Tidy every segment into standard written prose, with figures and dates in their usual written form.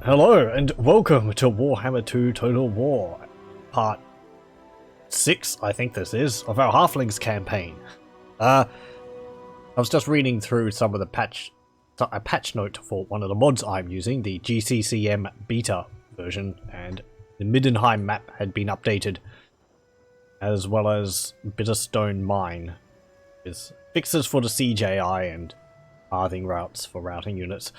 Hello and welcome to Warhammer 2 Total War, part 6, I think this is, of our Halflings campaign. I was just reading through some of the patch note for one of the mods I'm using, the GCCM beta version, and the Middenheim map had been updated, as well as Bitterstone Mine, with fixes for the CJI and pathing routes for routing units.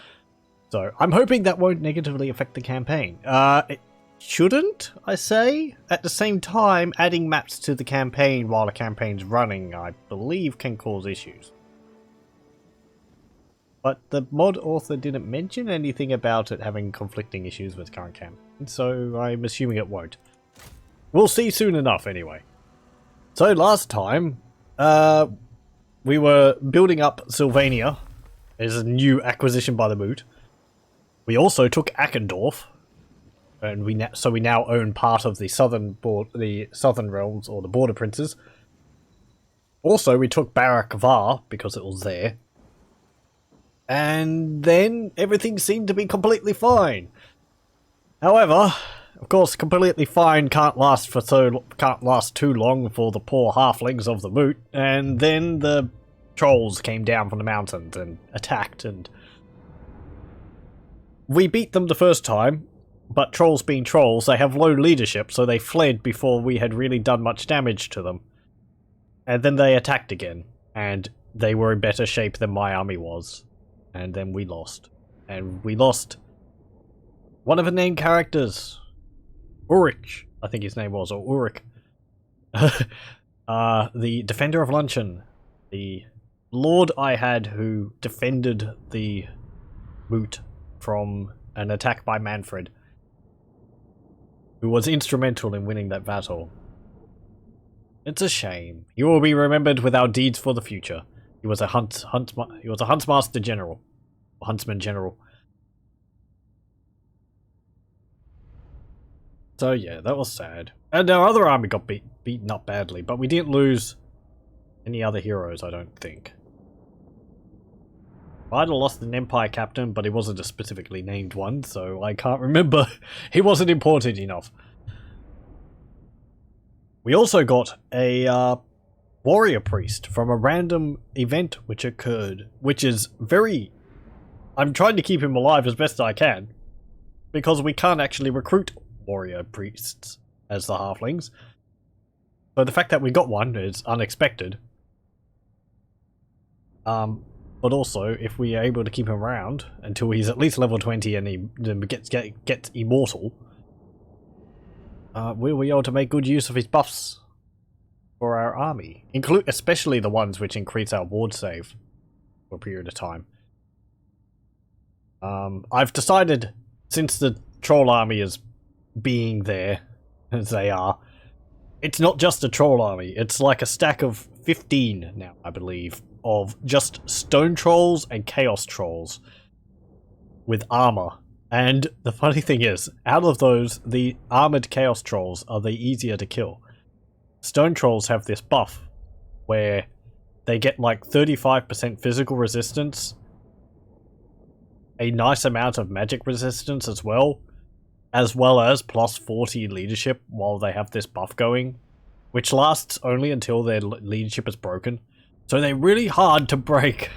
So, I'm hoping that won't negatively affect the campaign. It shouldn't, I say. At the same time, adding maps to the campaign while the campaign's running, I believe, can cause issues. But the mod author didn't mention anything about it having conflicting issues with current campaign, so I'm assuming it won't. We'll see soon enough, anyway. So, last time, we were building up Sylvania. There's a new acquisition by the Moot. We also took Ackendorf, and we now own part of the southern realms, or the border princes. Also, we took Barak Var because it was there, and then everything seemed to be completely fine. However, of course, completely fine can't last too long for the poor halflings of the Moot, and then the trolls came down from the mountains and attacked, and we beat them the first time, but trolls being trolls, they have low leadership, so they fled before we had really done much damage to them. And then they attacked again, and they were in better shape than my army was. And then we lost. And we lost one of the named characters. Ulrich, I think his name was, or Ulrich. The Defender of Luncheon. The lord I had who defended the Moot from an attack by Manfred, who was instrumental in winning that battle. It's a shame. He will be remembered with our deeds for the future. He was a huntsmaster general, or huntsman general. So yeah, that was sad. And our other army got beaten up badly, but we didn't lose any other heroes, I don't think. I'd have lost an Empire captain, but he wasn't a specifically named one, so I can't remember. He wasn't important enough. We also got a warrior priest from a random event which occurred, which is very... I'm trying to keep him alive as best I can, because we can't actually recruit warrior priests as the halflings. So the fact that we got one is unexpected. But also, if we are able to keep him around until he's at least level 20 and he gets immortal, we'll be able to make good use of his buffs for our army, especially the ones which increase our ward save for a period of time. I've decided, since the troll army is being there, as they are, it's not just a troll army, it's like a stack of 15 now, I believe, of just stone trolls and chaos trolls with armor. And the funny thing is, out of those, the armored chaos trolls are the easier to kill. Stone trolls have this buff where they get like 35% physical resistance, a nice amount of magic resistance as well as plus 40 leadership while they have this buff going, which lasts only until their leadership is broken. So they're really hard to break.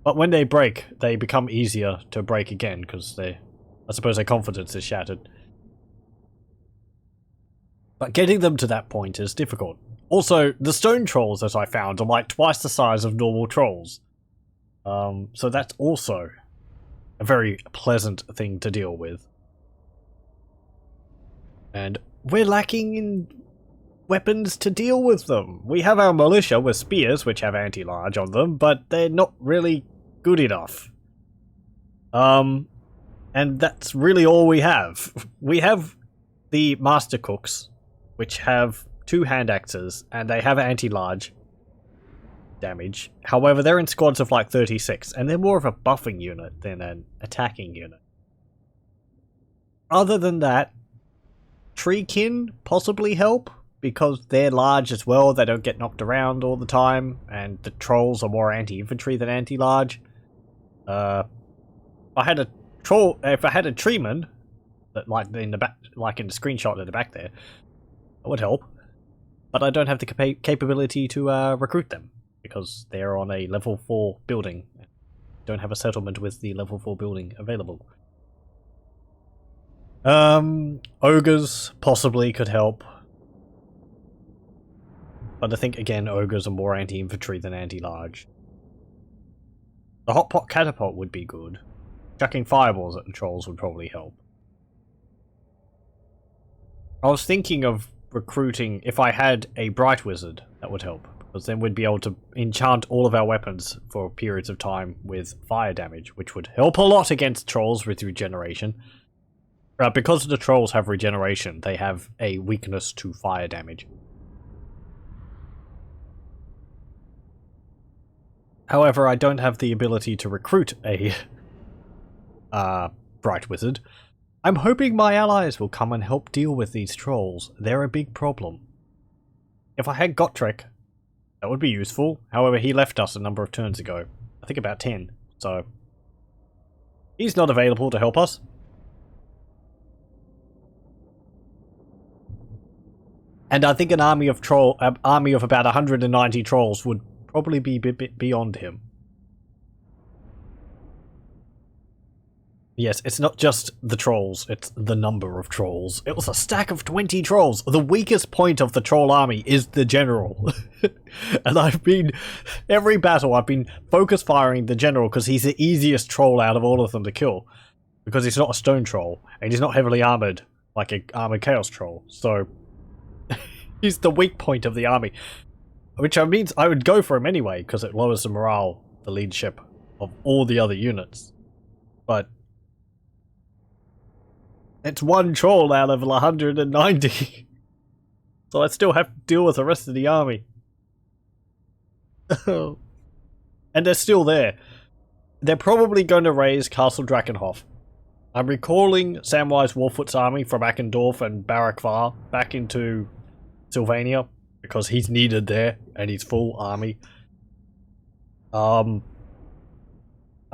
But when they break, they become easier to break again, because I suppose their confidence is shattered. But getting them to that point is difficult. Also, the stone trolls, as I found, are like twice the size of normal trolls. So that's also a very pleasant thing to deal with. And we're lacking in weapons to deal with them. We have our militia with spears, which have anti-large on them, but they're not really good enough. And that's really all we have. We have the master cooks, which have 2 hand axes, and they have anti-large damage. However, they're in squads of like 36, and they're more of a buffing unit than an attacking unit. Other than that, treekin possibly help, because they're large as well, they don't get knocked around all the time, and the trolls are more anti-infantry than anti-large. I had a troll, if I had a treeman, that like in the back, like in the screenshot at the back there, that would help. But I don't have the capability to recruit them because they're on a level 4 building. Don't have a settlement with the level 4 building available. Ogres possibly could help. But I think, again, ogres are more anti-infantry than anti-large. The hot pot catapult would be good. Chucking fireballs at the trolls would probably help. I was thinking of recruiting, if I had a bright wizard, that would help. Because then we'd be able to enchant all of our weapons for periods of time with fire damage, which would help a lot against trolls with regeneration. Because the trolls have regeneration, they have a weakness to fire damage. However, I don't have the ability to recruit a bright wizard. I'm hoping my allies will come and help deal with these trolls. They're a big problem. If I had Gotrek, that would be useful. However, he left us a number of turns ago. I think about 10. So he's not available to help us. And I think an army of about 190 trolls would probably be a bit beyond him. Yes, it's not just the trolls, it's the number of trolls. It was a stack of 20 trolls. The weakest point of the troll army is the general. And every battle I've been focus firing the general because he's the easiest troll out of all of them to kill. Because he's not a stone troll, and he's not heavily armored like an armored chaos troll. So he's the weak point of the army. Which means I would go for him anyway, because it lowers the morale, the leadership of all the other units. But it's one troll out of 190. So I still have to deal with the rest of the army. And they're still there. They're probably going to raise Castle Drakenhof. I'm recalling Samwise Warfoot's army from Akendorf and Barakvar back into Sylvania. Because he's needed there, and he's full army. I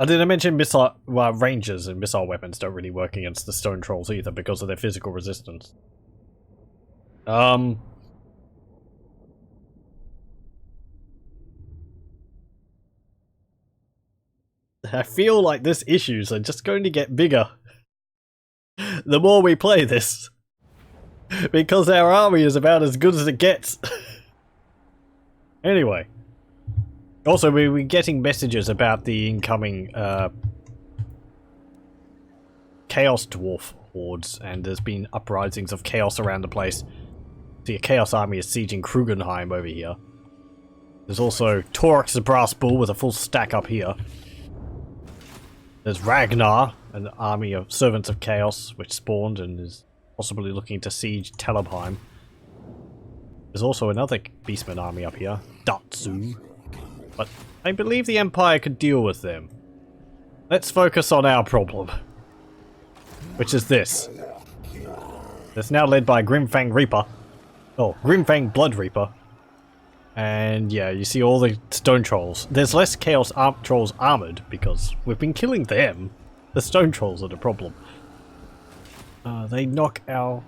didn't mention rangers and missile weapons don't really work against the stone trolls either because of their physical resistance. I feel like these issues are just going to get bigger the more we play this. Because our army is about as good as it gets. Anyway. Also, we're getting messages about the incoming Chaos Dwarf hordes, and there's been uprisings of chaos around the place. See, a Chaos army is sieging Krugenheim over here. There's also Torx the Brass Bull with a full stack up here. There's Ragnar, an army of Servants of Chaos, which spawned and is possibly looking to siege Telebheim. There's also another Beastman army up here, Datsu. But I believe the Empire could deal with them. Let's focus on our problem. Which is this. It's now led by Grimfang Reaper. Oh, Grimfang Blood Reaper. And yeah, you see all the stone trolls. There's less Chaos Trolls armored because we've been killing them. The stone trolls are the problem. They knock our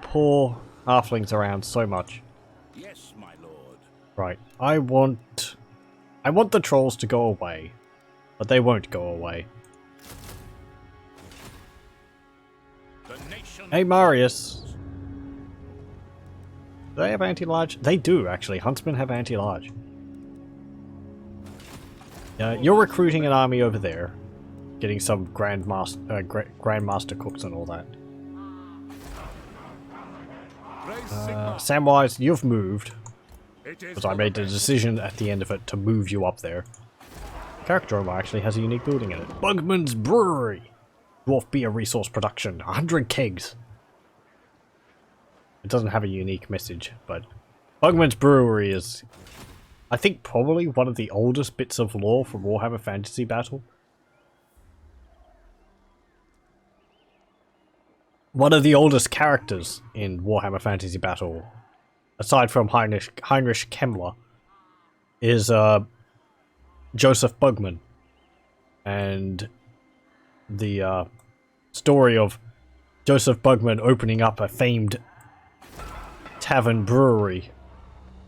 poor halflings around so much. Yes, my lord. Right, I want the trolls to go away, but they won't go away. Hey Marius, do they have anti-large? They do actually. Huntsmen have anti-large. You're recruiting an army over there. Getting some Grandmaster cooks and all that. Samwise, you've moved. Because I made the decision at the end of it to move you up there. Character actually has a unique building in it. Bugman's Brewery! Dwarf beer resource production. 100 kegs. It doesn't have a unique message, but Bugman's Brewery is, I think, probably one of the oldest bits of lore from Warhammer Fantasy Battle. One of the oldest characters in Warhammer Fantasy Battle, aside from Heinrich Kemmler, is Joseph Bugman. And the story of Joseph Bugman opening up a famed tavern brewery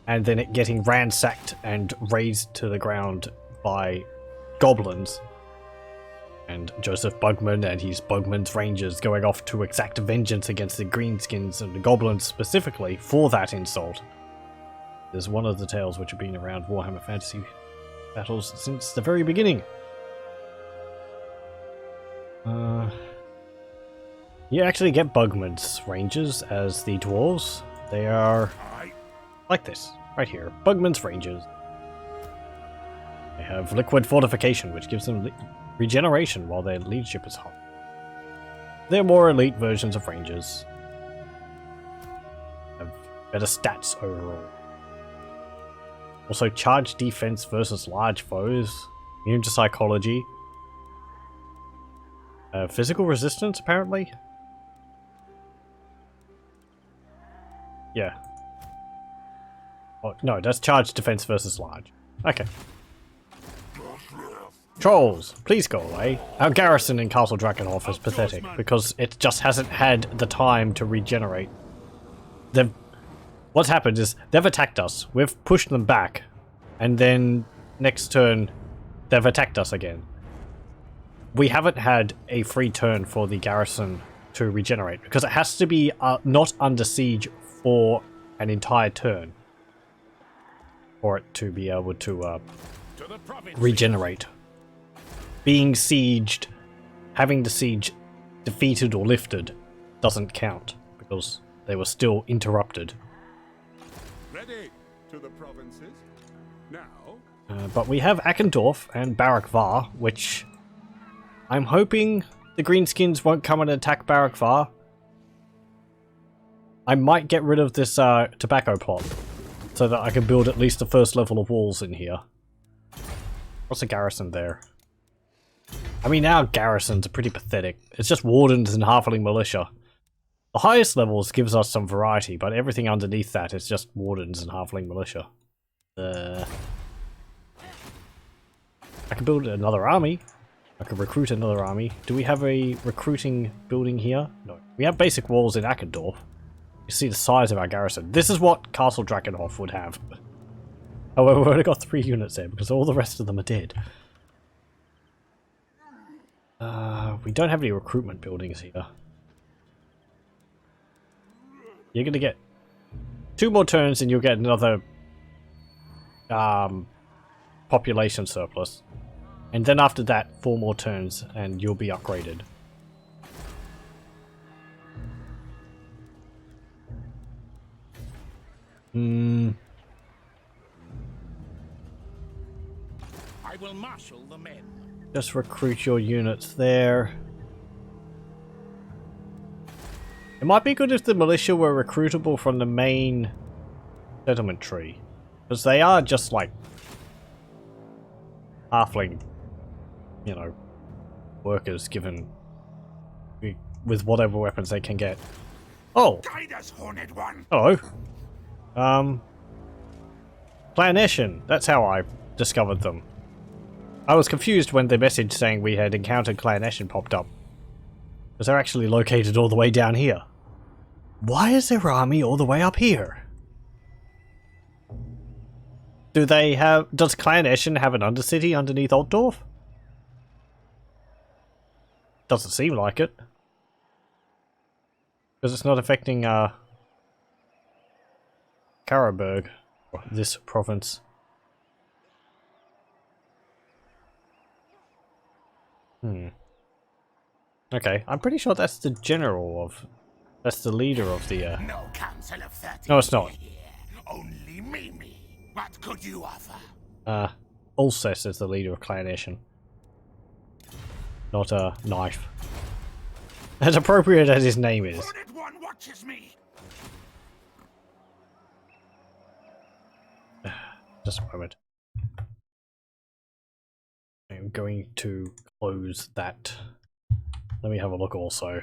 and then it getting ransacked and razed to the ground by goblins. And Joseph Bugman and his Bugman's Rangers going off to exact vengeance against the Greenskins and the goblins specifically for that insult. Is one of the tales which have been around Warhammer Fantasy battles since the very beginning. You actually get Bugman's Rangers as the dwarves. They are like this, right here. Bugman's Rangers. They have liquid fortification, which gives them regeneration while their leadership is hot. They're more elite versions of Rangers. Have better stats overall. Also charge defense versus large foes. Immune to psychology. Physical resistance, apparently? Yeah. Oh, no, that's charge defense versus large. Okay. Trolls, please go away. Our garrison in Castle Drakenhof is pathetic because it just hasn't had the time to regenerate. What's happened is they've attacked us, we've pushed them back, and then next turn they've attacked us again. We haven't had a free turn for the garrison to regenerate because it has to be not under siege for an entire turn for it to be able to regenerate. Being sieged, having the siege defeated or lifted doesn't count because they were still interrupted. Ready to the provinces now. But we have Akendorf and Barak Var, which I'm hoping the Greenskins won't come and attack Barak Var. I might get rid of this tobacco plot so that I can build at least the first level of walls in here. What's a garrison there? I mean, our garrisons are pretty pathetic. It's just wardens and halfling militia. The highest levels gives us some variety, but everything underneath that is just wardens and halfling militia. I can build another army. I can recruit another army. Do we have a recruiting building here? No. We have basic walls in Akendorf. You see the size of our garrison. This is what Castle Drakenhof would have. However, we've only got 3 units there because all the rest of them are dead. We don't have any recruitment buildings here. You're gonna get 2 more turns and you'll get another population surplus. And then after that, 4 more turns and you'll be upgraded. I will marshal the men. Just recruit your units there. It might be good if the militia were recruitable from the main settlement tree. Because they are just like halfling, you know, workers given with whatever weapons they can get. Oh! Guide us, Horned One. Hello. Clanation. That's how I discovered them. I was confused when the message saying we had encountered Clanation popped up. Because they're actually located all the way down here. Why is their army all the way up here? Does Clanation have an undercity underneath Altdorf? Doesn't seem like it. Because it's not affecting, Karaberg, this province. Okay, I'm pretty sure that's the general of... That's the leader of the, No council of 30. No, it's not. Here. Only Mimi. What could you offer? Ulcess is the leader of Clanation. Not a knife. As appropriate as his name is. Horned One watches me. Just a moment. I'm going to close that. Let me have a look also.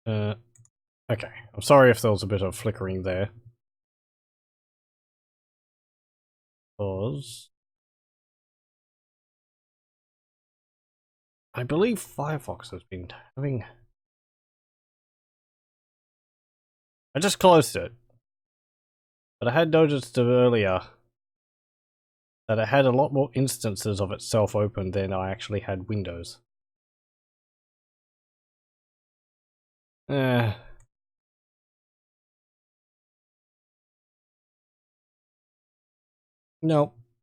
Okay. I'm sorry if there was a bit of flickering there. Because I believe Firefox has been having... I just closed it. But I had noticed earlier that it had a lot more instances of itself open than I actually had Windows. No.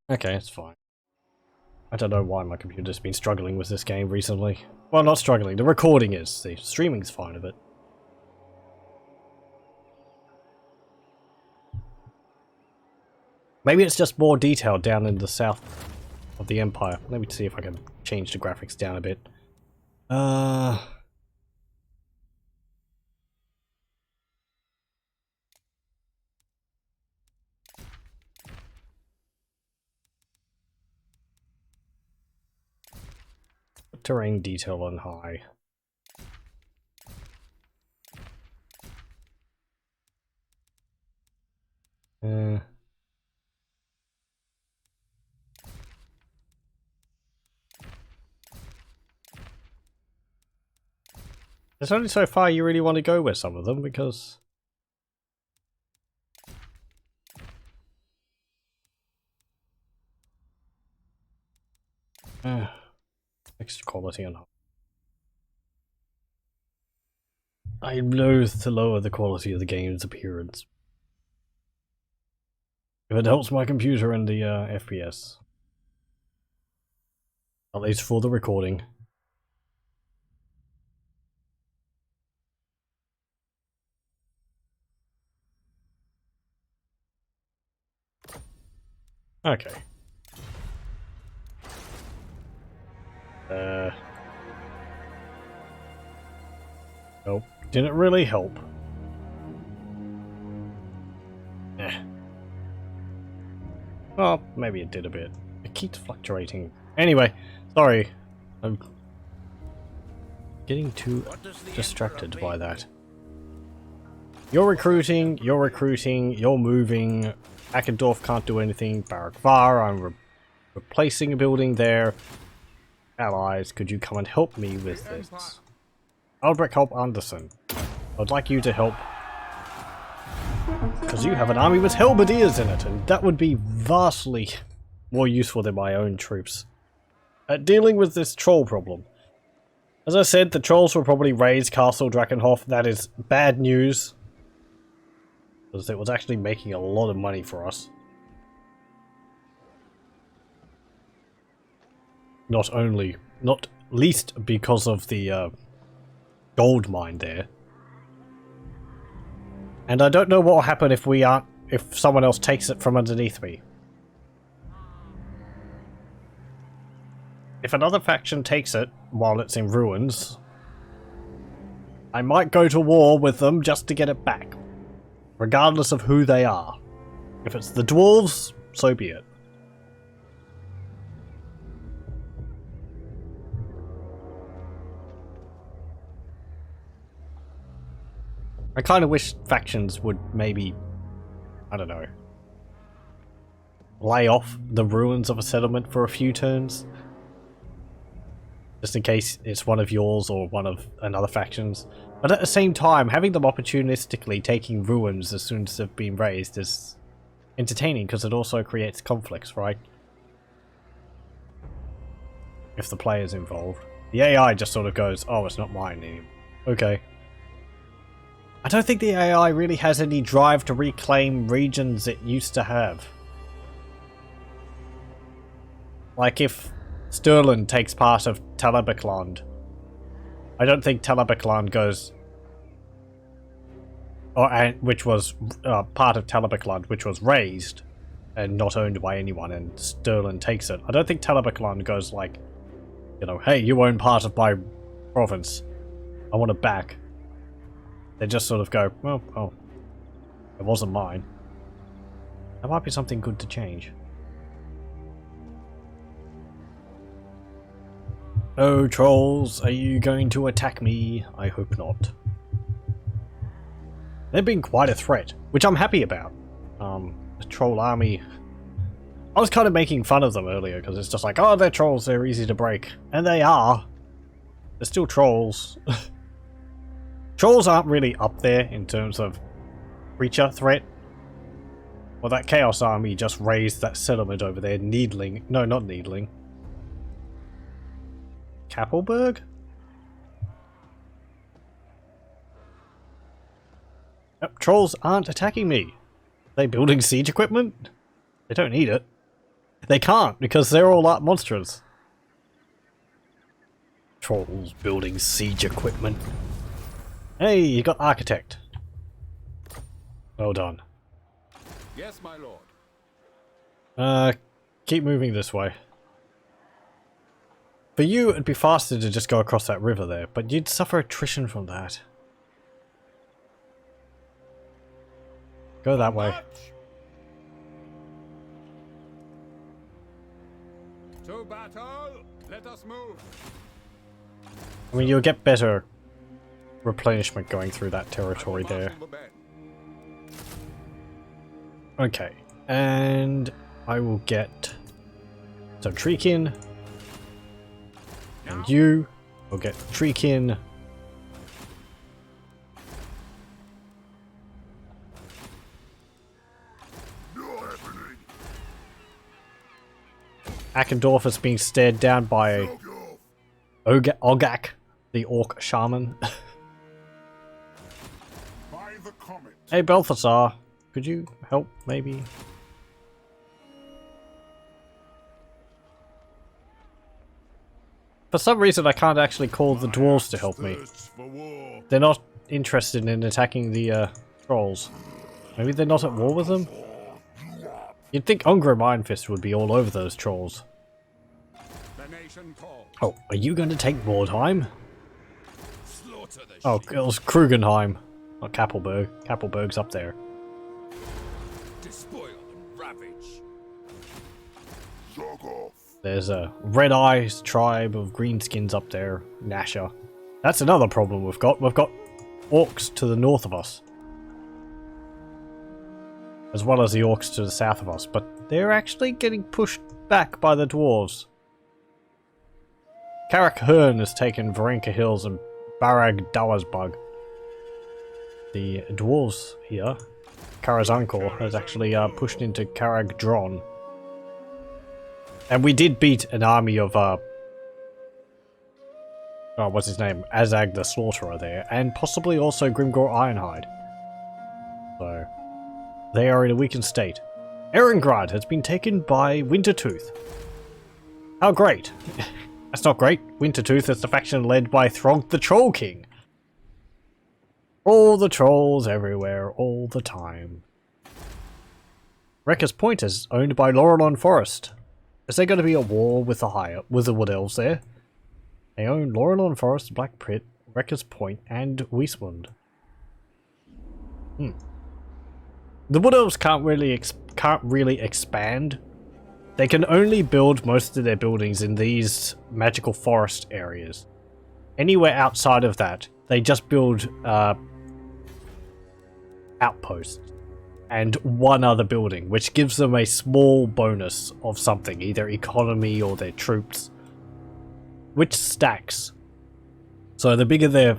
Okay, it's fine. I don't know why my computer's been struggling with this game recently. Well, not struggling, the recording is. The streaming's fine of it. Maybe it's just more detailed down in the south of the Empire. Let me see if I can change the graphics down a bit. Terrain detail on high. There's only so far you really want to go with some of them, because... extra quality on high. I loathe to lower the quality of the game's appearance. If it helps my computer and the FPS. At least for the recording. Okay. Nope. Didn't really help. Well, maybe it did a bit. It keeps fluctuating. Anyway, sorry. I'm getting too distracted by that. You're recruiting, you're moving. Ackendorf can't do anything. Barak Var, I'm replacing a building there. Allies, could you come and help me with this? Albrecht help Anderson. I'd like you to help. Because you have an army with halberdiers in it, and that would be vastly more useful than my own troops. At dealing with this troll problem. As I said, the trolls will probably raise Castle Drakenhof. That is bad news. Because it was actually making a lot of money for us. Not least because of the gold mine there. And I don't know what will happen if someone else takes it from underneath me. If another faction takes it while it's in ruins, I might go to war with them just to get it back. Regardless of who they are. If it's the dwarves, so be it. I kind of wish factions would maybe, I don't know, lay off the ruins of a settlement for a few turns. Just in case it's one of yours or one of another faction's. But at the same time, having them opportunistically taking ruins as soon as they've been raised is entertaining because it also creates conflicts, right? If the player's involved. The AI just sort of goes, oh, it's not mine anymore. Okay. I don't think the AI really has any drive to reclaim regions it used to have. Like if Stirland takes part of Talabekland, I don't think Talabekland goes... which was part of Talabekland, which was raised and not owned by anyone, and Stirland takes it. I don't think Talabekland goes like, you know, hey, you own part of my province. I want it back. They just sort of go, well, oh, it wasn't mine. That might be something good to change. Oh, trolls, are you going to attack me? I hope not. They've been quite a threat, which I'm happy about. The troll army... I was kind of making fun of them earlier, because it's just like, oh, they're trolls, they're easy to break. And they are. There's still trolls. Trolls aren't really up there in terms of creature threat. Well, that Chaos Army just raised that settlement over there, Needling. No, not Needling. Kappelberg? Yep, trolls aren't attacking me. Are they building siege equipment? They don't need it. They can't, because they're all art monsters. Trolls building siege equipment. Hey, you got architect. Well done. Yes, my lord. Keep moving this way. For you, it'd be faster to just go across that river there, but you'd suffer attrition from that. Go that way. To battle! Let us move! I mean, you'll get better replenishment going through that territory there. Okay, and I will get some Treekin, and you will get Treekin. Akendorf is being stared down by Ogak, the orc shaman. Hey Balthasar, could you help maybe? For some reason I can't actually call the dwarves to help me. They're not interested in attacking the trolls. Maybe they're not at war with them? You'd think Ungrim Ironfist would be all over those trolls. Oh, are you going to take Mordheim? Oh, it was Krugenheim. Not Kappelberg. Kappelberg's up there. Despoil and ravage. There's a Red Eyes tribe of greenskins up there. Nasher. That's another problem we've got. We've got orcs to the north of us. As well as the orcs to the south of us, but they're actually getting pushed back by the dwarves. Karak Hearn has taken Varenka Hills and Barag Dawarsbug. The dwarves here, Karazankor, has actually pushed into Karag Dron. And we did beat an army of, what's his name? Azag the Slaughterer there, and possibly also Grimgor Ironhide. So, they are in a weakened state. Erengrad has been taken by Wintertooth. How great! That's not great. Wintertooth is the faction led by Throg the Troll King. All the trolls everywhere, all the time. Wrecker's Point is owned by Laurelon Forest. Is there going to be a war with the Wood Elves there? They own Laurelon Forest, Black Pit, Wrecker's Point, and Weismund. The Wood Elves can't really expand. They can only build most of their buildings in these magical forest areas. Anywhere outside of that, they just build outposts and one other building, which gives them a small bonus of something, either economy or their troops, which stacks. So the bigger their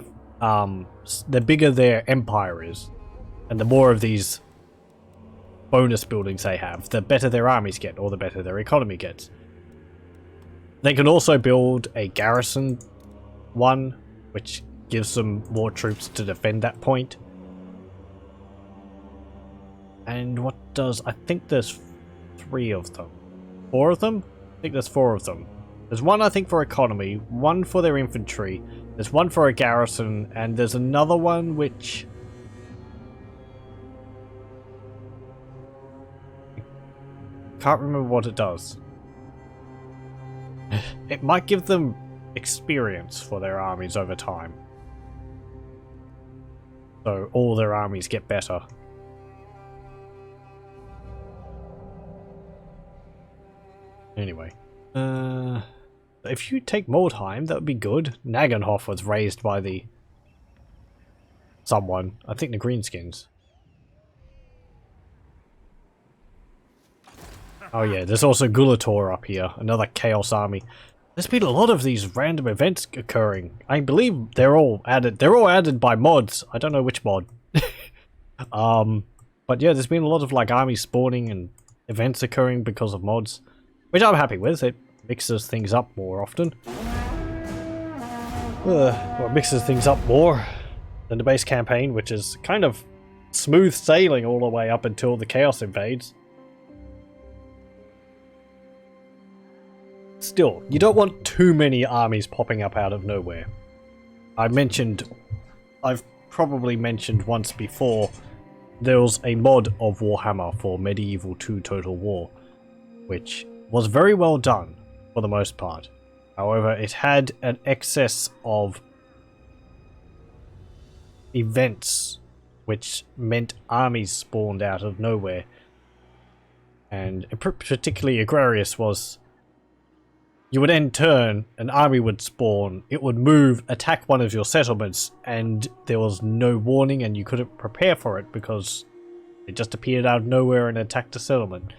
empire is, and the more of these bonus buildings they have, the better their armies get, or the better their economy gets. They can also build a garrison one, which gives them more troops to defend that point. And what does... I think there's 3 of them. 4 of them? I think there's 4 of them. There's one, I think, for economy, one for their infantry, there's one for a garrison, and there's another one which... can't remember what it does. It might give them experience for their armies over time. So all their armies get better. Anyway. If you take Mordheim, that would be good. Nagenhof was raised by the... someone. I think the Greenskins. Oh yeah, there's also Gulator up here, another Chaos army. There's been a lot of these random events occurring. I believe they're all added. They're all added by mods. I don't know which mod. But yeah, there's been a lot of like army spawning and events occurring because of mods, which I'm happy with. It mixes things up more often. Or it mixes things up more than the base campaign, which is kind of smooth sailing all the way up until the chaos invades. Still, you don't want too many armies popping up out of nowhere. I've probably mentioned once before, there was a mod of Warhammer for Medieval 2 Total War, which was very well done for the most part. However, it had an excess of events, which meant armies spawned out of nowhere. And particularly Agrarius was... You would end turn, an army would spawn, it would move, attack one of your settlements, and there was no warning and you couldn't prepare for it because it just appeared out of nowhere and attacked a settlement.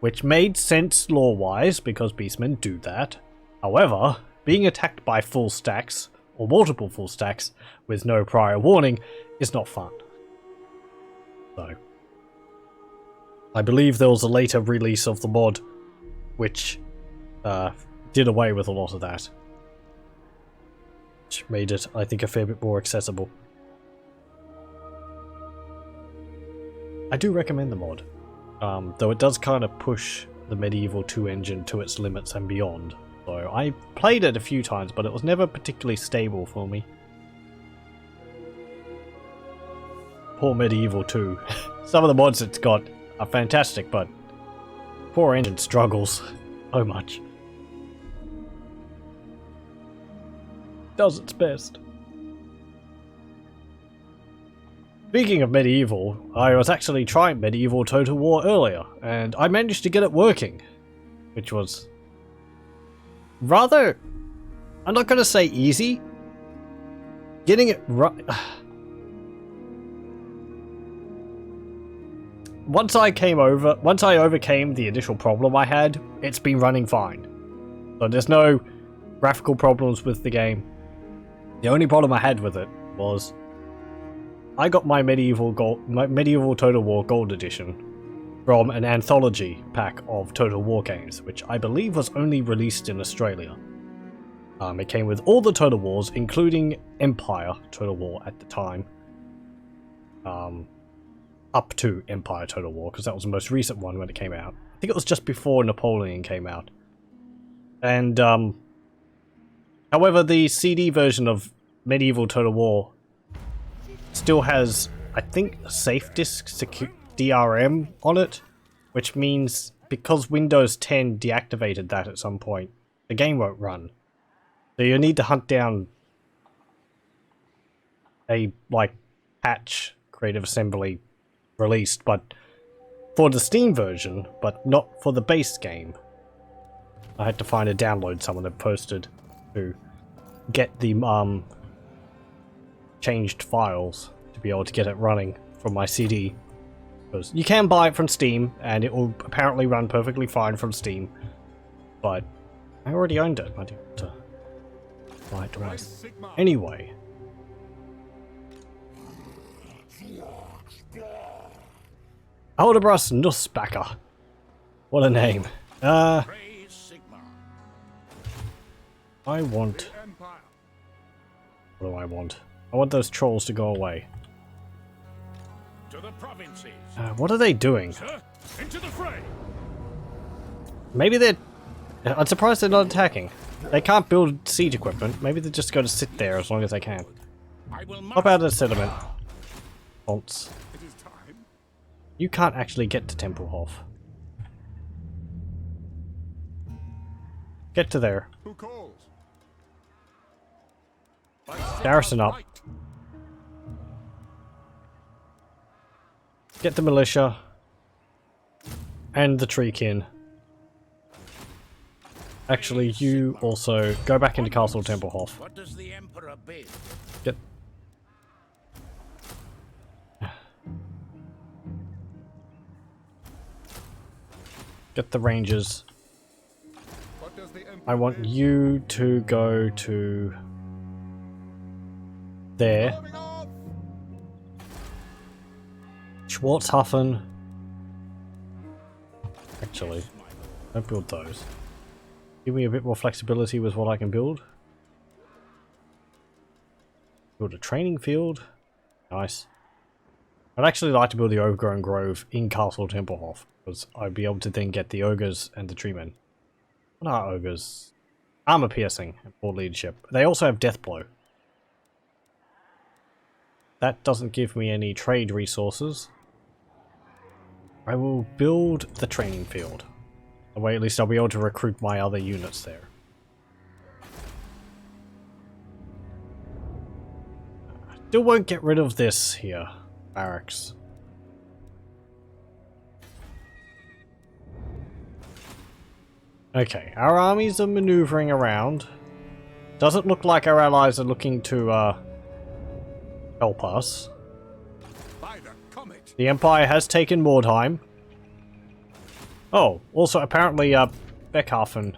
Which made sense lore-wise, because beastmen do that. However, being attacked by full stacks, or multiple full stacks, with no prior warning, is not fun. So, I believe there was a later release of the mod, which... did away with a lot of that. Which made it, I think, a fair bit more accessible. I do recommend the mod. Though it does kind of push the Medieval 2 engine to its limits and beyond. So I played it a few times, but it was never particularly stable for me. Poor Medieval 2. Some of the mods it's got are fantastic, but poor engine struggles so much. Does its best. Speaking of Medieval, I was actually trying Medieval Total War earlier, and I managed to get it working, which was rather, I'm not going to say easy, getting it right. Once I overcame the initial problem I had, it's been running fine. So there's no graphical problems with the game. The only problem I had with it was I got my Medieval Total War Gold Edition from an anthology pack of Total War games, which I believe was only released in Australia. It came with all the Total Wars, including Empire Total War at the time. Up to Empire Total War, because that was the most recent one when it came out. I think it was just before Napoleon came out. And, however, the CD version of Medieval Total War still has, I think, safe disk DRM on it, which means because Windows 10 deactivated that at some point, the game won't run. So you need to hunt down a, like, patch Creative Assembly released, but for the Steam version, but not for the base game. I had to find a download someone had posted to get the changed files to be able to get it running from my CD. Because you can buy it from Steam, and it will apparently run perfectly fine from Steam, but I already owned it. I didn't have to buy it twice. Anyway. Aldebras Nussbacker. What a name. I want... What do I want? I want those trolls to go away. To the provinces. What are they doing? Sir, into the fray. Maybe they're... I'm surprised they're not attacking. They can't build siege equipment. Maybe they're just going to sit there as long as they can. Hop out of the settlement. Bolts. It is time. You can't actually get to Tempelhof. Get to there. Who calls? Garrison up. Get the militia. And the treekin. Actually, you also go back into Castle Tempelhof. What does the Emperor bid? Get... Get the rangers. What does the Emperor I want you to go to there. Schwarzhafen. Actually, don't build those. Give me a bit more flexibility with what I can build. Build a training field. Nice. I'd actually like to build the Overgrown Grove in Castle Tempelhof, because I'd be able to then get the ogres and the treemen. What are ogres? Armor piercing and poor leadership. They also have death blow. That doesn't give me any trade resources. I will build the training field. That way at least I'll be able to recruit my other units there. Still won't get rid of this here. Barracks. Okay, our armies are maneuvering around. Doesn't look like our allies are looking to help us. The Empire has taken Mordheim. Oh, also apparently Beckhafen.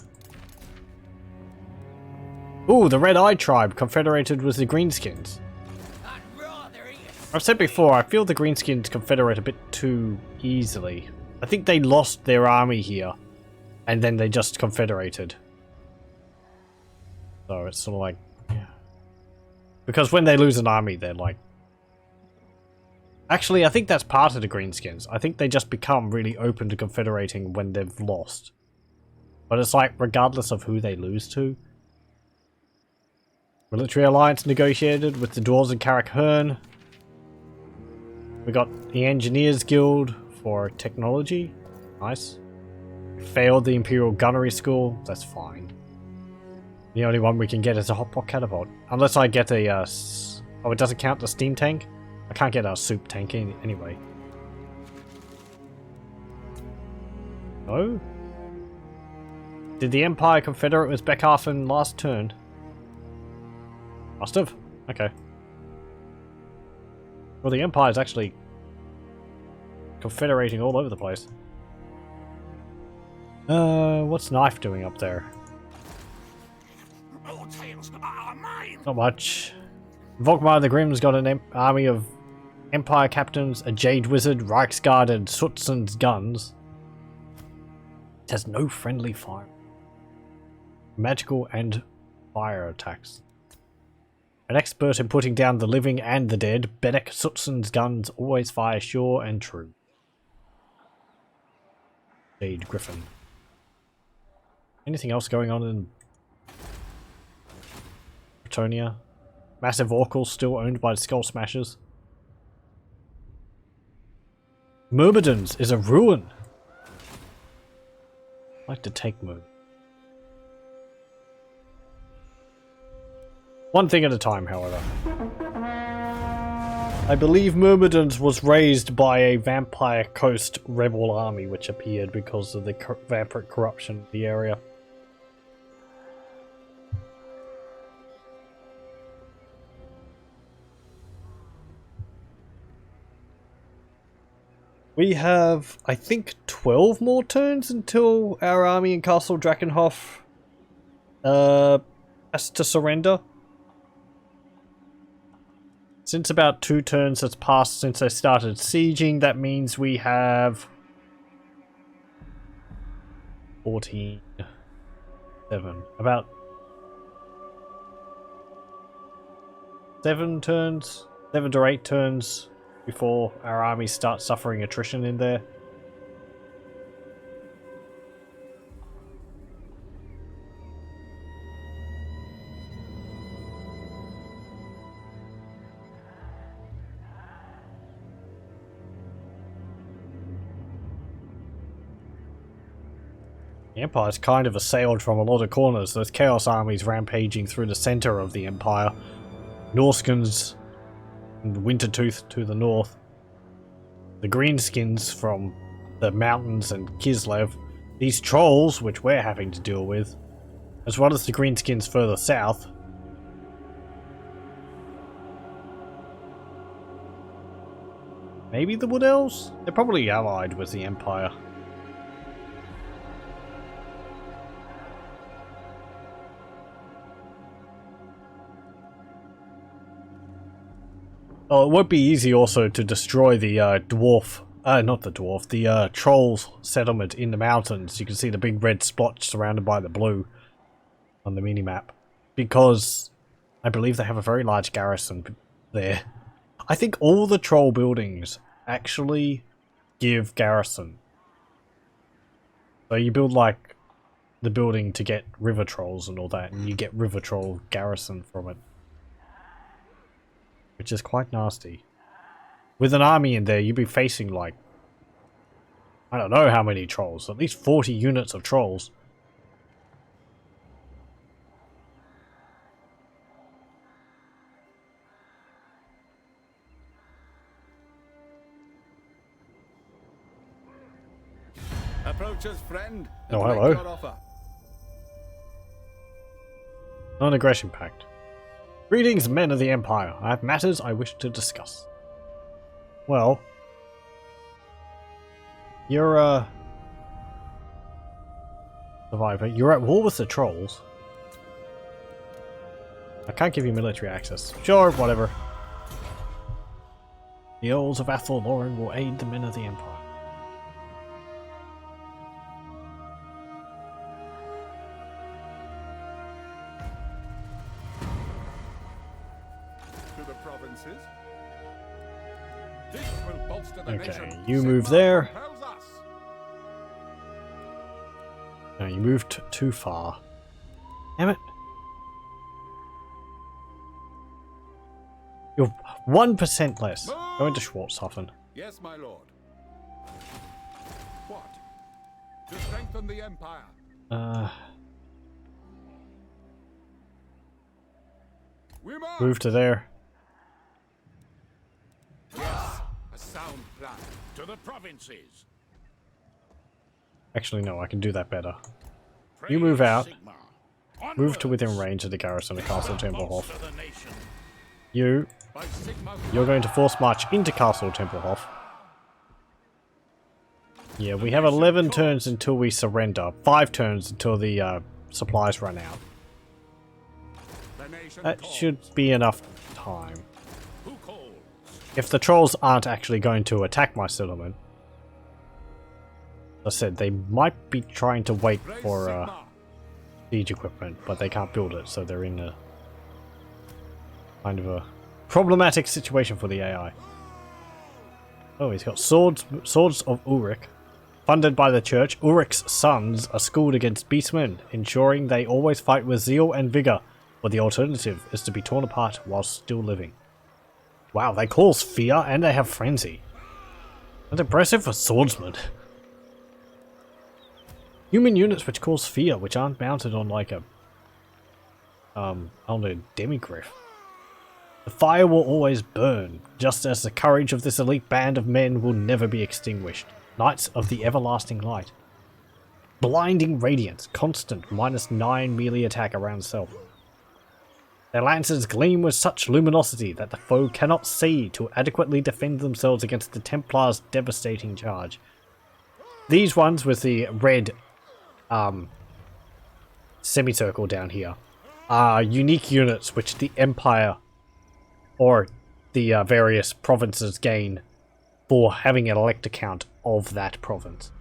Ooh, the Red-Eyed Tribe confederated with the Greenskins. I've said before, I feel the Greenskins confederate a bit too easily. I think they lost their army here, and then they just confederated. So it's sort of like, yeah. Because when they lose an army, they're like... Actually, I think that's part of the Greenskins. I think they just become really open to confederating when they've lost. But it's like, regardless of who they lose to. Military alliance negotiated with the Dwarves and Carrick Hearn. We got the Engineers Guild for technology. Nice. We failed the Imperial Gunnery School. That's fine. The only one we can get is a Hotpot Catapult. Unless I get a... oh, it doesn't count the steam tank? I can't get a soup tank anyway. No? Did the Empire confederate with Beckhafen last turn? Must have. Okay. Well, the Empire's actually confederating all over the place. What's Knife doing up there? All tales are mine. Not much. Volkmar the Grim's got an army of Empire captains, a Jade Wizard, Reichsguard, and Sutzen's guns. It has no friendly fire. Magical and fire attacks. An expert in putting down the living and the dead, Benek Sutzen's guns always fire sure and true. Jade Griffin. Anything else going on in Bretonia? Massive Orcal still owned by the Skull Smashers. Myrmidons is a ruin. I'd like to take Moot. One thing at a time, however. I believe Myrmidons was raised by a Vampire Coast rebel army which appeared because of the vampiric corruption in the area. We have, I think, 12 more turns until our army in Castle Drakenhof has to surrender. Since about 2 turns has passed since I started sieging, that means we have 14, 7, about 7 turns, 7 to 8 turns before our army starts suffering attrition in there. The Empire's kind of assailed from a lot of corners. There's Chaos armies rampaging through the center of the Empire. Norskins and Wintertooth to the north. The Greenskins from the mountains and Kislev. These trolls, which we're having to deal with. As well as the Greenskins further south. Maybe the Wood Elves? They're probably allied with the Empire. Oh, it would be easy also to destroy the the trolls settlement in the mountains. You can see the big red splotch surrounded by the blue on the minimap. Because I believe they have a very large garrison there. I think all the troll buildings actually give garrison. So you build like the building to get river trolls and all that, and you get river troll garrison from it. Which is quite nasty. With an army in there, you'd be facing like, I don't know how many trolls, at least 40 units of trolls. Approach us, friend. Oh, hello. Non-aggression pact. Greetings, men of the Empire. I have matters I wish to discuss. Well, you're a survivor. You're at war with the trolls. I can't give you military access. Sure, whatever. The Earls of Athel Lauren will aid the men of the Empire. Okay, you move there. No, you moved too far. Damn it. You're 1% less. Go into Schwarzhofen. Yes, my lord. What? To strengthen the empire. Move to there. Yes, a sound plan. To the provinces. Actually, no, I can do that better. You move out. Move to within range of the garrison of Castle Tempelhof. You're going to force march into Castle Tempelhof. Yeah, we have 11 turns until we surrender. 5 turns until the supplies run out. That should be enough time. If the trolls aren't actually going to attack my settlement, as I said, they might be trying to wait for siege equipment, but they can't build it, so they're in a kind of a problematic situation for the AI. Oh, he's got swords of Ulrich. Funded by the church, Ulrich's sons are schooled against beastmen, ensuring they always fight with zeal and vigor, but the alternative is to be torn apart while still living. Wow, they cause fear and they have frenzy. That's impressive for swordsmen. Human units which cause fear, which aren't mounted on like a I don't know, demigriff. The fire will always burn, just as the courage of this elite band of men will never be extinguished. Knights of the everlasting light. Blinding radiance, constant -9 melee attack around self. Their lances gleam with such luminosity that the foe cannot see to adequately defend themselves against the Templars' devastating charge. These ones with the red semicircle down here are unique units which the Empire or the various provinces gain for having an elector count of that province.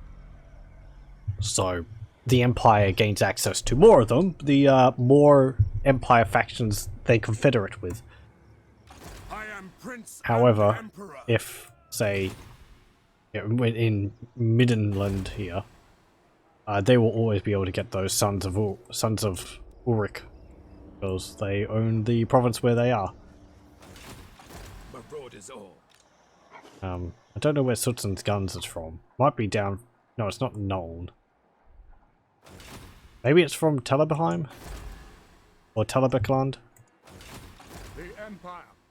So the Empire gains access to more of them, the more Empire factions they confederate with. However, if, say, in Middenland here, they will always be able to get those sons of Ulrich, because they own the province where they are. I don't know where Sutzen's guns is from. Might be down... No, it's not Nuln. Maybe it's from Telebeheim? Or Telebeckland?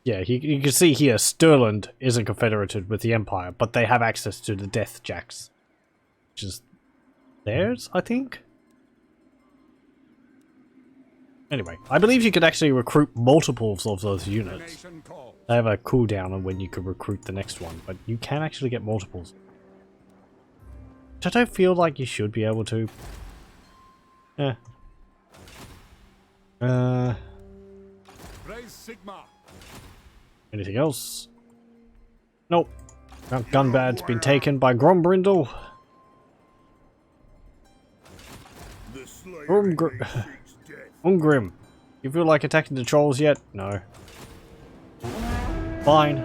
Yeah, you can see here, Sturland isn't confederated with the Empire, but they have access to the Death Jacks. Which is theirs, I think? Anyway, I believe you could actually recruit multiples of those units. They have a cooldown on when you could recruit the next one, but you can actually get multiples. Which I don't feel like you should be able to. Yeah. Anything else? Nope. Mount Gunbad's been taken by Grombrindle. Ungrim. You feel like attacking the trolls yet? No. Fine.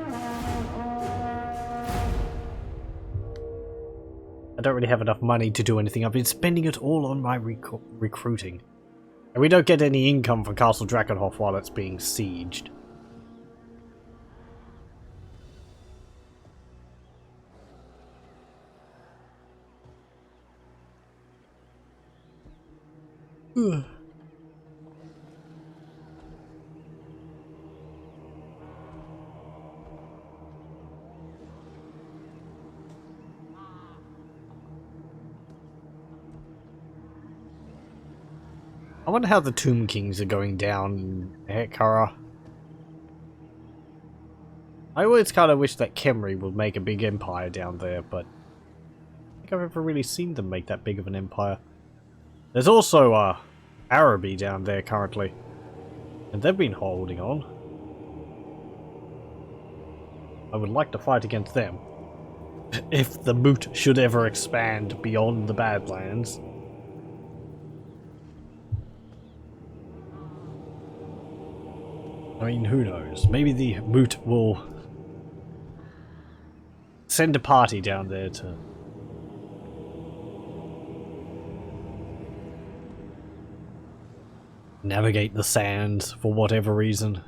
I don't really have enough money to do anything. I've been spending it all on my recruiting. And we don't get any income from Castle Drakenhof while it's being sieged. Ugh. I wonder how the Tomb Kings are going down in Hekara. I always kind of wish that Khemri would make a big empire down there, but I don't think I've ever really seen them make that big of an empire. There's also Araby down there currently, and they've been holding on. I would like to fight against them, if the Moot should ever expand beyond the Badlands. I mean, who knows? Maybe the Moot will send a party down there to navigate the sands for whatever reason.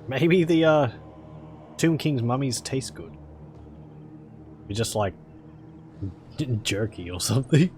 Maybe the Tomb King's mummies taste good. You're just like jerky or something.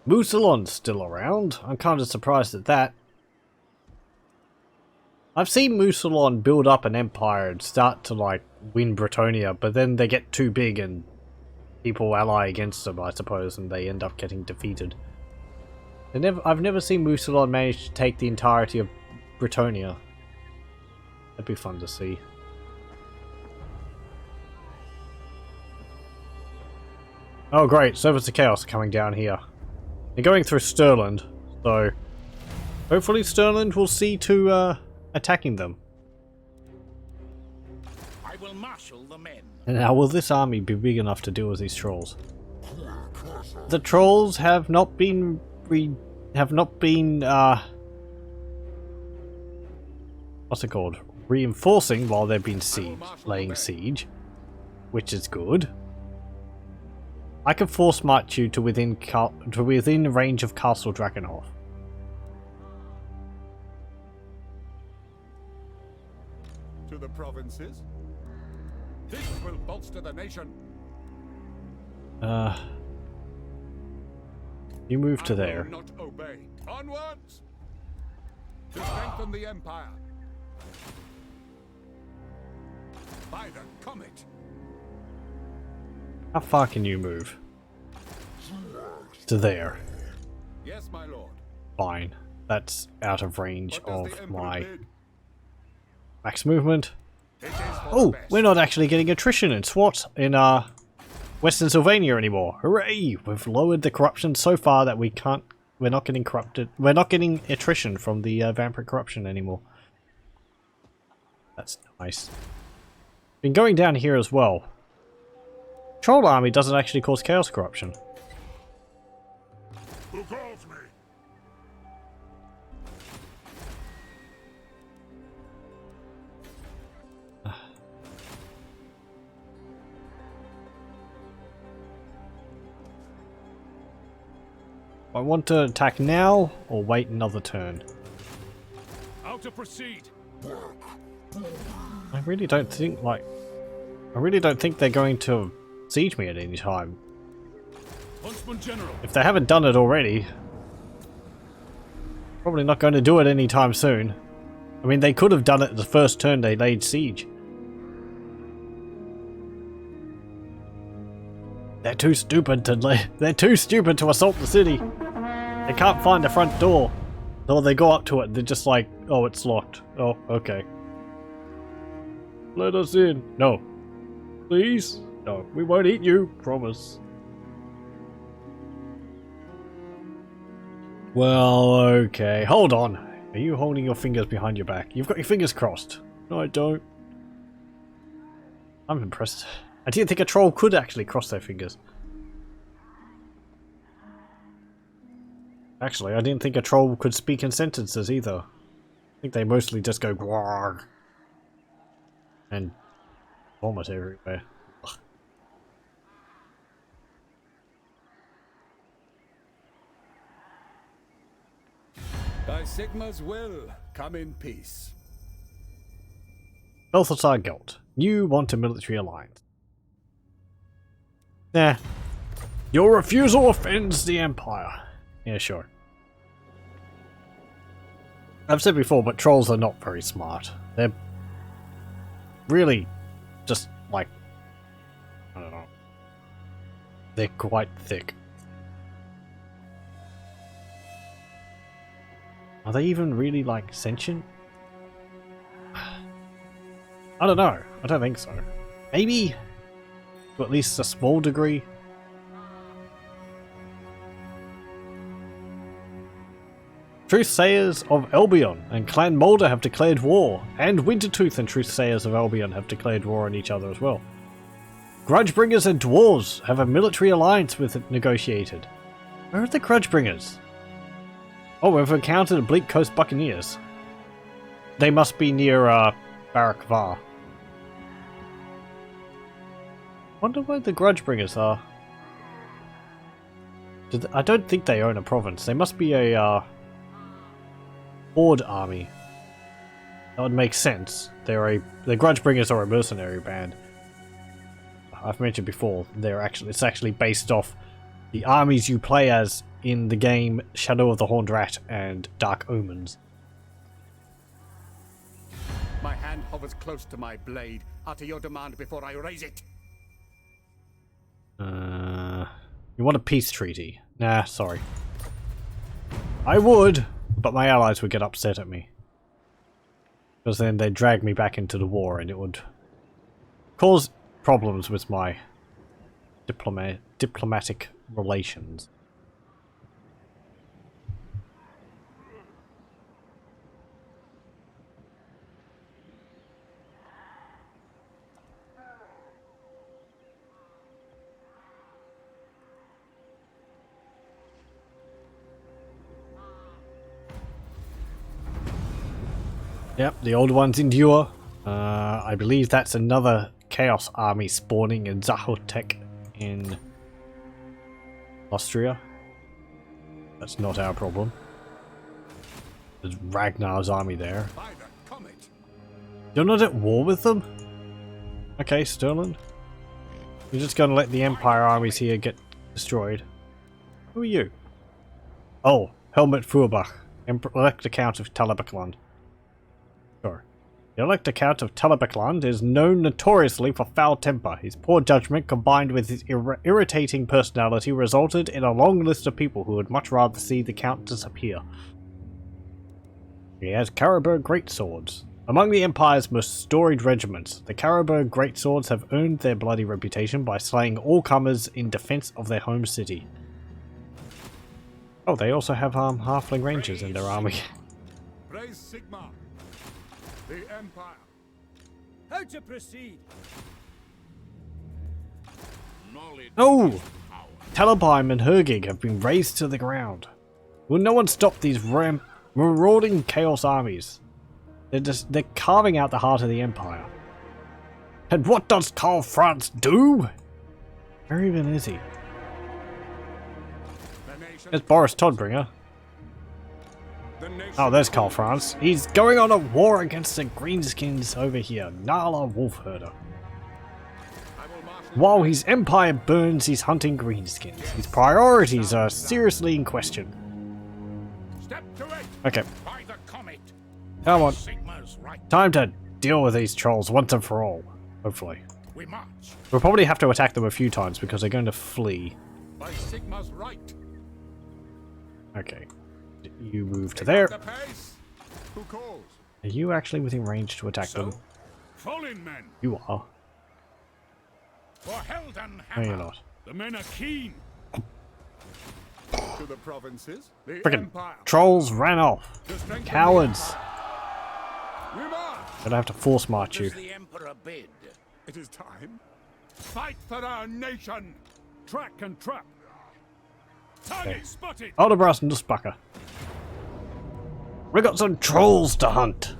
Mousillon's still around. I'm kind of surprised at that. I've seen Mousillon build up an empire and start to like win Bretonnia, but then they get too big and people ally against them, I suppose, and they end up getting defeated. I've never seen Mousillon manage to take the entirety of Bretonnia. That'd be fun to see. Oh great, Servants of Chaos are coming down here. They're going through Stirland, so hopefully Stirland will see to attacking them. I will marshal the men. And now, will this army be big enough to deal with these trolls? The trolls have not been what's it called? Reinforcing while they've been laying siege, which is good. I can force march you to within range of Castle Drakenhof. To the provinces. This will bolster the nation. You move to there. I will not obey. Onwards! To strengthen the empire. By the comet. How far can you move? To there. Yes, my lord. Fine. That's out of range What does the of Emperor my bid? max movement. It is for Oh, the best. we're not actually getting attrition in SWAT in Western Sylvania anymore. Hooray! We've lowered the corruption so far that we're not getting corrupted. We're not getting attrition from the vampire corruption anymore. That's nice. Been going down here as well. Troll army doesn't actually cause chaos corruption. Who calls me? I want to attack now or wait another turn. How to proceed? I really don't think they're going to siege me at any time. Huntsman General. If they haven't done it already. Probably not going to do it anytime soon. I mean, they could have done it the first turn they laid siege. They're too stupid to assault the city. They can't find the front door. Or they go up to it, they're just like, oh, it's locked. Oh, okay. Let us in. No. Please? No, we won't eat you. Promise. Well, okay. Hold on. Are you holding your fingers behind your back? You've got your fingers crossed. No, I don't. I'm impressed. I didn't think a troll could actually cross their fingers. Actually, I didn't think a troll could speak in sentences either. I think they mostly just go grog and vomit everywhere. Ugh. Thy Sigma's will come in peace. Balthasar Gelt, you want a military alliance. Nah. Your refusal offends the Empire. Yeah, sure. I've said before, but trolls are not very smart. They're really just like, I don't know. They're quite thick. Are they even really like sentient? I don't know. I don't think so. Maybe to at least a small degree. Truthsayers of Albion and Clan Moulder have declared war, and Wintertooth and Truthsayers of Albion have declared war on each other as well. Grudgebringers and Dwarves have a military alliance negotiated. Where are the Grudgebringers? Oh, we've encountered the Bleak Coast Buccaneers. They must be near Barak Var. Wonder where the Grudgebringers are. I don't think they own a province. They must be a Horde army. That would make sense. The Grudgebringers are a mercenary band. I've mentioned before, it's actually based off the armies you play as in the game Shadow of the Horned Rat and Dark Omens. My hand hovers close to my blade. Utter your demand before I raise it. You want a peace treaty? Nah, sorry. I would, but my allies would get upset at me. Because then they'd drag me back into the war and it would cause problems with my diplomatic relations. Yep, the old ones endure. I believe that's another Chaos army spawning in Zahotek in Austria. That's not our problem. There's Ragnar's army there. You're not at war with them? Okay, Sterling. You're just gonna let the Empire armies here get destroyed. Who are you? Oh, Helmut Feuerbach, Elector Count of Talabekland. Sure. The Elector Count of Talabekland is known notoriously for foul temper. His poor judgment combined with his irritating personality resulted in a long list of people who would much rather see the Count disappear. He has Carroburg greatswords. Among the Empire's most storied regiments, the Carroburg greatswords have earned their bloody reputation by slaying all comers in defense of their home city. Oh, they also have Halfling Rangers in their army. Praise Sigma, the Empire. How to proceed? Oh! Talabheim and Hergig have been razed to the ground. Will no one stop these marauding Chaos armies? They're carving out the heart of the Empire. And what does Karl Franz do? Where even is he? There's Boris Todbringer. Oh, there's Karl Franz. He's going on a war against the Greenskins over here, Nala Wolfherder. While his empire burns, he's hunting Greenskins. His priorities are seriously in question. Step to it. Okay, By the comet. come on. Sigma's right. Time to deal with these trolls once and for all. Hopefully. We march. We'll probably have to attack them a few times because they're going to flee. By Sigma's right. Okay. You move to Pick there. up the pace. Who calls? Are you actually within range to attack them? Fall in, men. You are. For Helden No, Hammer. you're not. The men are keen. To the provinces. The Frickin' empire. trolls ran off. To strengthen the Cowards. empire. We march. Gonna have to force march you. Does the Emperor bid? It is time. Fight for our nation. Track and trap. Target spotted. Aldebras and Nussbacher. We got some trolls to hunt.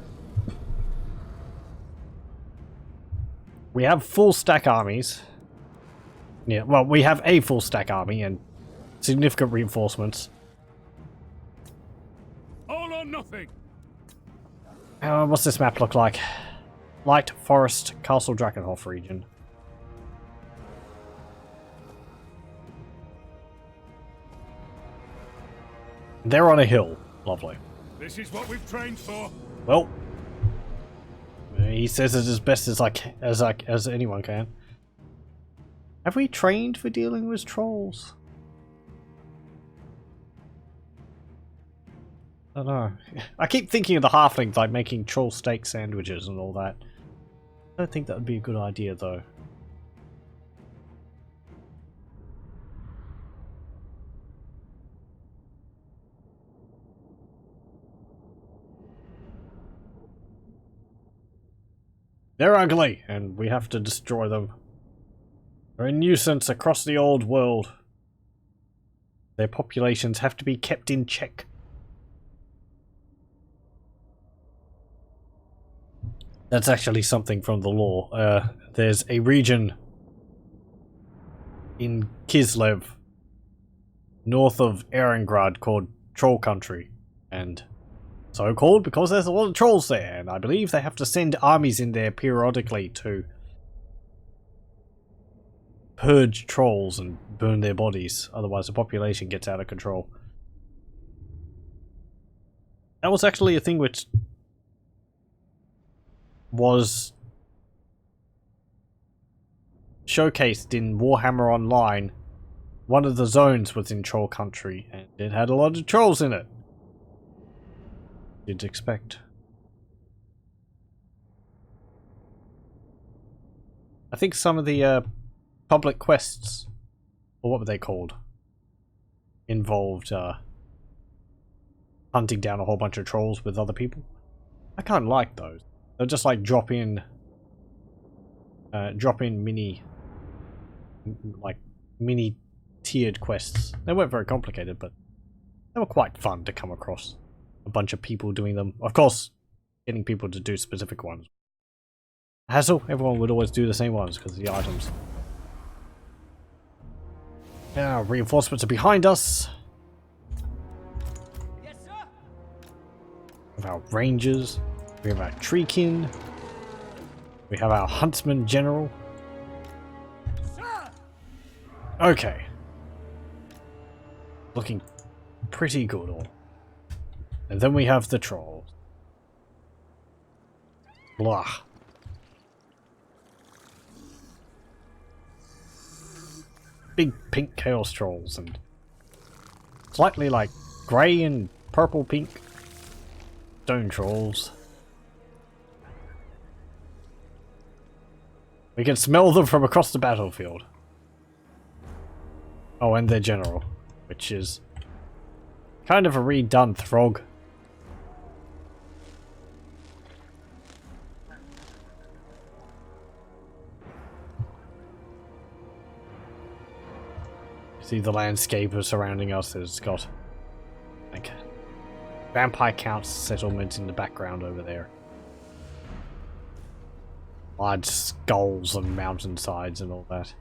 We have full stack armies. Yeah, well, we have a full stack army and significant reinforcements. All or nothing. What's this map look like? Light Forest, Castle Drakenhof region. They're on a hill. Lovely. This is what we've trained for. Well, he says it as best as anyone can. Have we trained for dealing with trolls? I don't know. I keep thinking of the halflings like making troll steak sandwiches and all that. I don't think that would be a good idea though. They're ugly, and we have to destroy them. They're a nuisance across the old world. Their populations have to be kept in check. That's actually something from the lore. There's a region in Kislev, north of Erengrad, called Troll Country, and so called because there's a lot of trolls there, and I believe they have to send armies in there periodically to purge trolls and burn their bodies, otherwise the population gets out of control. That was actually a thing which was showcased in Warhammer Online. One of the zones was in Troll Country, and it had a lot of trolls in it. You'd expect. I think some of the public quests, or what were they called, involved hunting down a whole bunch of trolls with other people. I kind of like those. They're just like drop in mini tiered quests. They weren't very complicated, but they were quite fun to come across. A bunch of people doing them. Of course, getting people to do specific ones. Hassle, everyone would always do the same ones because of the items. Now, reinforcements are behind us. Yes, sir. We have our rangers. We have our treekin. We have our huntsman general. Sir. Okay. Looking pretty good all. And then we have the trolls. Blah. Big pink chaos trolls and slightly like grey and purple pink stone trolls. We can smell them from across the battlefield. Oh, and their general, which is kind of a redone Throg. See the landscape surrounding us. It's got like vampire count settlement in the background over there. Large skulls and mountainsides and all that.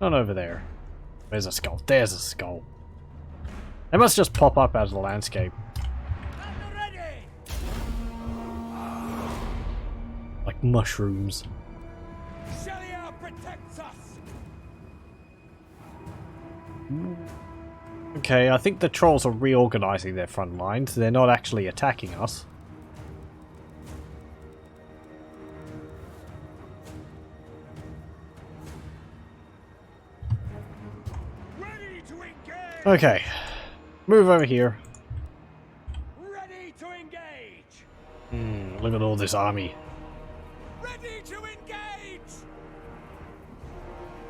Not over there. Where's a skull? There's a skull. They must just pop up out of the landscape. Ready. Like mushrooms. Shelia protects us. Okay, I think the trolls are reorganizing their front lines. They're not actually attacking us. Ready to engage! Okay, move over here. Ready to engage! Look at all this army. Ready to engage!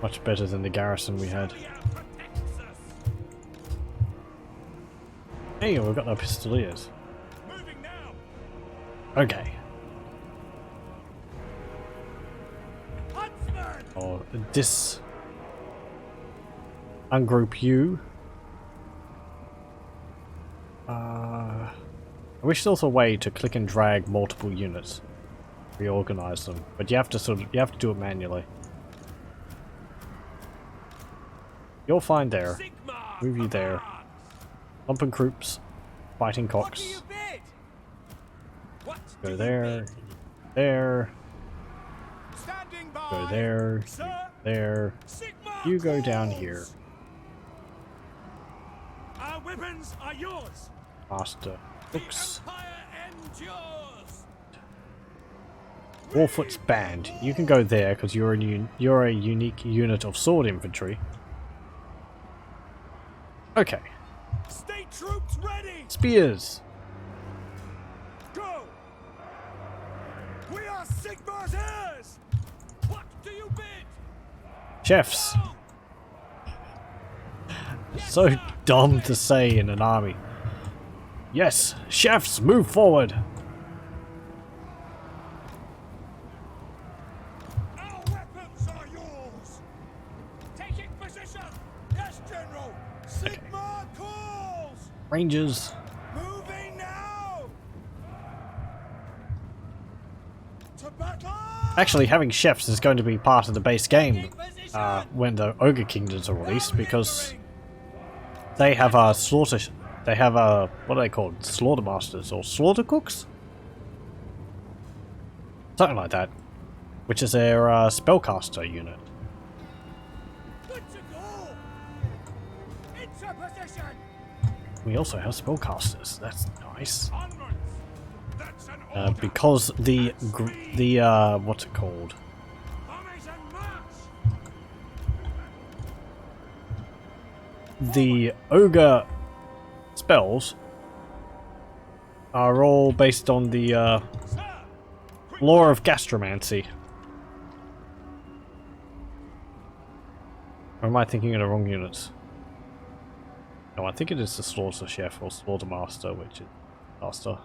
Much better than the garrison we had. Sally out protects us. Hey, we've got no pistoliers. Moving now. Okay. Huntsman! Or this. Ungroup you. I wish there was a way to click and drag multiple units, reorganize them, but you have to do it manually. You're fine there. Sigma Move you there. Lumpen groups, fighting What do cocks. you bid? What Go do you there, bid? there, Standing by! go there, Sir! there. Sigma You go down calls! here. Our weapons are yours. Master Hooks. Empire endures! Warfoot's band. You can go there because you're a unique unit of sword infantry. Okay. State troops ready! Spears. Go! We are Sigmar's heirs! What do you bid? Chefs. Go! So dumb to say in an army. Yes, chefs, move forward. Our weapons are yours! Taking position! Yes, General! Sigmar calls! Rangers. Moving now! To battle! Actually, having chefs is going to be part of the base game Taking position! when the Ogre Kingdoms are released, because they have a slaughter. They have a, what are they called? Slaughter masters or slaughter cooks? Something like that. Which is their spellcaster unit. Good to go! Into position! We also have spellcasters. That's nice. Onwards. That's an order. Because the what's it called? Armies and march. The ogre spells are all based on the Sir. lore of gastromancy. Or am I thinking of the wrong units? No, I think it is the slaughter chef or slaughter master, which is master.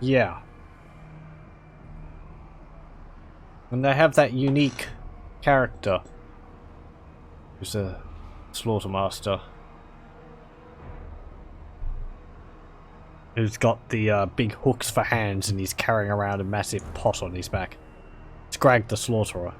Yeah. And they have that unique character who's a slaughter master, who's got the big hooks for hands and he's carrying around a massive pot on his back. It's Greg the Slaughterer.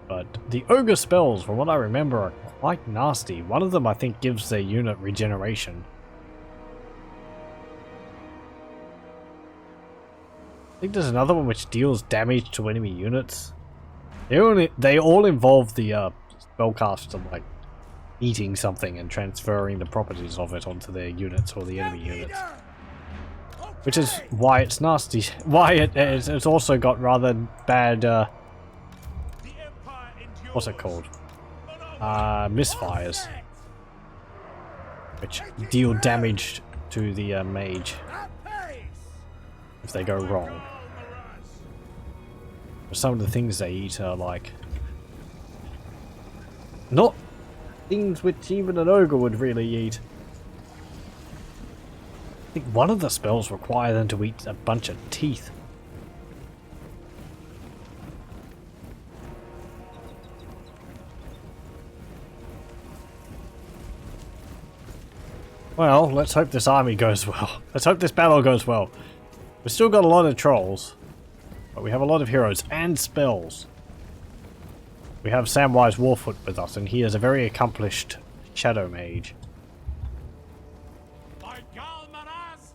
But the ogre spells, from what I remember, are quite nasty. One of them I think gives their unit regeneration. I think there's another one which deals damage to enemy units. They all involve the spellcaster like eating something and transferring the properties of it onto their units or the enemy units. Which is why it's nasty. Why it's also got rather bad The Empire endures. what's it called? Misfires, which deal damage to the mage if they go wrong. Some of the things they eat are like not things which even an ogre would really eat. I think one of the spells require them to eat a bunch of teeth. Well, let's hope this army goes well. Let's hope this battle goes well. We've still got a lot of trolls, but we have a lot of heroes and spells. We have Samwise Warfoot with us, and he is a very accomplished shadow mage. By Gal Maraz,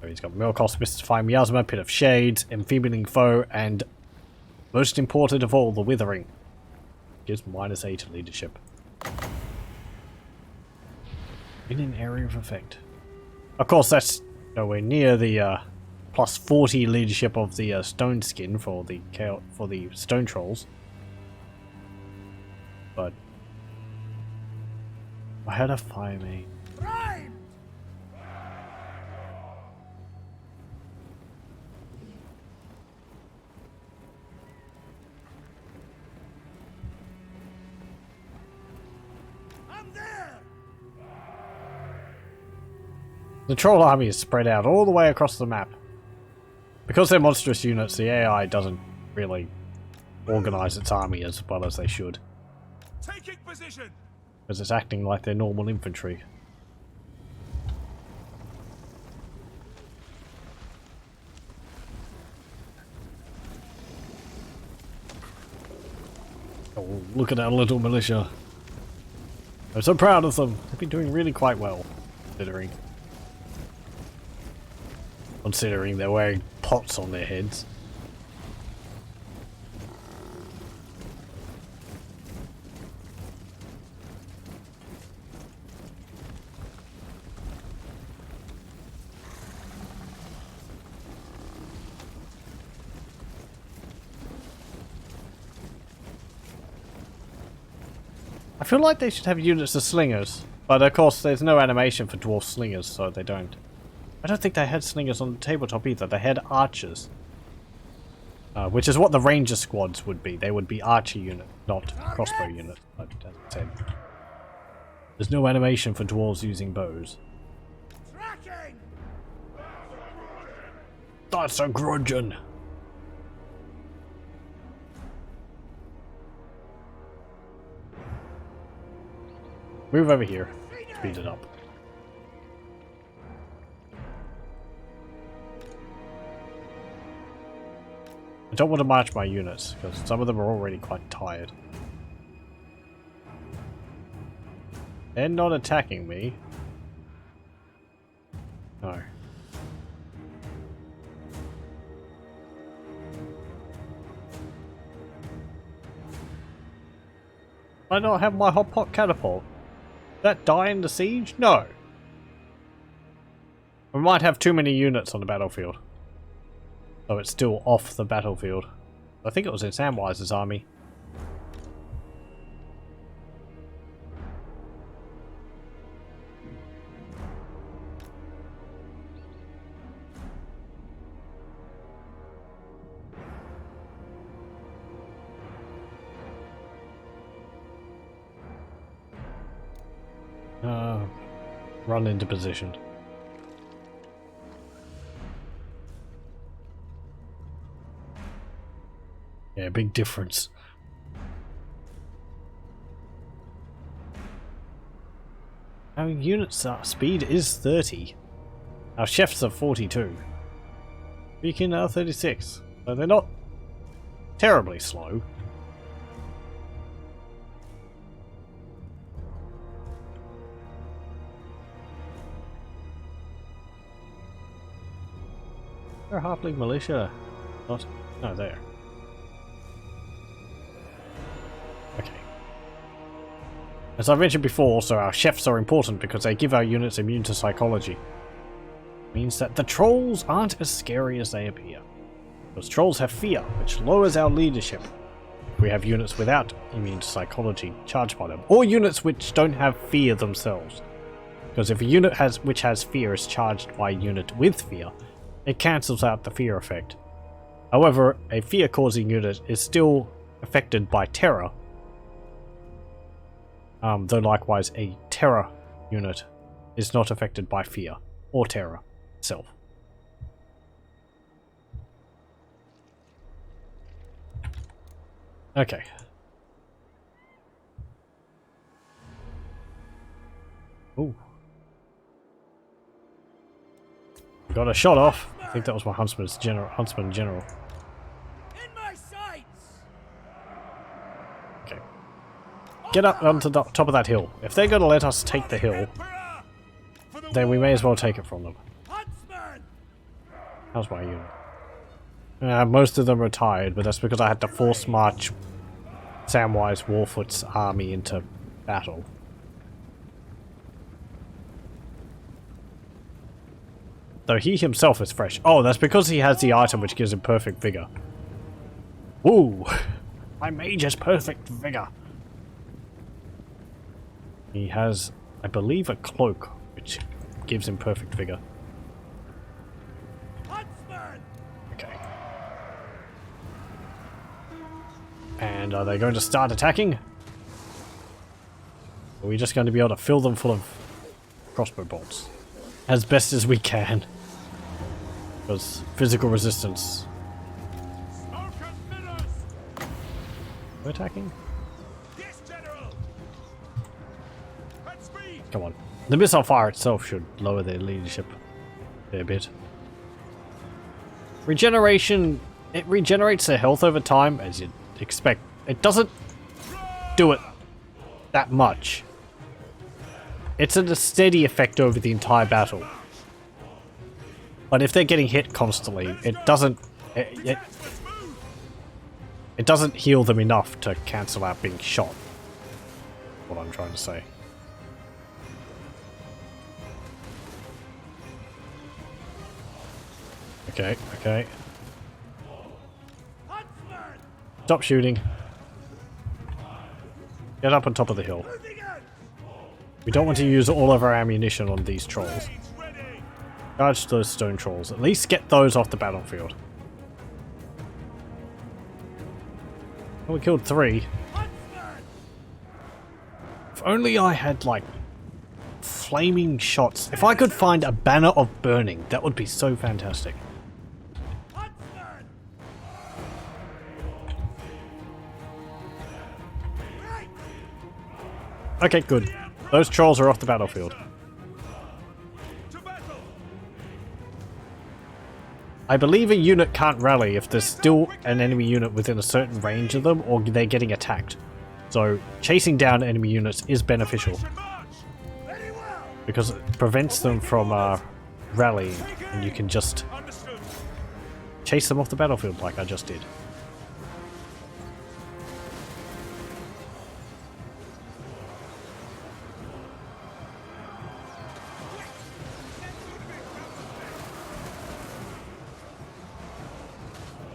So he's got Milkos, Mystifying Miasma, Pit of Shades, Enfeebling Foe, and most important of all, the Withering. Gives -8 to leadership. In an area of effect. Of course, that's nowhere near the +40 leadership of the Stone Skin for the Stone Trolls. But I had a fire mate. The troll army is spread out all the way across the map. Because they're monstrous units, the AI doesn't really organize its army as well as they should. Taking position. Because it's acting like their normal infantry. Oh, look at our little militia. I'm so proud of them. They've been doing really quite well, considering they're wearing pots on their heads. I feel like they should have units of slingers, but of course there's no animation for dwarf slingers, so they don't. I don't think they had slingers on the tabletop either. They had archers. Which is what the ranger squads would be. They would be archer unit, not crossbow unit, but as I said. There's no animation for dwarves using bows. Tracking. That's a grudgeon! Move over here. Speed it up. I don't want to march my units, because some of them are already quite tired. They're not attacking me. No. I not have my hot pot catapult. That die in the siege? No. We might have too many units on the battlefield. So it's still off the battlefield. I think it was in Samwise's army. Run into position. Yeah, big difference. Our units speed is 30. Our chefs are 42. Beacon are 36. So they're not terribly slow. They're Halfling militia. Not. No, there. Okay. As I mentioned before, also our chefs are important because they give our units immune to psychology. Means that the trolls aren't as scary as they appear. Because trolls have fear, which lowers our leadership. We have units without immune to psychology charged by them, or units which don't have fear themselves. Because if a unit which has fear is charged by a unit with fear, it cancels out the fear effect. However, a fear-causing unit is still affected by terror, though likewise a terror unit is not affected by fear or terror itself. Okay. Ooh. Got a shot off. I think that was my huntsman general. In my sights. Okay. Get up onto the top of that hill. If they're going to let us take the hill, then we may as well take it from them. Huntsman. How's my unit? Most of them are tired, but that's because I had to force march Samwise Warfoot's army into battle. Though he himself is fresh. Oh, that's because he has the item which gives him perfect vigor. Woo! My mage has perfect vigor. He has, I believe, a cloak which gives him perfect vigor. Okay. And are they going to start attacking? Are we just going to be able to fill them full of crossbow bolts? As best as we can. Because physical resistance. We're attacking? Yes, General. At speed. Come on. The missile fire itself should lower their leadership a bit. Regeneration. It regenerates their health over time, as you'd expect. It doesn't do it that much. It's a steady effect over the entire battle. But if they're getting hit constantly, it doesn't it doesn't heal them enough to cancel out being shot. What I'm trying to say. Okay, okay. Stop shooting. Get up on top of the hill. We don't want to use all of our ammunition on these trolls. Charge those stone trolls. At least get those off the battlefield. Well, we killed 3. If only I had, like, flaming shots. If I could find a banner of burning, that would be so fantastic. Okay, good. Those trolls are off the battlefield. I believe a unit can't rally if there's still an enemy unit within a certain range of them or they're getting attacked. So chasing down enemy units is beneficial because it prevents them from rallying, and you can just chase them off the battlefield like I just did.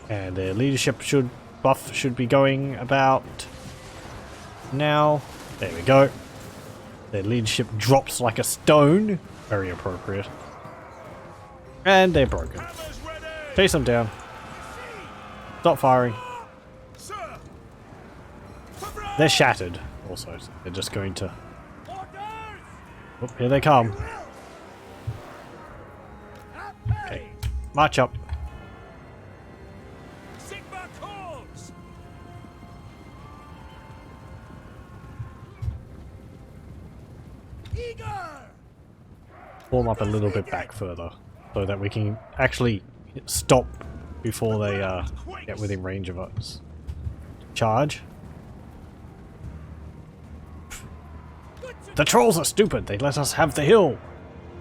And their leadership buff should be going about now. There we go. Their leadership drops like a stone. Very appropriate. And they're broken. Chase them down. Stop firing. They're shattered also. So they're just going to... Oh, here they come. Okay. March up. Form up a little bit back further so that we can actually stop before they get within range of us. Charge. The trolls are stupid. They let us have the hill.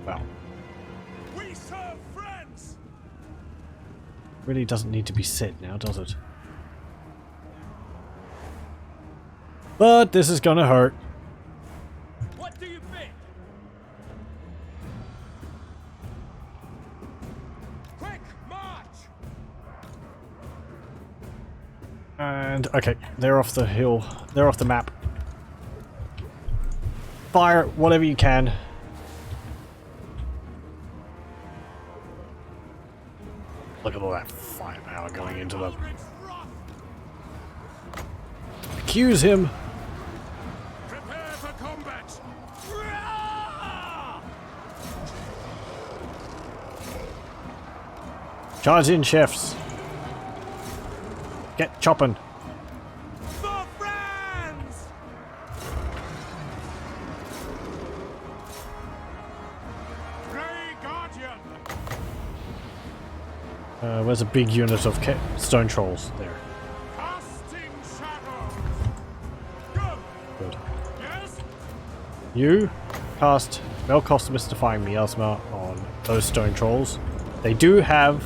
Well, We serve friends. really doesn't need to be said now, does it? But this is gonna hurt. What do you think? Quick march. And okay, they're off the hill. They're off the map. Fire whatever you can. Look at all that firepower going into them. Accuse him. Prepare for combat. Charge in, chefs. Get chopping. For friends. Grey Guardian. Where's a big unit of stone trolls? There. Casting shadows. Go. Good. Yes. You cast Melkoth's Mystifying Miasma on those stone trolls. They do have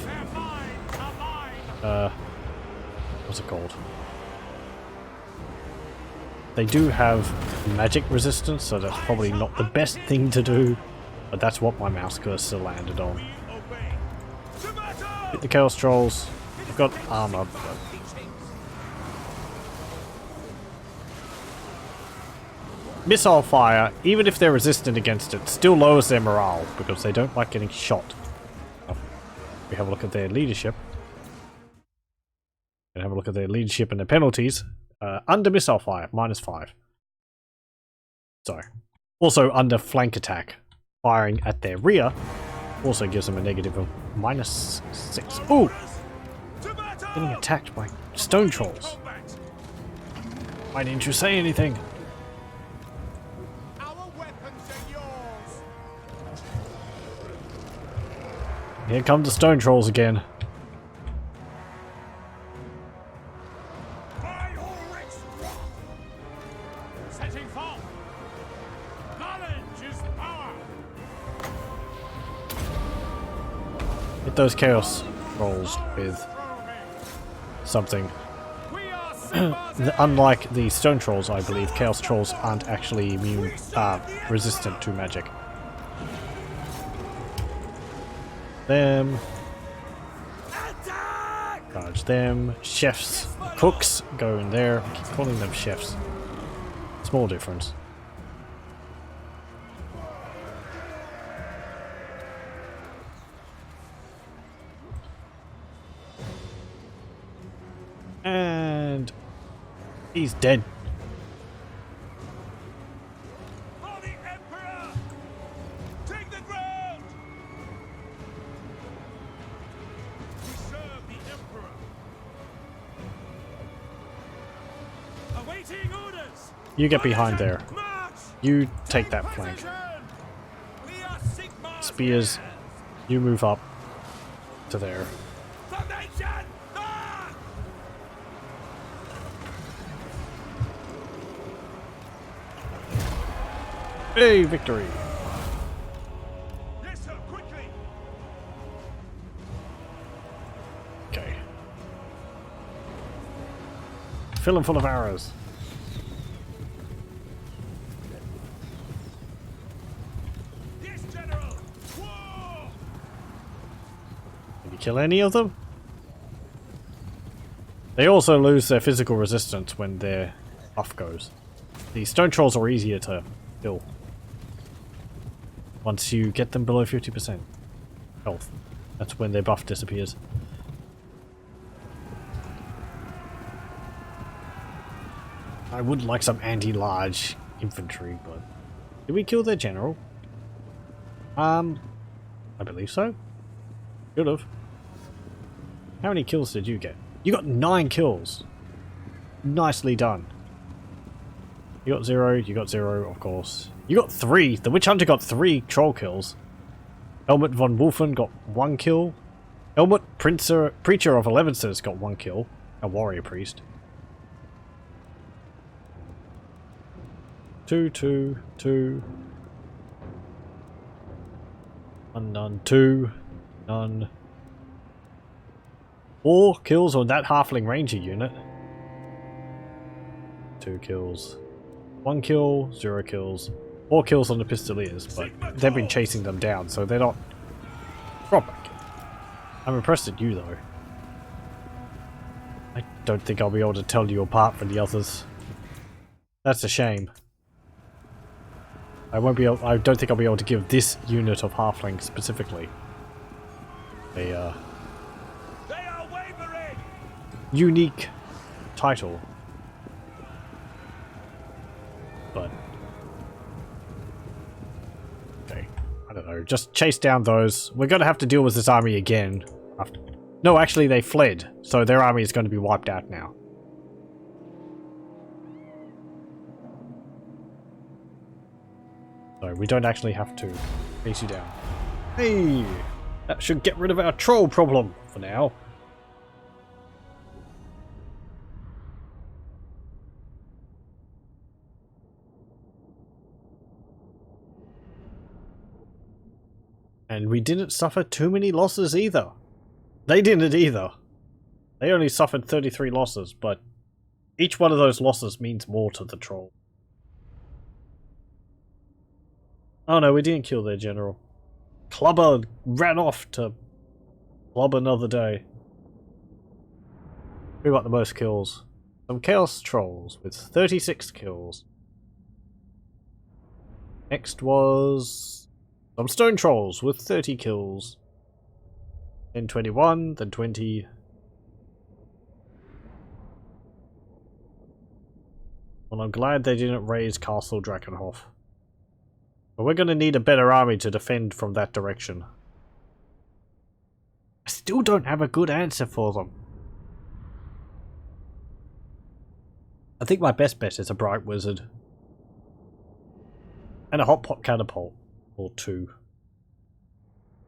what's it called? They do have magic resistance, so that's probably not the best thing to do, but that's what my mouse cursor landed on. Hit the Chaos Trolls. I've got armor, but... Missile fire, even if they're resistant against it, still lowers their morale, because they don't like getting shot. We have a look at their leadership. And have a look at their leadership and their penalties. Under missile fire, -5. So, also under flank attack, firing at their rear also gives them a negative of -6. Ooh! Getting attacked by stone trolls. Why didn't you say anything? Here come the stone trolls again. Hit those chaos trolls with something. Unlike the stone trolls, I believe chaos trolls aren't actually immune, resistant to magic. Them. Charge them. Chefs, cooks go in there. I keep calling them chefs. Small difference. And he's dead. For the Emperor! Take the ground! We serve the Emperor. Awaiting orders. You get behind there. You take that flank. Spears, you move up to there. Hey, victory! Yes, sir, quickly. Okay. Fill them full of arrows. Yes, General. War! Did you kill any of them? They also lose their physical resistance when their buff goes. The stone trolls are easier to kill once you get them below 50% health. That's when their buff disappears. I would like some anti-large infantry, but... Did we kill their general? I believe so. Could have. How many kills did you get? You got 9 kills. Nicely done. You got 0, you got 0, of course. You got 3. The Witch Hunter got 3 troll kills. Helmut von Wolfen got 1 kill. Helmut Preacher of Elevenses got 1 kill. A warrior priest. 2, 2, 2. 1, none, 2, none. 4 kills on that Halfling Ranger unit. 2 kills. 1 kill, 0 kills. 4 kills on the Pistoliers, but they've been chasing them down, so they're not proper. I'm impressed at you, though. I don't think I'll be able to tell you apart from the others. That's a shame. I don't think I'll be able to give this unit of Halfling specifically a unique title. But okay, I don't know. Just chase down those. We're going to have to deal with this army again. No, actually they fled, so their army is going to be wiped out now. So we don't actually have to chase you down. Hey! That should get rid of our troll problem for now. And we didn't suffer too many losses either. They didn't either. They only suffered 33 losses, but each one of those losses means more to the troll. Oh no, we didn't kill their general. Clubber ran off to club another day. Who got the most kills? Some Chaos Trolls with 36 kills. Next was some Stone Trolls with 30 kills. Then 21, then 20. Well, I'm glad they didn't raise Castle Drakenhof. But we're going to need a better army to defend from that direction. I still don't have a good answer for them. I think my best bet is a Bright Wizard. And a Hot Pot Catapult. Or 2.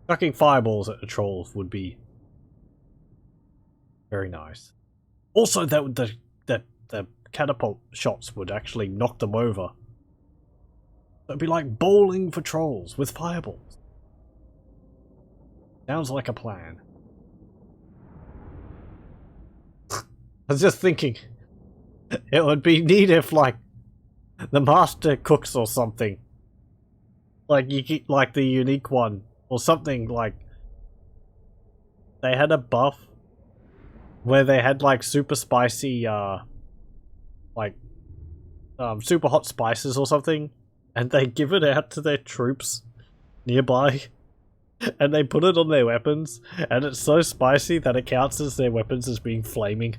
Chucking fireballs at the trolls would be very nice. Also, the catapult shots would actually knock them over. It'd be like bowling for trolls with fireballs. Sounds like a plan. I was just thinking, it would be neat if, like, the master cooks or something, like you get, like the unique one or something, like they had a buff where they had like super spicy, super hot spices or something, and they give it out to their troops nearby. And they put it on their weapons, and it's so spicy that it counts as their weapons as being flaming.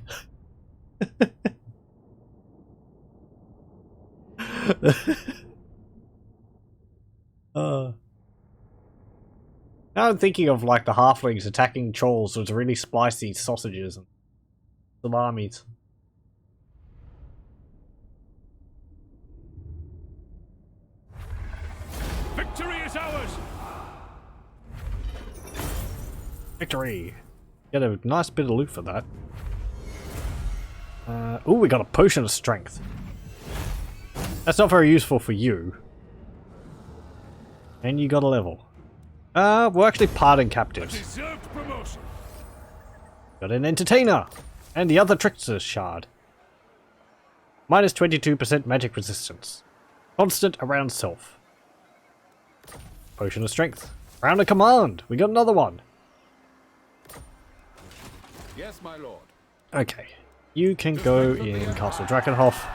Now I'm thinking of like the halflings attacking trolls with really spicy sausages and salamis. Victory is ours! Victory! Get a nice bit of loot for that. Oh, we got a potion of strength. That's not very useful for you. And you got a level. We're actually parting captives. Deserved promotion. Got an entertainer! And the other trickster's shard. Minus 22% magic resistance. Constant around self. Potion of strength. Round of command! We got another one! Yes, my lord. Okay. You can go in Castle Drakenhof.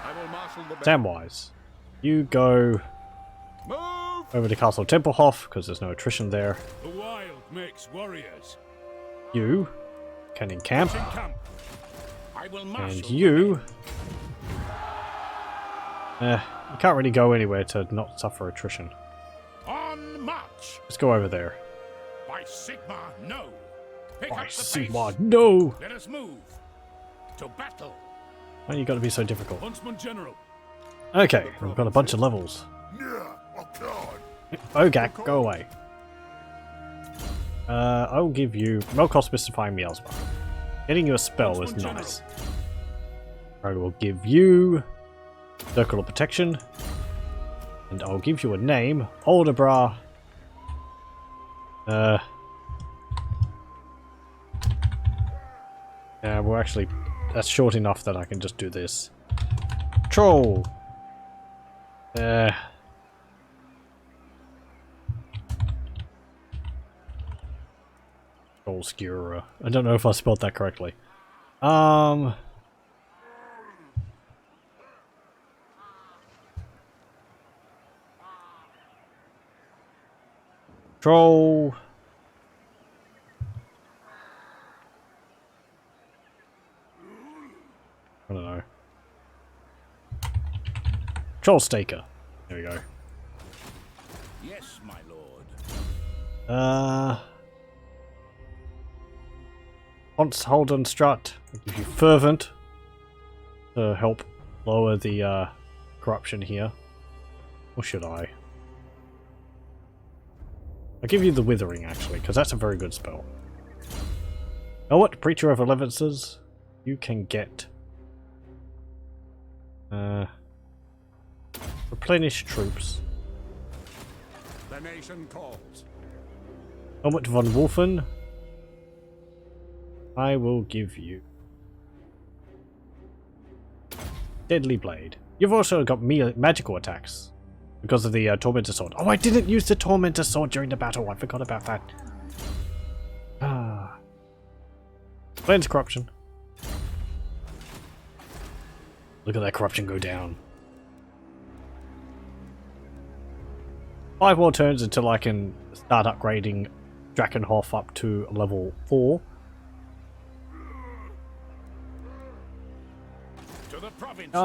I will marshal the Samwise. You go move. over to Castle Templehof, because there's no attrition there. The wild makes warriors. You can encamp. In camp. I will marshal. And you... you can't really go anywhere to not suffer attrition. On march. Let's go over there. By Sigma, no. Pick By up the Sigma, pace. no! Let us move to battle. Why you gotta be so difficult? Huntsman General. Okay, we've got a bunch of levels. Yeah, oh God. Ogak, go away. I'll give you Melkos Mystifying Miasma. Getting you a spell is nice. I will give you Circle of Protection. And I'll give you a name, Aldebra. Yeah, we're actually... That's short enough that I can just do this. Troll! Troll Skewer. I don't know if I spelled that correctly. Troll... I don't know. Troll Staker. There we go. Yes, my lord. Once Holden Strut. I'll give you Fervent to help lower the corruption here. Or should I? I'll give you the Withering actually, because that's a very good spell. Know what? Preacher of Elevences. You can get replenish troops. The nation calls. Helmut von Wolfen. I will give you Deadly Blade. You've also got magical attacks because of the Tormentor Sword. Oh, I didn't use the Tormentor Sword during the battle. I forgot about that. Ah. Cleanse Corruption. Look at that corruption go down. 5 more turns until I can start upgrading Drakenhof up to level 4.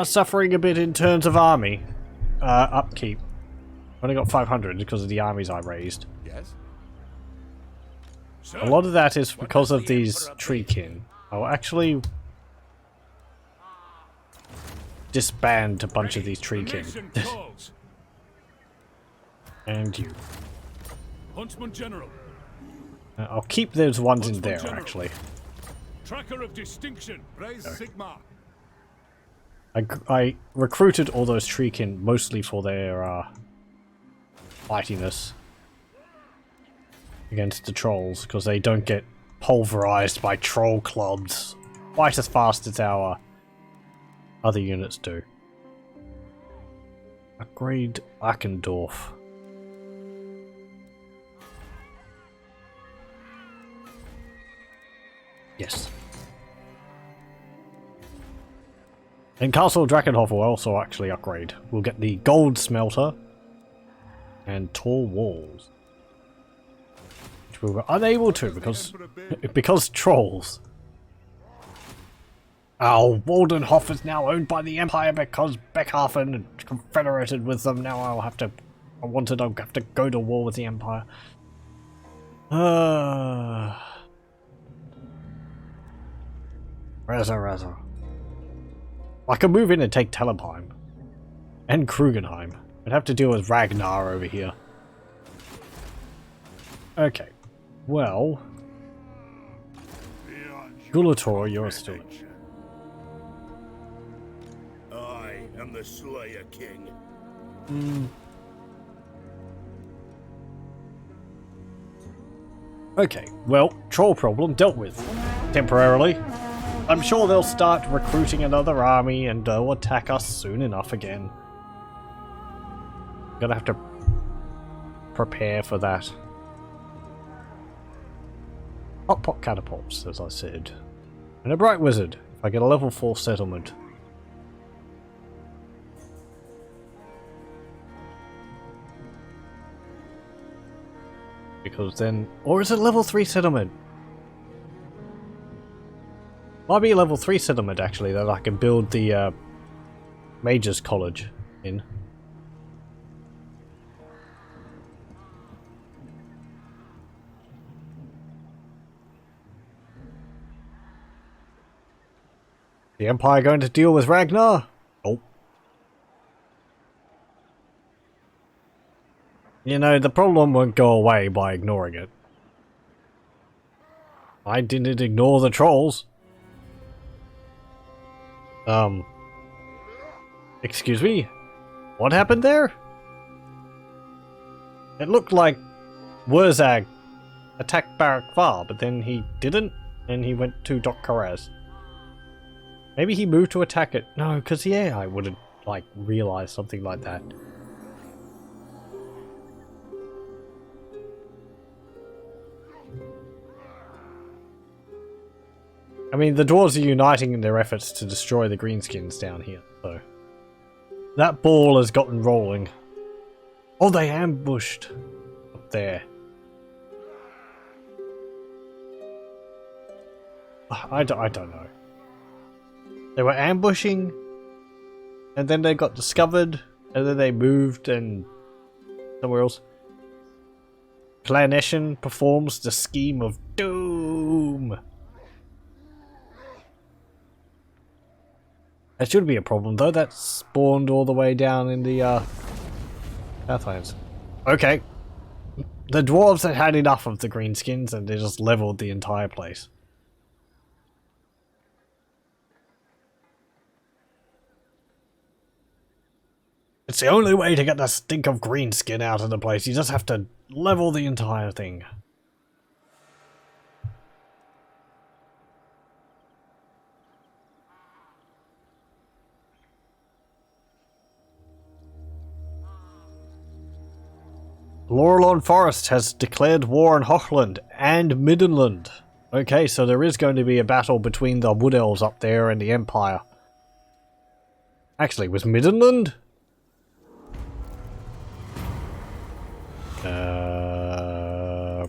Suffering a bit in terms of army upkeep. Only got 500 because of the armies I raised. Yes? A lot of that is because of these treekin. I'll actually disband a bunch of these treekin. And you. Huntsman General. I'll keep those ones in there, actually. Tracker of distinction. Praise Sigma. I recruited all those treekin mostly for their fightiness against the trolls, because they don't get pulverized by troll clubs quite as fast as our other units do. Upgrade Arkendorf. Yes. And Castle Drakenhof will also actually upgrade. We'll get the Gold Smelter and Tall Walls. Which we were unable to because trolls. Our Waldenhof is now owned by the Empire because Beckhafen confederated with them. Now I'll have to go to war with the Empire. Reza. I can move in and take Tellenheim. And Krugenheim. I'd have to deal with Ragnar over here. Okay. Well. Gulator, you're still. I am the Slayer King. Okay, well, troll problem dealt with. Temporarily. I'm sure they'll start recruiting another army and they'll attack us soon enough again. Gonna have to prepare for that. Hot pot catapults, as I said. And a bright wizard, if I get a level 4 settlement. Because then... Or is it level 3 settlement? Might be a level 3 settlement actually that I can build the Mages College in. The Empire going to deal with Ragnar? Oh. You know, the problem won't go away by ignoring it. I didn't ignore the trolls. Excuse me? What happened there? It looked like Wurzag attacked Barak Var, but then he didn't, and he went to Dok Karaz. Maybe he moved to attack it. No, because the AI wouldn't, like, realize something like that. I mean, the dwarves are uniting in their efforts to destroy the greenskins down here, so... That ball has gotten rolling. Oh, they ambushed up there. I don't know. They were ambushing, and then they got discovered, and then they moved and somewhere else. Claneshan performs the scheme of doom. That should be a problem though, that spawned all the way down in the Southlands. Okay. The dwarves had had enough of the greenskins and they just leveled the entire place. It's the only way to get the stink of greenskin out of the place. You just have to level the entire thing. Lorelorn Forest has declared war on Hochland and Middenland. Okay, so there is going to be a battle between the Wood Elves up there and the Empire. Actually, was Middenland?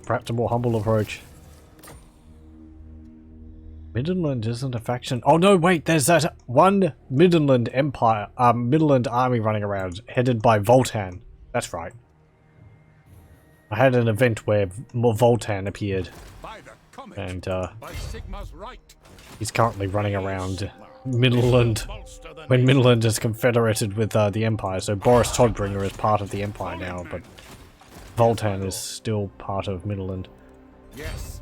Perhaps a more humble approach. Middenland isn't a faction. Oh no, wait, there's that one Middenland Empire, Middenland army running around, headed by Voltan. That's right. I had an event where Voltan appeared, and he's currently running around Middenland when Middenland is confederated with the Empire. So Boris Todbringer is part of the Empire now, but Voltan is still part of Middenland. Yes.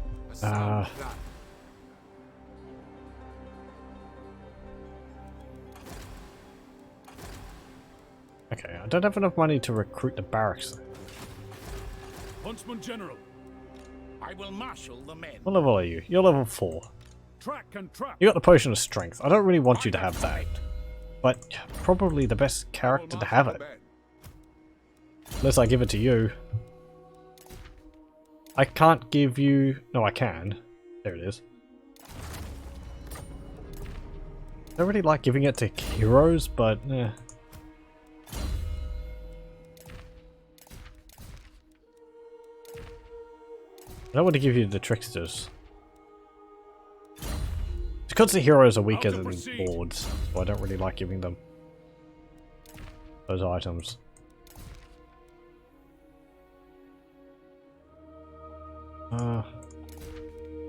Okay, I don't have enough money to recruit the barracks. Huntsman General. I will marshal the men. What level are you? You're level 4. Track and trap. You got the Potion of Strength. I don't really want you to have that, but probably the best character to have it. Unless I give it to you. I can't give you... No, I can. There it is. I don't really like giving it to heroes, but... eh. I don't want to give you the tricksters. It's because the heroes are weaker than lords, so I don't really like giving them those items.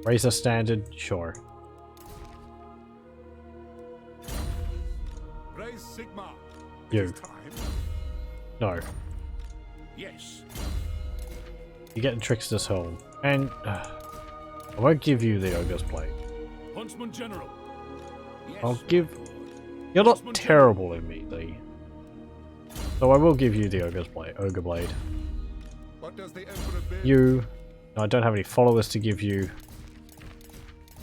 Razor standard, sure. Raise Sigma. You. No. Yes. You get the trickster's home. And I won't give you the Ogre's Blade. Huntsman General. Yes. I'll give... You're not terrible immediately. So I will give you the Ogre Blade. What does the Emperor bid? You... No, I don't have any followers to give you.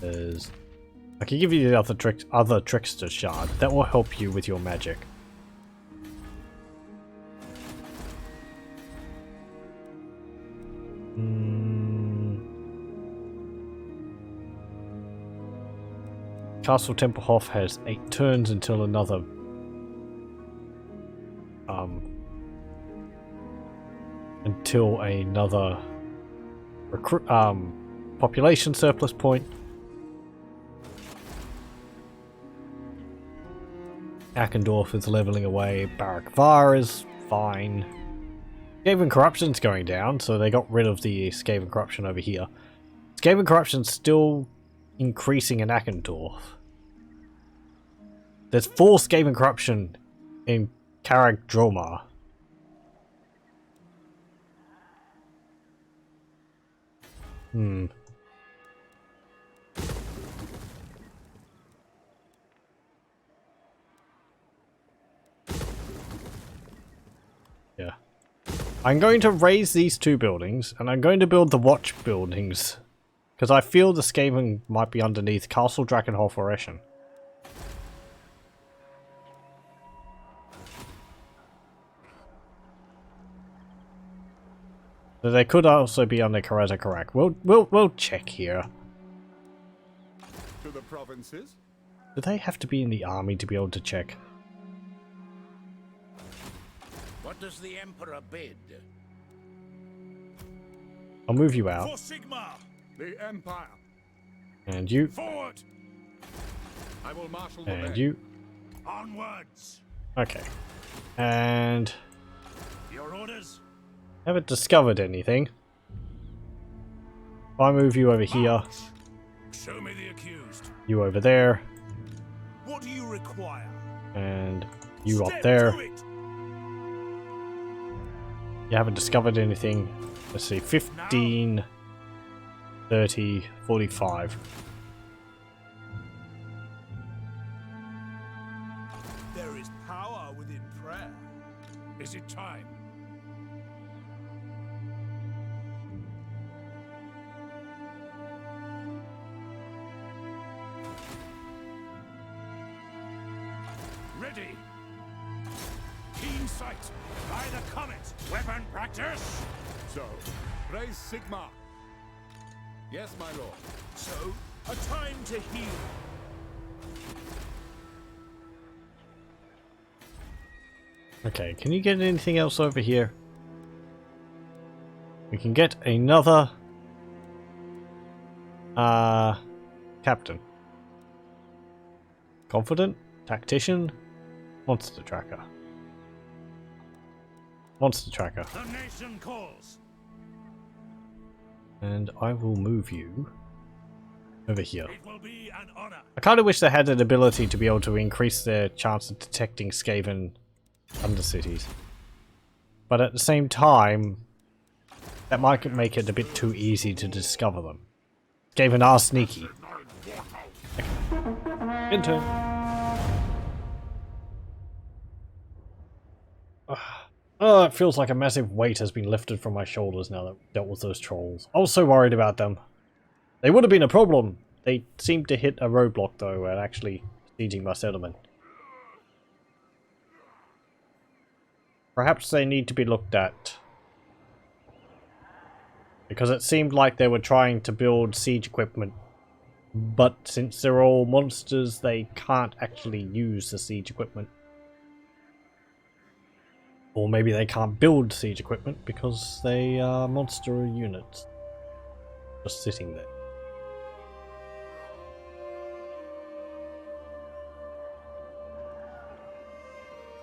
There's... I can give you the other trickster shard. That will help you with your magic. Castle Tempelhof has 8 turns until another population surplus point. Ackendorf is leveling away. Barak Var is fine. Skaven Corruption's going down, so they got rid of the Skaven Corruption over here. Skaven Corruption's still increasing in Ackendorf. There's 4 Skaven Corruption in Karag Dromar. Yeah. I'm going to raise these 2 buildings, and I'm going to build the watch buildings. Because I feel the Skaven might be underneath Castle Drakenhof or Eschen. So they could also be under Kareza Karak. We'll check here. To the provinces. Do they have to be in the army to be able to check? What does the Emperor bid? I'll move you out. For Sigma. The Empire. And you. Forward. I will marshal the And men. you. Onwards. Okay. And... Your orders. haven't discovered anything. If I move you over here, Show me the accused. you over there, What do you require? and you up Step there. to it. You haven't discovered anything. Let's see, 15, 30, 45. There is power within prayer. Is it time? Ready. Keen sight. By the comet. Weapon practice. So, raise Sigma. Yes, my lord. So, a time to heal. Okay, can you get anything else over here? We can get another captain. Confident, tactician, monster tracker. Monster tracker. The nation calls. And I will move you over here. It will be an honor. I kind of wish they had an ability to be able to increase their chance of detecting Skaven undercities. But at the same time, that might make it a bit too easy to discover them. Skaven are sneaky. Okay. Intern. Oh, it feels like a massive weight has been lifted from my shoulders now that we've dealt with those trolls. I was so worried about them. They would have been a problem. They seemed to hit a roadblock though and actually sieging my settlement. Perhaps they need to be looked at. Because it seemed like they were trying to build siege equipment. But since they're all monsters, they can't actually use the siege equipment. Or maybe they can't build siege equipment because they are monster units. Just sitting there.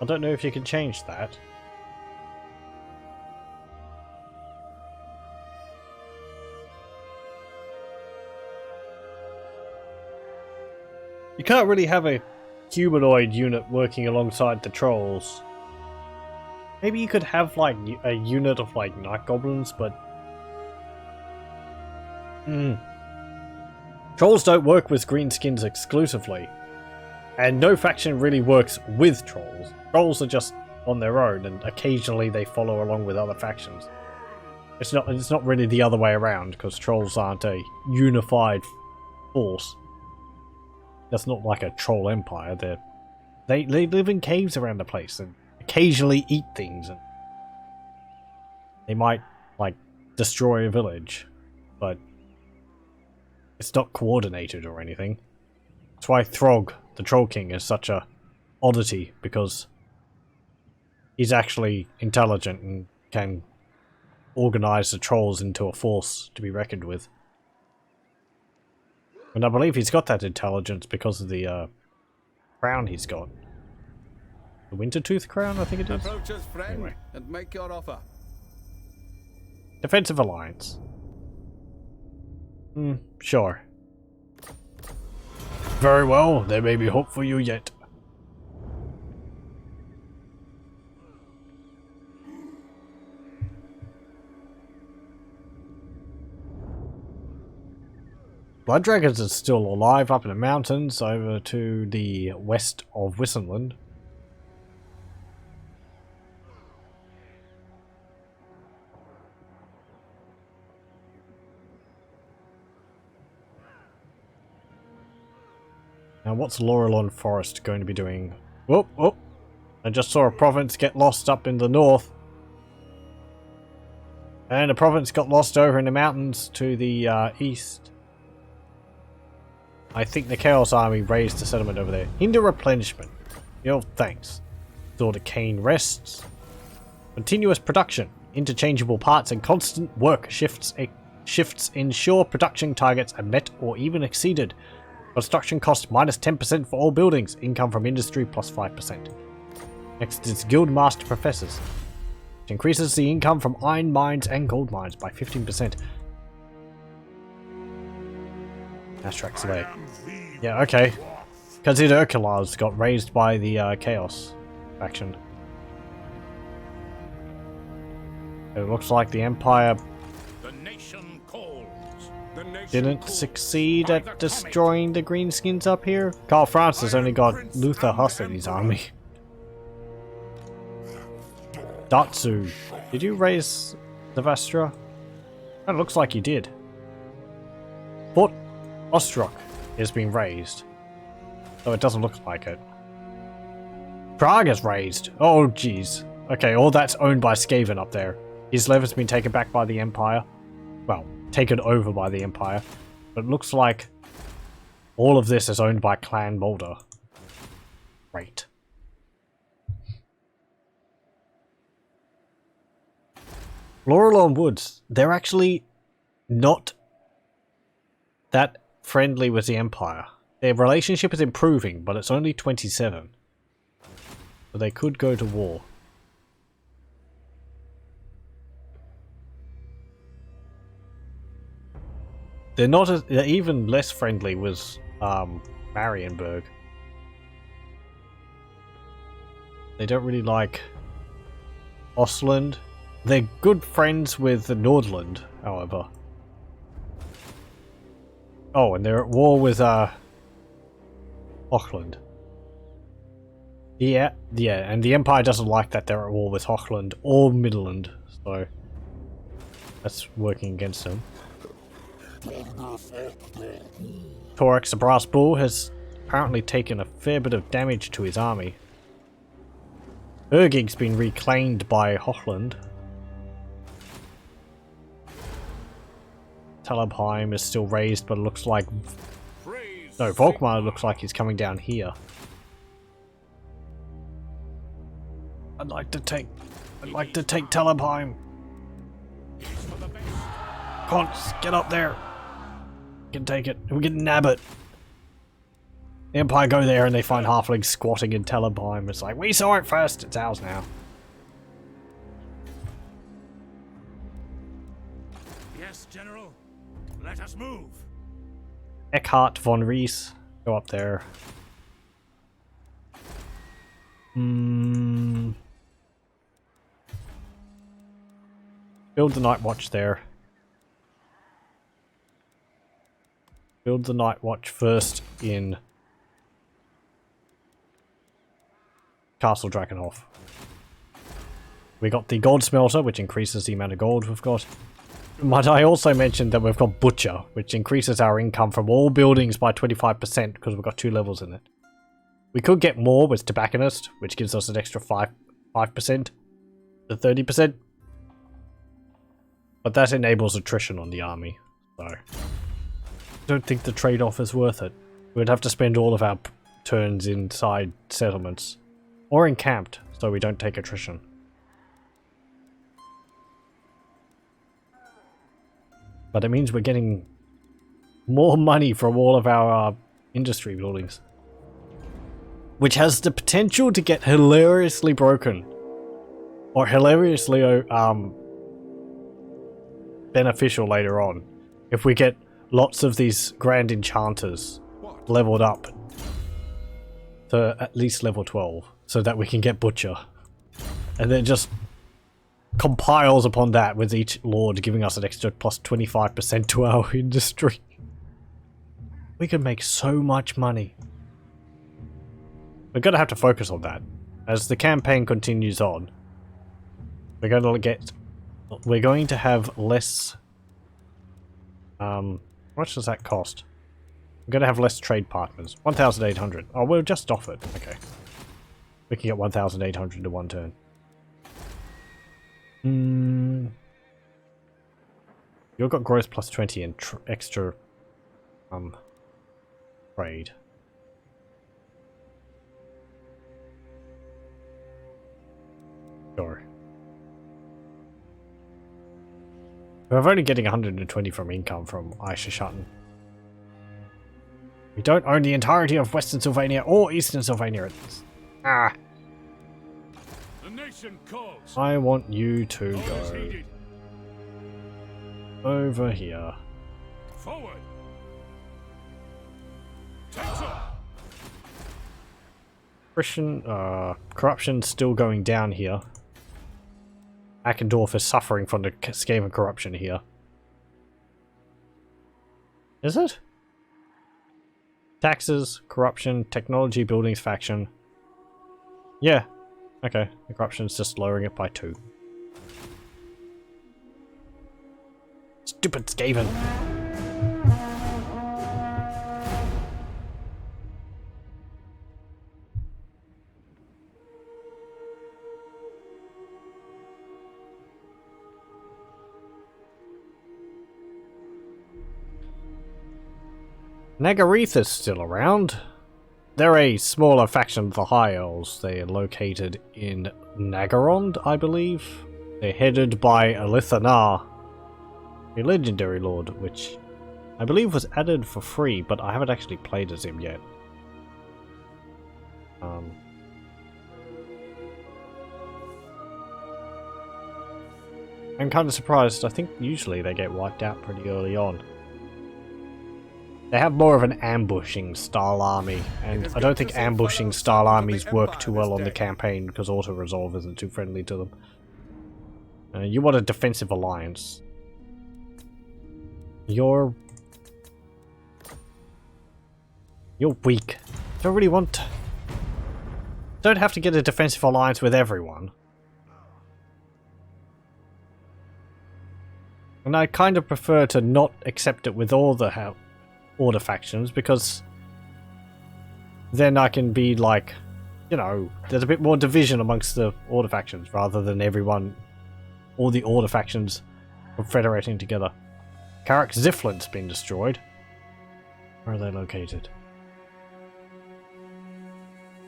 I don't know if you can change that. You can't really have a humanoid unit working alongside the trolls. Maybe you could have like a unit of like night goblins, but trolls don't work with greenskins exclusively, and no faction really works with trolls. Trolls are just on their own, and occasionally they follow along with other factions. It's not really the other way around, because trolls aren't a unified force. That's not like a troll empire. They live in caves around the place and occasionally eat things, and they might like destroy a village, but it's not coordinated or anything. That's why Throg, the Troll King, is such a oddity, because he's actually intelligent and can organize the trolls into a force to be reckoned with. And I believe he's got that intelligence because of the crown he's got. The Wintertooth crown, I think it is. Approach us, friend, Anyway. and make your offer. Defensive alliance. Sure. Very well, there may be hope for you yet. Blood Dragons are still alive up in the mountains over to the west of Wissenland. Now what's Laurelon Forest going to be doing? Whoop, whoop. I just saw a province get lost up in the north. And a province got lost over in the mountains to the east. I think the Chaos Army raised the settlement over there. Hinder replenishment. Yo, thanks. Sword of Cain rests. Continuous production. Interchangeable parts and constant work shifts ensure production targets are met or even exceeded. Construction cost minus 10% for all buildings. Income from industry plus 5%. Next is Guild Master Professors, which increases the income from iron mines and gold mines by 15%. Astrax away. Yeah, okay. Khazid Urkelar's got raised by the Chaos faction. It looks like the Empire The nation calls. The nation didn't calls. succeed By at the destroying the Greenskins up here. Karl Francis only got Luther Huss in his army. Datsu, did you raise the Vastra? It looks like you did. Fort Ostrok is being raised, though it doesn't look like it. Prague is raised. Oh jeez. Okay, all that's owned by Skaven up there. Kislev has been taken back by the Empire. Well, taken over by the Empire. But it looks like all of this is owned by Clan Mulder. Great. Laurelorn Woods, they're actually not that friendly with the Empire. Their relationship is improving, but it's only 27. So they could go to war. They're not as, they're even less friendly with Marienburg. They don't really like Ostland. They're good friends with the Nordland, however. Oh, and they're at war with Hochland. Yeah, and the Empire doesn't like that they're at war with Hochland or Midland, so that's working against them. Torax the Brass Bull has apparently taken a fair bit of damage to his army. Ergig's been reclaimed by Hochland. Talabheim is still raised, but it looks like... No, Volkmar looks like he's coming down here. I'd like to take Talabheim. Cons, get up there. We can take it. We can nab it. The Empire go there and they find halflings squatting in Talabheim. It's like, we saw it first, it's ours now. Yes, General. Let us move. Eckhart von Ries, go up there. Build the Night Watch there. Build the Night Watch first in Castle Drakenhof. We got the gold smelter, which increases the amount of gold we've got. But I also mentioned that we've got Butcher, which increases our income from all buildings by 25% because we've got 2 levels in it. We could get more with Tobacconist, which gives us an extra 5% to 30%. But that enables attrition on the army, so I don't think the trade-off is worth it. We'd have to spend all of our turns inside settlements, or encamped, so we don't take attrition. But it means we're getting more money from all of our industry buildings. Which has the potential to get hilariously broken. Or hilariously beneficial later on. If we get lots of these Grand Enchanters leveled up to at least level 12. So that we can get Butcher. And then just compiles upon that with each lord giving us an extra plus 25% to our industry. We could make so much money. We're gonna have to focus on that. As the campaign continues on, we're going to have less... how much does that cost? We're going to have less trade partners. 1,800. Oh, we'll just off it. Okay. We can get 1,800 to one turn. You've got growth plus 20 and extra trade. Sure. We're only getting 120 from income from Aisha Shutton. We don't own the entirety of Western Sylvania or Eastern Sylvania. The nation calls. I want you to go over here. Forward. Christian, corruption's still going down here. Ackendorf is suffering from the Skaven corruption here. Is it? Taxes, corruption, technology, buildings, faction. Yeah. Okay, the corruption's just lowering it by 2. Stupid Skaven. Nagaretha's still around. They're a smaller faction of the High Elves. They are located in Nagarond, I believe. They're headed by Elithanar, a legendary lord, which I believe was added for free, but I haven't actually played as him yet. I'm kind of surprised. I think usually they get wiped out pretty early on. They have more of an ambushing style army, and I don't think ambushing style armies work too well on the campaign because auto-resolve isn't too friendly to them. You want a defensive alliance. You're weak. Don't really want... Don't have to get a defensive alliance with everyone. And I kind of prefer to not accept it with all the Order factions, because then I can be like, you know, there's a bit more division amongst the Order factions rather than all the Order factions confederating together. Karak Ziflin's been destroyed. Where are they located?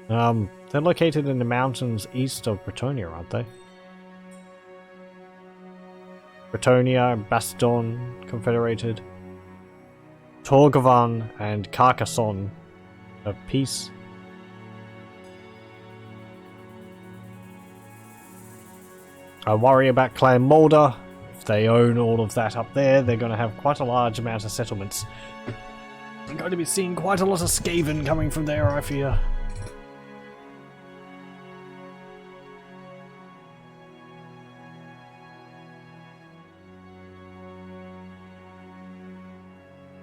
They're located in the mountains east of Bretonnia, aren't they? Bretonnia, Baston, confederated. Torgavan and Carcassonne of peace. I worry about Clan Mulder. If they own all of that up there, they're going to have quite a large amount of settlements. I'm going to be seeing quite a lot of Skaven coming from there, I fear.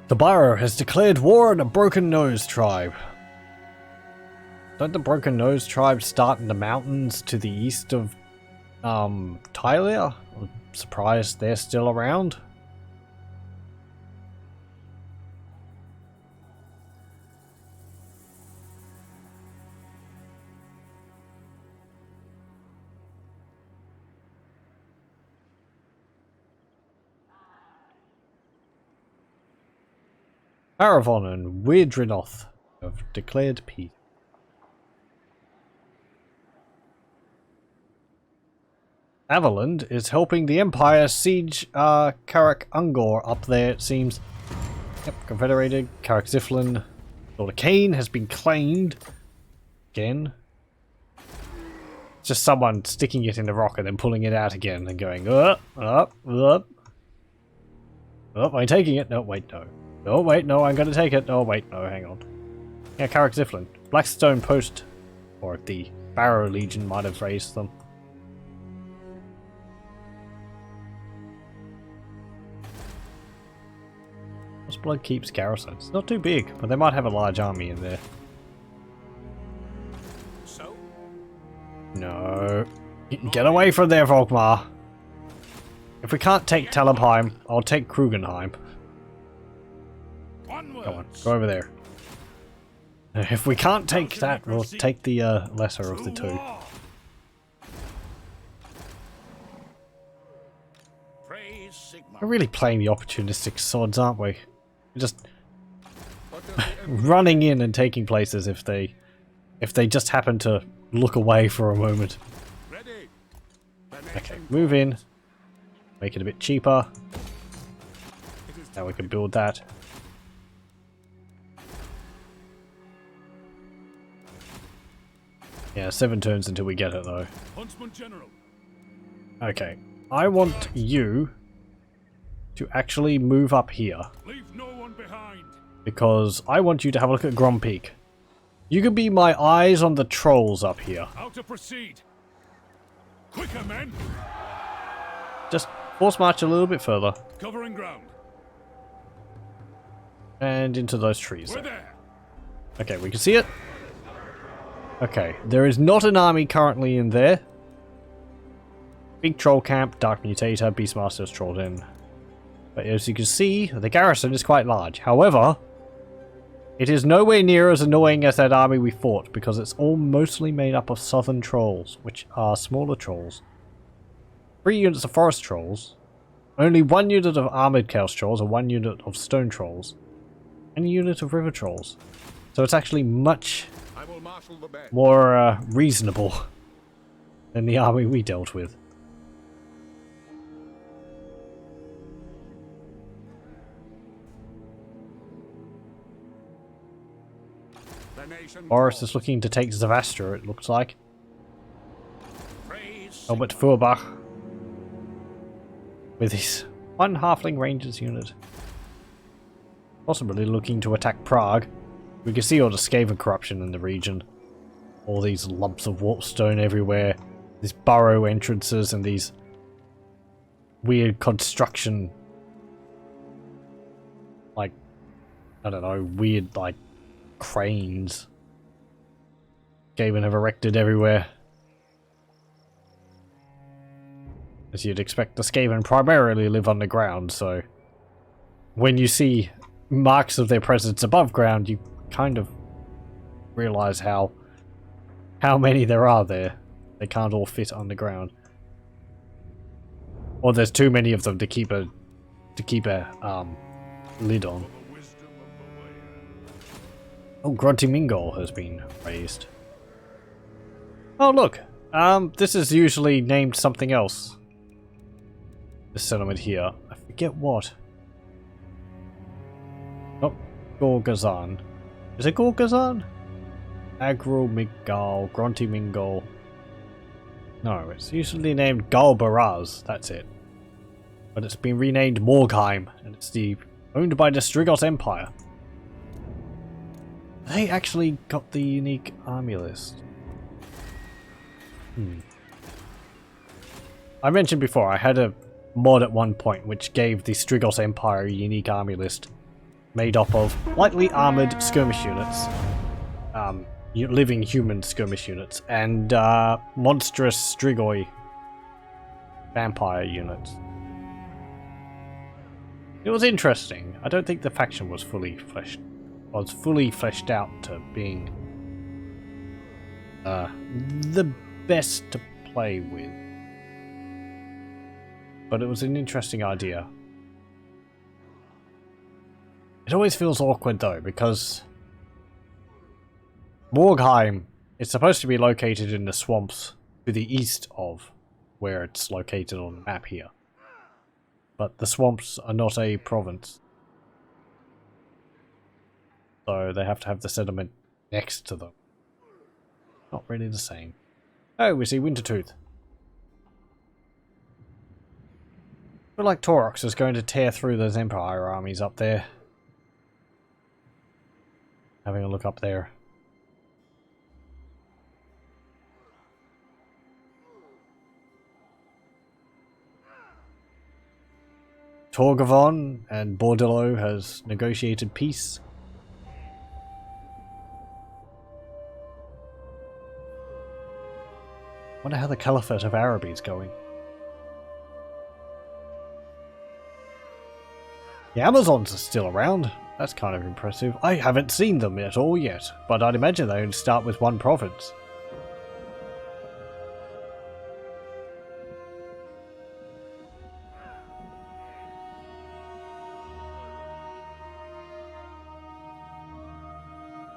The Biro has declared war on the Broken Nose tribe. Don't the Broken Nose tribe start in the mountains to the east of Tylia? I'm surprised they're still around. Aravon and Weirdrinoth have declared peace. Avaland is helping the Empire siege Karak Ungor up there, it seems. Yep, confederated. Karak Ziflin. Lord Kane has been claimed. Again. It's just someone sticking it in the rock and then pulling it out again and going, up. Oh, I'm taking it. No, wait, no. Oh wait, no, I'm gonna take it. Oh wait, no, hang on. Yeah, Karak Ziflin. Blackstone Post, or the Barrow Legion might have raised them. What's Blood Keep's garrison? It's not too big, but they might have a large army in there. So? No. Get away from there, Volkmar. If we can't take Talabheim, I'll take Krugenheim. Go on, go over there. If we can't take that, we'll take the lesser of the two. We're really playing the opportunistic swords, aren't we? We're just running in and taking places if they just happen to look away for a moment. Okay, move in. Make it a bit cheaper. Now we can build that. Yeah, 7 turns until we get it though. Okay, I want you to actually move up here. Leave no one behind. Because I want you to have a look at Grompeak. You can be my eyes on the trolls up here. How to proceed? Quicker, men! Just force march a little bit further. Covering ground. And into those trees. We're there. Okay, we can see it. Okay, there is not an army currently in there. Big troll camp, Dark Mutator, Beastmaster's trolled in. But as you can see, the garrison is quite large. However, it is nowhere near as annoying as that army we fought, because it's all mostly made up of southern trolls, which are smaller trolls. 3 units of forest trolls, only 1 unit of armored chaos trolls, and 1 unit of stone trolls. and a unit of river trolls. So it's actually much I will marshal the band. more reasonable than the army we dealt with. The nation Boris calls. is looking to take Zavastra, it looks like. Praise Albert Furbach with his one Halfling Rangers unit. Possibly looking to attack Prague. We can see all the Skaven corruption in the region. All these lumps of warpstone everywhere. These burrow entrances and these weird construction, like, I don't know, weird like cranes Skaven have erected everywhere. As you'd expect, the Skaven primarily live underground, so when you see marks of their presence above ground, you kind of realize how many there are there. They can't all fit underground, or there's too many of them to keep a lid on. Oh, Grunty Mingol has been raised. Oh look, this is usually named something else. This settlement here, I forget what. Not Gorgazan. Is it Gorgazan? Agro Migal, Grunty Mingol. No, it's usually named Galbaraz, that's it. But it's been renamed Morgheim, and it's owned by the Strigos Empire. They actually got the unique army list. I mentioned before, I had a mod at one point which gave the Strigos Empire a unique army list made up of lightly armored skirmish units, living human skirmish units, and monstrous Strigoi vampire units. It was interesting. I don't think the faction was fully fleshed out to being the best to play with. But it was an interesting idea. It always feels awkward though, because Morgheim is supposed to be located in the swamps to the east of where it's located on the map here. But the swamps are not a province. So they have to have the settlement next to them. Not really the same. Oh, we see Wintertooth. I feel like Taurox is going to tear through those Empire armies up there. Having a look up there. Torgavon and Bordello has negotiated peace. Wonder how the Caliphate of Araby is going. The Amazons are still around. That's kind of impressive. I haven't seen them at all yet, but I'd imagine they would start with one province.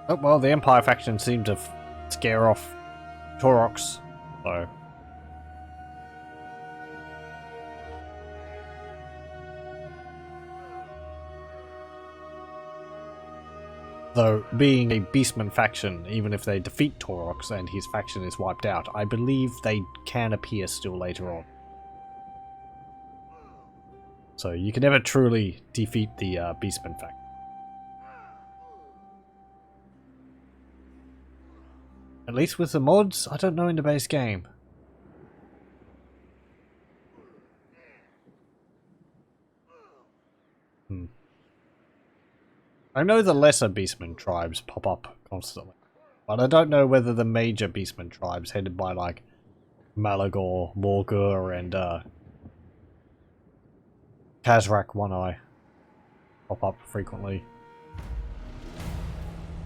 Oh, well, the Empire faction seemed to scare off Taurox, so... Though, being a Beastman faction, even if they defeat Taurox and his faction is wiped out, I believe they can appear still later on. So you can never truly defeat the Beastman faction. At least with the mods, I don't know in the base game. I know the lesser Beastman tribes pop up constantly, but I don't know whether the major Beastman tribes headed by like Malagor, Morgur, and Kazrak One-Eye pop up frequently.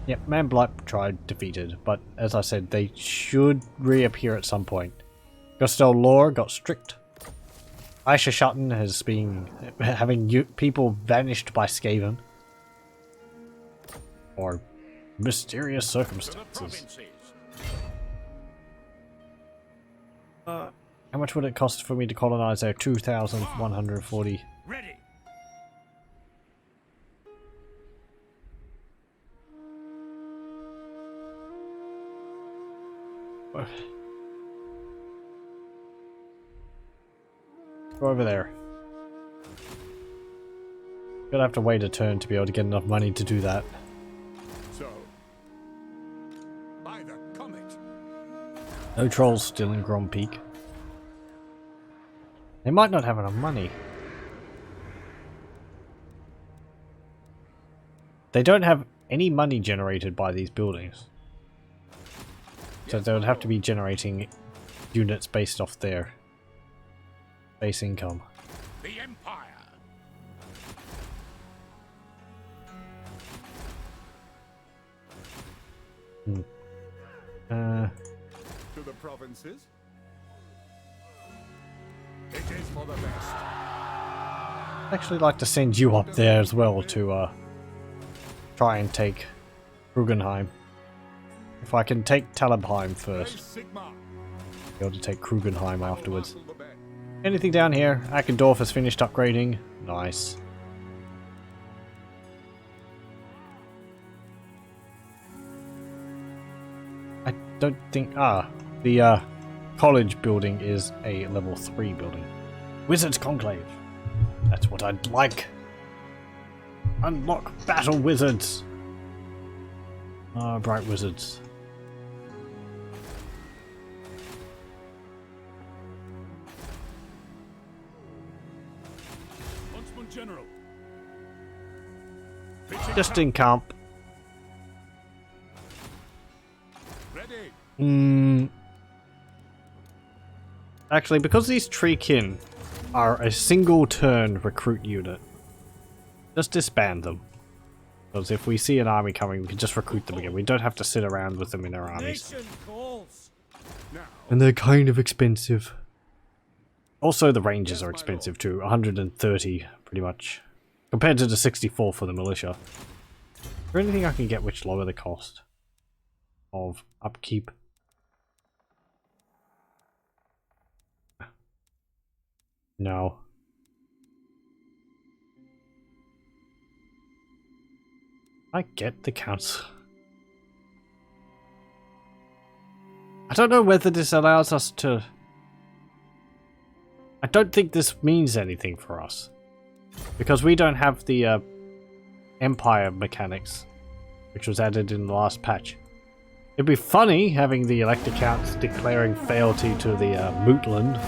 Yep, Man-Blight tribe defeated, but as I said, they should reappear at some point. Gostel Lore got strict. Aisha Shutton has been having people vanished by Skaven. Or mysterious To the circumstances. provinces. How much would it cost for me to colonize there? 2,140. Ready. Go over there. Gonna have to wait a turn to be able to get enough money to do that. So, by the comet. No trolls still in Grom Peak. They might not have enough money. They don't have any money generated by these buildings. So they would have to be generating units based off their base income. The Empire. To the provinces. It is for the best. I'd actually like to send you up there as well to try and take Krugenheim. If I can take Talabheim first, Sigma. be able to take Krugenheim afterwards. Marshal the best. Anything down here? Akendorf has finished upgrading. Nice. I don't think... the college building is a level 3 building. Wizard's Conclave. That's what I'd like. Unlock battle wizards. Ah, bright wizards. Huntsman General. Just in camp. Ready. Actually, because these Treekin are a single turn recruit unit, just disband them. Because if we see an army coming, we can just recruit them again. We don't have to sit around with them in our armies. Nation calls. Now. And they're kind of expensive. Also, the ranges are expensive too. 130, pretty much. Compared to the 64 for the militia. Is there anything I can get which lower the cost of upkeep? No. I get the council. I don't know whether this allows us to... I don't think this means anything for us. Because we don't have the Empire mechanics, which was added in the last patch. It'd be funny having the elect accounts declaring fealty to the Mootland.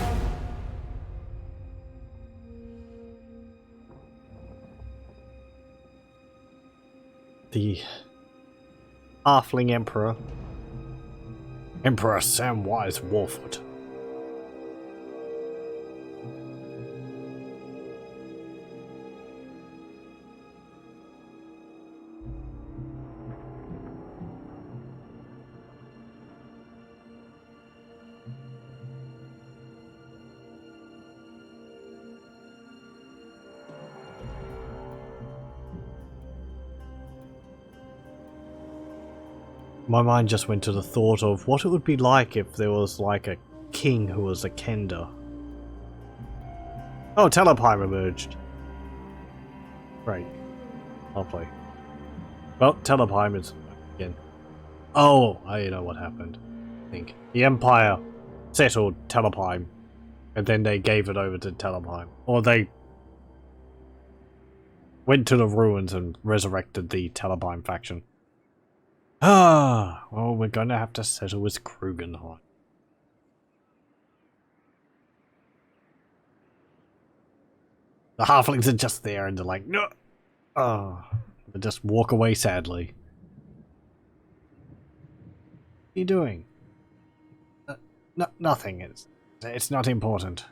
The Halfling Emperor. Emperor Samwise Warfoot. My mind just went to the thought of what it would be like if there was like a king who was a Kender. Oh, Talabheim emerged. Great. I'll play. Well, Talabheim is again. Oh, I know what happened. I think the Empire settled Talabheim, and then they gave it over to Talabheim, or they went to the ruins and resurrected the Talabheim faction. Ah, well, we're gonna have to settle with Krugenheim. The halflings are just there and they're like, no! Oh, they just walk away sadly. What are you doing? Nothing. It's not important.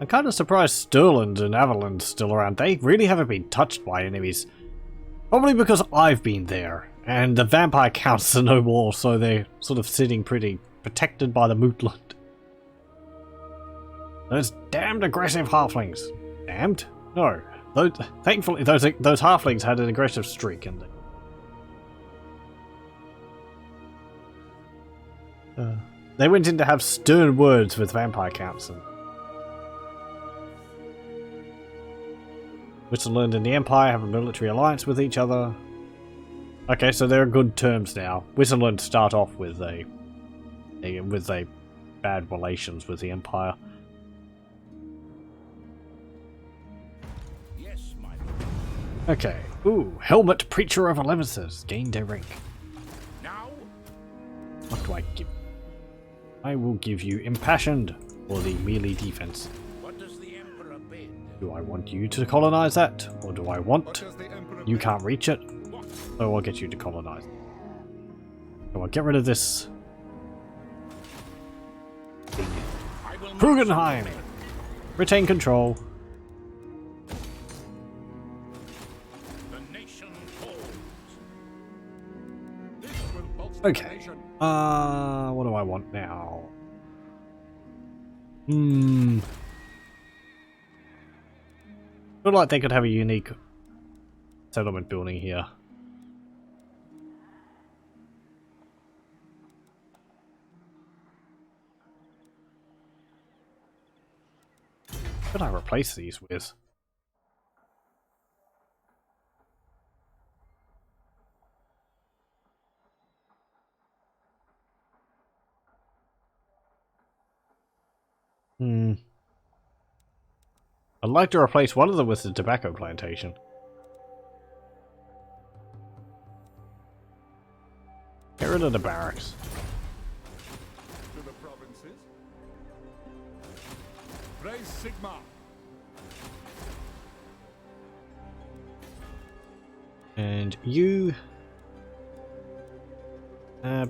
I'm kind of surprised Sturland and Averland's still around. They really haven't been touched by enemies. Probably because I've been there, and the vampire counts are no more, so they're sort of sitting pretty protected by the Mootland. Those damned aggressive halflings. Damned? No. Thankfully, those halflings had an aggressive streak, and they went in to have stern words with vampire council. Switzerland and the Empire have a military alliance with each other. Okay, so they're in good terms now. Switzerland start off with a bad relations with the Empire. Yes, my lord. Okay. Ooh, Helmet Preacher of Elevenses. Gained a rank. Now, What do I give? I will give you Impassioned for the melee defense. what does the Emperor bid? Do I want you to colonize that? Or do I What want... does the Emperor You bid? can't reach it? What? So I'll get you to colonize. So I'll get rid of this. I will not Krugenheim! Retain control. The nation falls. This will bolster the Okay. nation. What do I want now? Feel like they could have a unique settlement building here. What could I replace these with? I'd like to replace one of them with the tobacco plantation. Get rid of the barracks. To the provinces. Praise Sigma. And you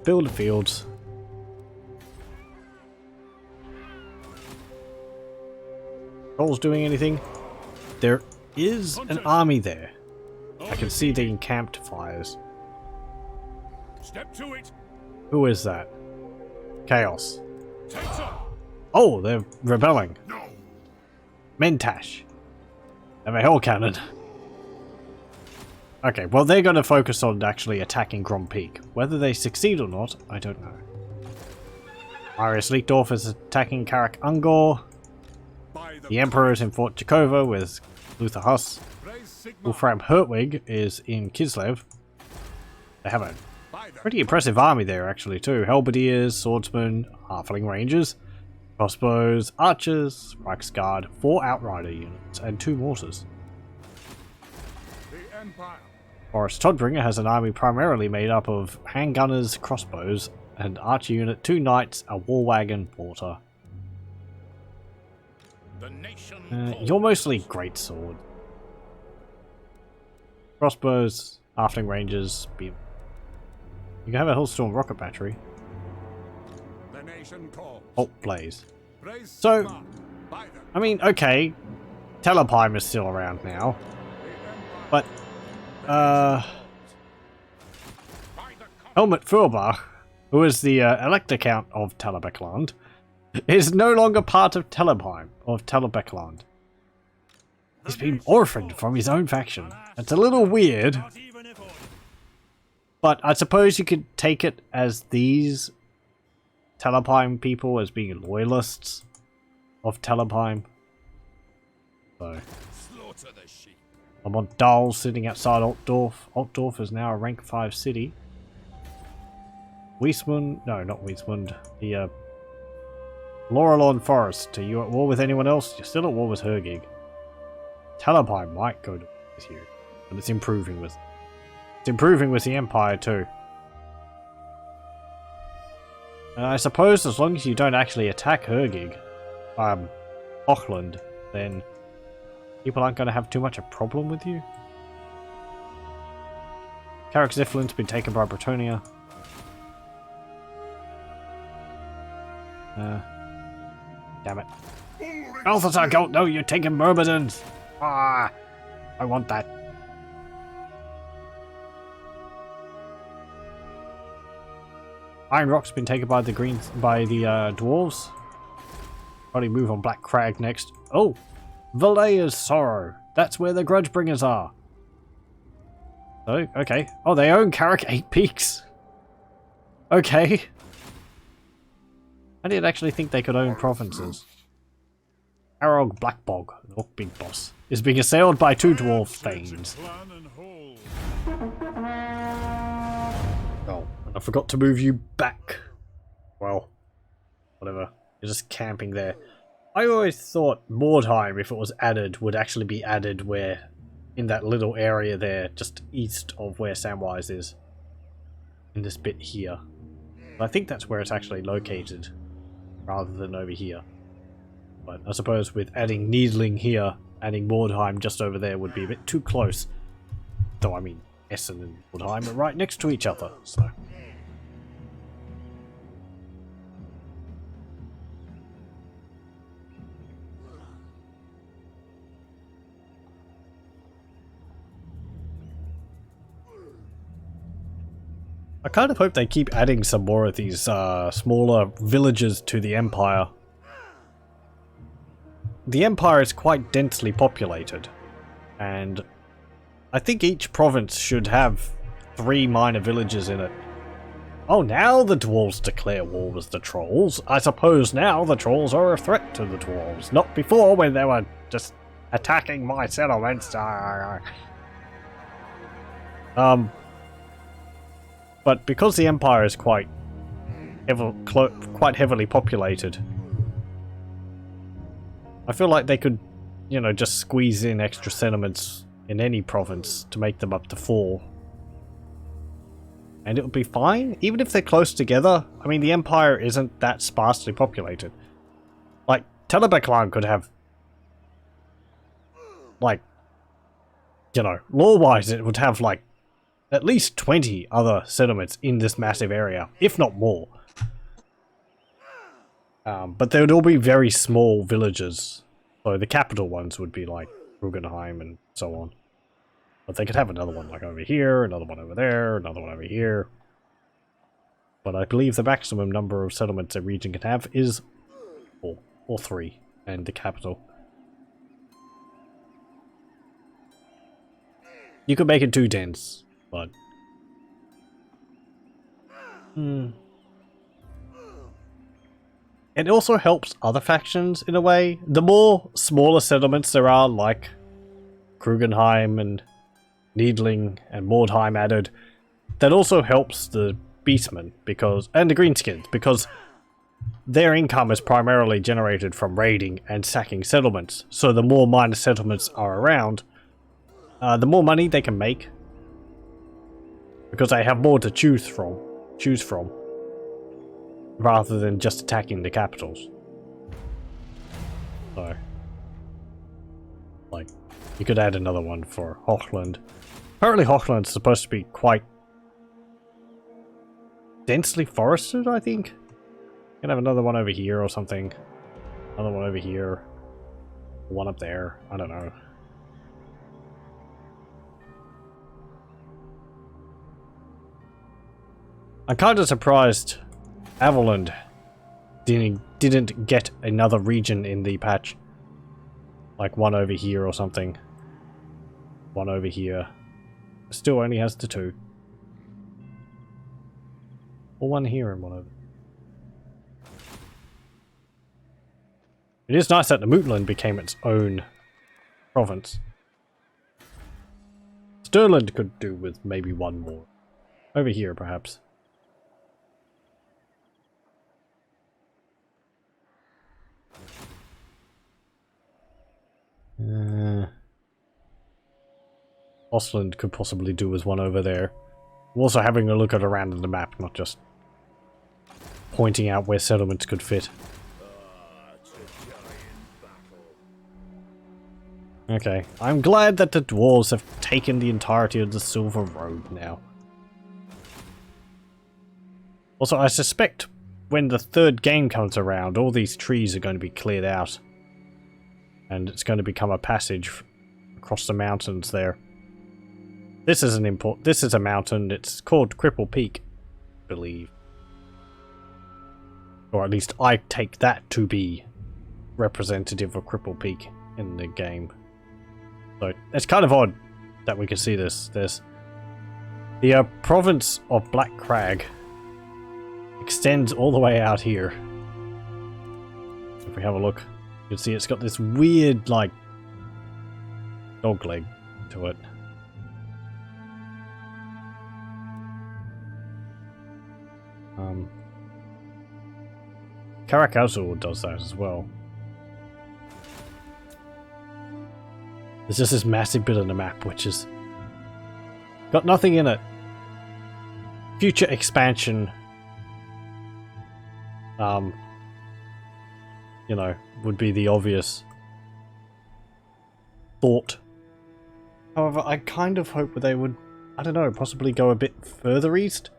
build fields. Troll's doing anything? There is an army there. I can see the encamped fires. Step to it. Who is that? Chaos. Takes up. Oh, they're rebelling. No. Mentash. They have a hell cannon. Okay, well they're going to focus on actually attacking Grom Peak. Whether they succeed or not, I don't know. Marius Leekdorf is attacking Karak Ungor. By The Emperor is in Fort Jakova with Luther Huss. Praise Sigma. Wolfram Hertwig is in Kislev. They have a By the pretty impressive army there actually too. Halberdiers, swordsmen, halfling rangers, crossbows, archers, Reichsguard, 4 outrider units, and 2 mortars. The Empire. Boris Todbringer has an army primarily made up of handgunners, crossbows, and archer unit, 2 knights, a war wagon, mortar. The nation You're mostly greatsword. Crossbows, halfling rangers, you can have a Hillstorm rocket battery. The nation calls. Bolt blaze. Praise So- Sigma. By the I mean, okay, Telepium is still around now, but by the Helmut Furlbach, who is the Elector Count of Telebeckland, is no longer part of Telepium, of Telebeckland. He's been orphaned from his own faction. It's a little weird, Not even if ordered. but I suppose you could take it as these Telepium people as being loyalists of Telepium. So, slaughter the sheep. I'm on Dahl sitting outside Altdorf. Altdorf is now a rank 5 city. Wiesmund, no, not Wiesmund. The Laurelon Forest. Are you at war with anyone else? You're still at war with Hergig. Telepium might go to war with you, but it's improving with the Empire too. And I suppose as long as you don't actually attack Hergig, Auckland, then people aren't going to have too much a problem with you. Carrick Ziflin's been taken by Bretonia. Damn it. Balthazar Goat, no, you're taking Myrmidons! Ah, I want that. Iron Rock's been taken by the dwarves. Probably move on Black Crag next. Oh, Valea's Sorrow. That's where the Grudgebringers are. Oh, okay. Oh, they own Carrick 8 Peaks. Okay. I didn't actually think they could own provinces. Arog Blackbog, the Orc Big Boss, is being assailed by 2 dwarf thanes. Oh, and I forgot to move you back. Well, whatever. You're just camping there. I always thought Mordheim, if it was added, would actually be added where, in that little area there, just east of where Samwise is. In this bit here. But I think that's where it's actually located, rather than over here. But I suppose with adding Needling here, adding Mordheim just over there would be a bit too close. Though, I mean, Essen and Mordheim are right next to each other, so... I kind of hope they keep adding some more of these smaller villages to the Empire. The Empire is quite densely populated, and I think each province should have 3 minor villages in it. Oh, now the dwarves declare war with the trolls. I suppose now the trolls are a threat to the dwarves, not before when they were just attacking my settlements. But because the Empire is quite heavily populated, I feel like they could, you know, just squeeze in extra settlements in any province to make them up to 4. And it would be fine, even if they're close together. I mean, the Empire isn't that sparsely populated. Like, Telebeklan could have, like, you know, lore-wise it would have, like, at least 20 other settlements in this massive area, if not more. But they would all be very small villages. So the capital ones would be like Rugenheim and so on. But they could have another one like over here, another one over there, another one over here. But I believe the maximum number of settlements a region can have is 4 or 3, and the capital. You could make it too dense, but... It also helps other factions in a way. The more smaller settlements there are, like Krugenheim and Needling and Mordheim added, that also helps the Beastmen and the Greenskins, because their income is primarily generated from raiding and sacking settlements. So the more minor settlements are around, the more money they can make, because they have more to choose from, rather than just attacking the capitals. So, like, you could add another one for Hochland. Apparently Hochland's supposed to be quite densely forested, I think. You can have another one over here or something. Another one over here. One up there. I don't know. I'm kind of surprised Averland didn't get another region in the patch. Like one over here or something. One over here. Still only has the 2. Or one here and one over. It is nice that the Mootland became its own province. Stirland could do with maybe one more. Over here, perhaps. Osland could possibly do with one over there. I'm also having a look at around the map, not just pointing out where settlements could fit. Okay, I'm glad that the dwarves have taken the entirety of the Silver Road now. Also, I suspect when the 3rd game comes around, all these trees are going to be cleared out. And it's going to become a passage across the mountains there. This is this is a mountain. It's called Cripple Peak, I believe. Or at least I take that to be representative of Cripple Peak in the game. So it's kind of odd that we can see this. There's the province of Black Crag extends all the way out here. If we have a look, you can see it's got this weird, like, dog leg to it. Karakazur does that as well. There's just this massive bit of the map which is got nothing in it. Future expansion, you know, would be the obvious thought. However, I kind of hope they would, I don't know, possibly go a bit further east.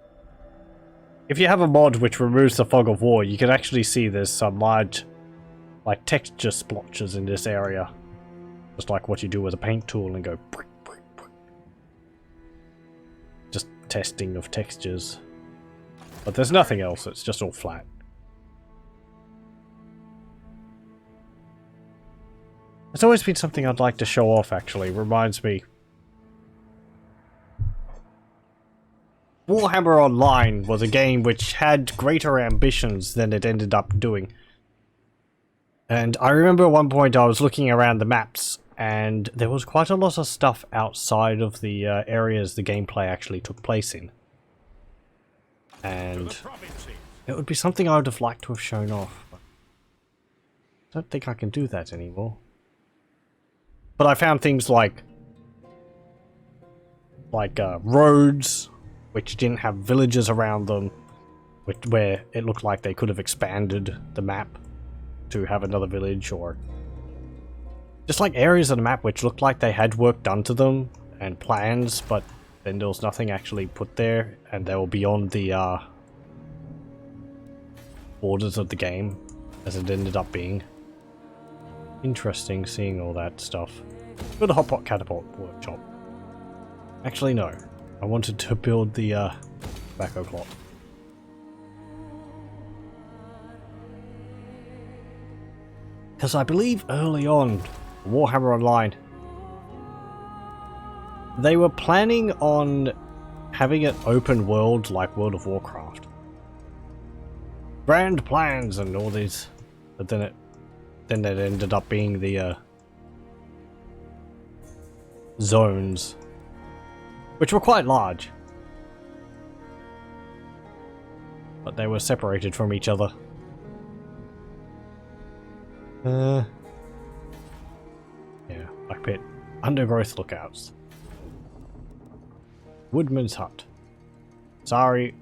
If you have a mod which removes the fog of war, you can actually see there's some large, like, texture splotches in this area. Just like what you do with a paint tool and go... Just testing of textures. But there's nothing else, it's just all flat. It's always been something I'd like to show off, actually. Reminds me... Warhammer Online was a game which had greater ambitions than it ended up doing. And I remember at one point I was looking around the maps, and there was quite a lot of stuff outside of the areas the gameplay actually took place in. And it would be something I would have liked to have shown off. But I don't think I can do that anymore. But I found things like roads which didn't have villages around them, where it looked like they could have expanded the map to have another village, or just like areas of the map which looked like they had work done to them and plans, but then there was nothing actually put there, and they were beyond the borders of the game, as it ended up being. Interesting seeing all that stuff. Go to Hot Pot Catapult Workshop. Actually, no. I wanted to build the tobacco clock. Because I believe early on, Warhammer Online, they were planning on having an open world like World of Warcraft. Grand plans and all these, but then it ended up being the zones, which were quite large, but they were separated from each other. Yeah, like pit. Undergrowth lookouts. Woodman's Hut. Sorry,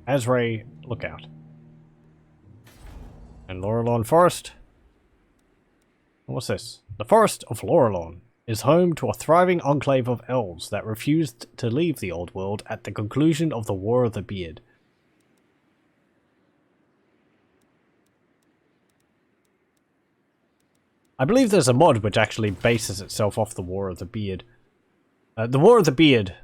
Azray lookout. And Laurelon Forest. What's this? The Forest of Laurelon is home to a thriving enclave of elves that refused to leave the old world at the conclusion of the War of the Beard. I believe there's a mod which actually bases itself off the War of the Beard. The War of the Beard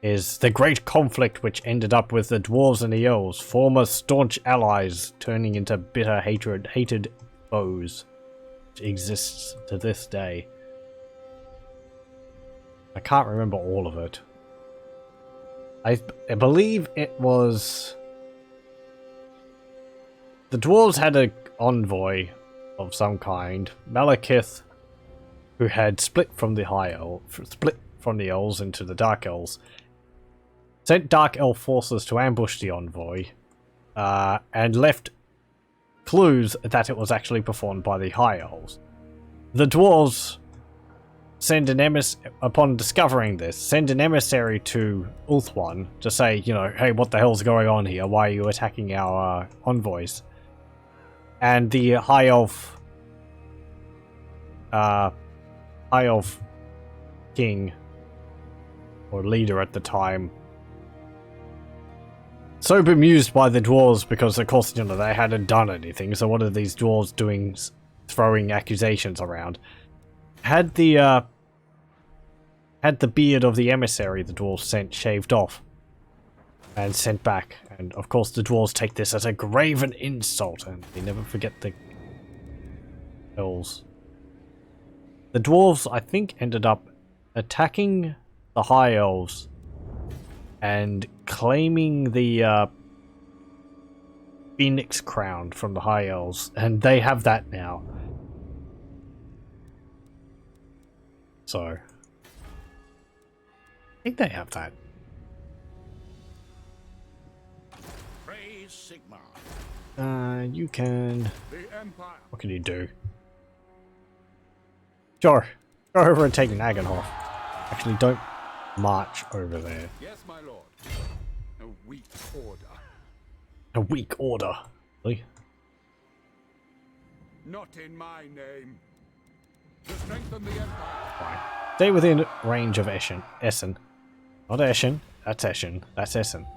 is the great conflict which ended up with the dwarves and the elves, former staunch allies turning into bitter hated foes, which exists to this day. I can't remember all of it. I believe it was... The dwarves had an envoy of some kind, Malekith, who had split from the elves into the Dark Elves, sent Dark Elf forces to ambush the envoy, and left clues that it was actually performed by the High Elves. The dwarves upon discovering this, send an emissary to Ulthuan to say, you know, hey, what the hell's going on here? Why are you attacking our envoys? And the High Elf king, or leader at the time, so bemused by the dwarves because, of course, you know, they hadn't done anything, so what are these dwarves doing throwing accusations around? had the beard of the emissary the dwarves sent shaved off and sent back. And of course the dwarves take this as a graven insult, and they never forget the elves. The dwarves, I think, ended up attacking the high elves and claiming the phoenix crown from the high elves, and they have that now. So I think they have that. Praise Sigma. You can... The Empire. What can you do? Sure. Go over and take Nagenhof. Actually, don't march over there. Yes, my lord. A weak order. A weak order. Really? Not in my name. To strengthen the Empire. Fine. Stay within range of Essen. Essen. Not Eschen. That's Eschen. That's Essen.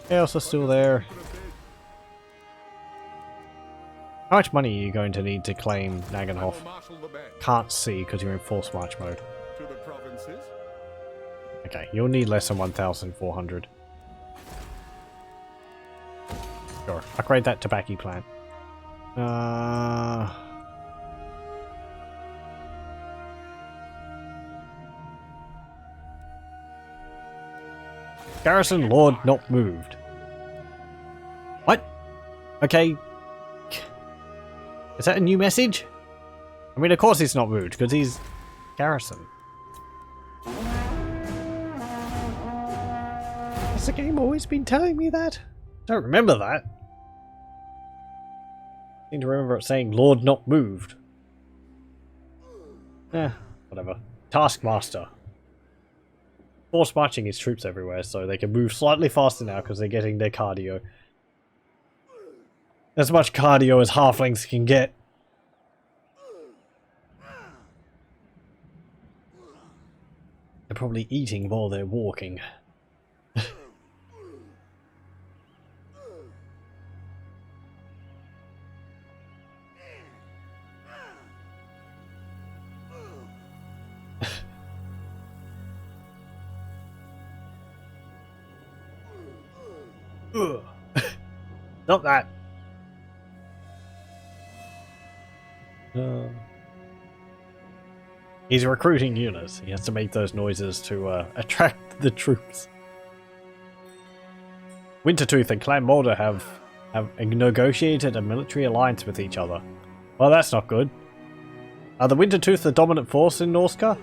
Chaos are still there. How much money are you going to need to claim Nagenhof? Can't see because you're in forced march mode. To the provinces. Okay, you'll need less than 1,400. Sure, upgrade that tobacco plant. Garrison Lord not moved. What? Okay. Is that a new message? I mean, of course he's not moved, because he's garrison. Has the game always been telling me that? I don't remember that. I seem to remember it saying Lord not moved. Whatever. Taskmaster. Force marching his troops everywhere so they can move slightly faster now because they're getting their cardio. As much cardio as halflings can get. They're probably eating while they're walking. Not that. He's recruiting units. He has to make those noises to attract the troops. Wintertooth and Clan Mulder have negotiated a military alliance with each other. Well, that's not good. Are the Wintertooth the dominant force in Norska?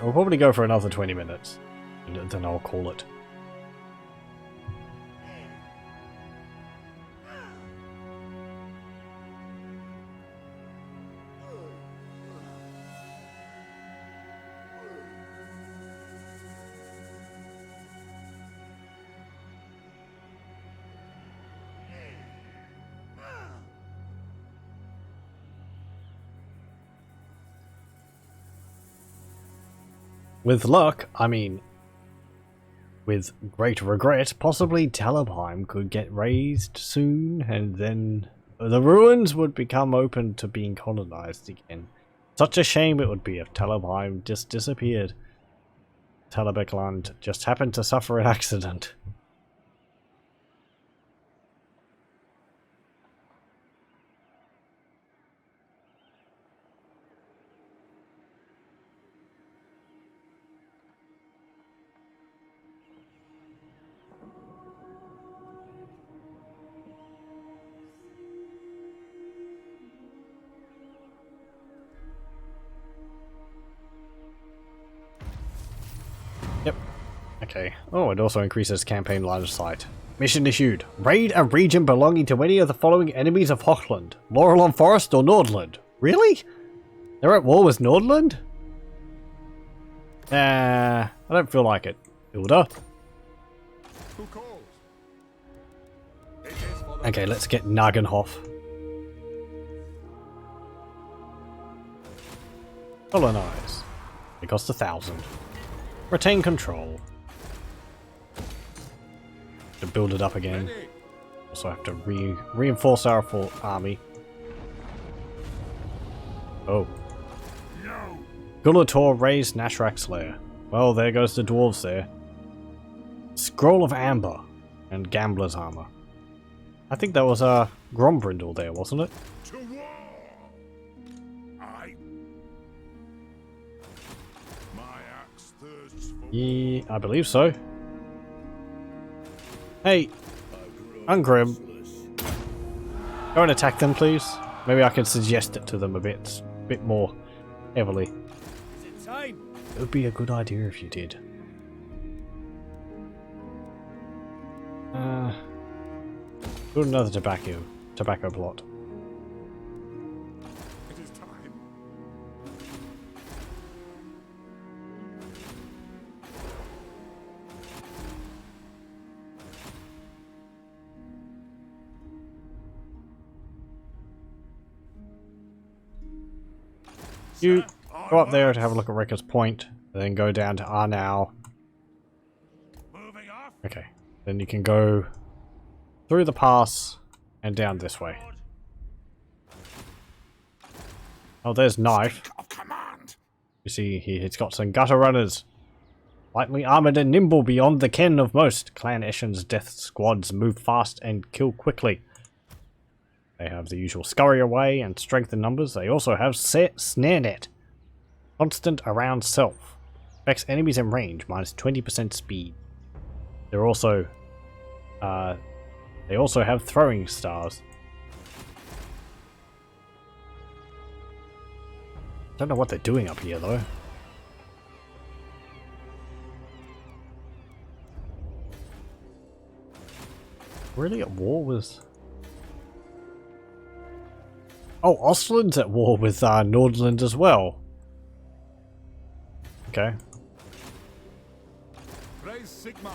I'll probably go for another 20 minutes, and then I'll call it. With luck, I mean, with great regret, possibly Talabheim could get razed soon, and then the ruins would become open to being colonized again. Such a shame it would be if Talabheim just disappeared. Talabekland just happened to suffer an accident. Yep. Okay. Oh, it also increases campaign line of sight. Mission issued. Raid a region belonging to any of the following enemies of Hochland. Laurelon Forest or Nordland. Really? They're at war with Nordland? I don't feel like it. Hilda? Who calls? It is for the Okay, let's get Nagenhof. Colonize. It costs 1,000. Retain control. To build it up again. ready. Also have to reinforce our army. Oh. No. Gulator raised Nashrak's lair. Well, there goes the dwarves there. Scroll of Amber and Gambler's Armor. I think that was Grombrindle there, wasn't it? To war. My axe thirsts for Yeah, I believe so. Hey, Ungrim. Go and attack them, please. Maybe I can suggest it to them a bit more heavily. Is it time? It would be a good idea if you did. Build another tobacco plot. It is time. You go up there to have a look at Wrecker's Point, then go down to Arnau. moving off. Okay, then you can go through the pass and down this way. Oh, there's Knife. Of command. You see, he's got some gutter runners. Lightly armored and nimble beyond the ken of most. Clan Eshen's death squads move fast and kill quickly. They have the usual scurry away and strength in numbers. They also have Snare Net. Constant around self. Affects enemies in range, minus 20% speed. They're also... they also have throwing stars. Don't know what they're doing up here though. Really at war with... Oh, Ostland's at war with Nordland as well. Okay. Praise Sigma.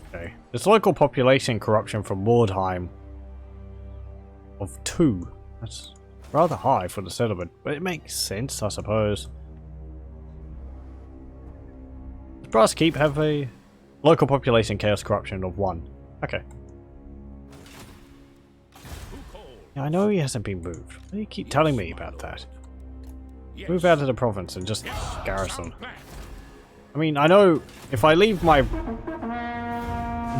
Okay. There's local population corruption from Mordheim of 2. That's rather high for the settlement, but it makes sense, I suppose. Does Brass Keep have a local population chaos corruption of 1? Okay. Yeah, I know he hasn't been moved. Why do you keep telling me about that? Move out of the province and just garrison. I mean, I know if I leave my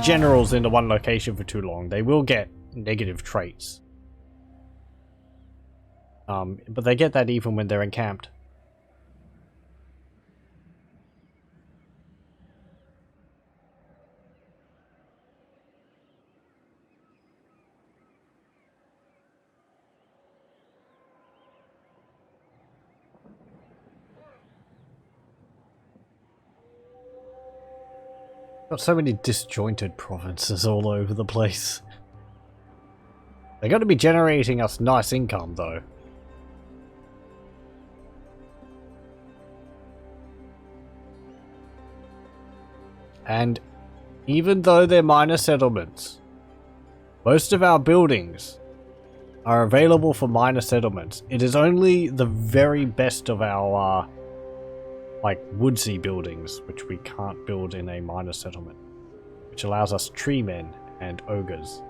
generals into one location for too long, they will get negative traits. But they get that even when they're encamped. Got so many disjointed provinces all over the place. They're going to be generating us nice income though. And even though they're minor settlements, most of our buildings are available for minor settlements. It is only the very best of our like woodsy buildings which we can't build in a minor settlement, which allows us tree men and ogres.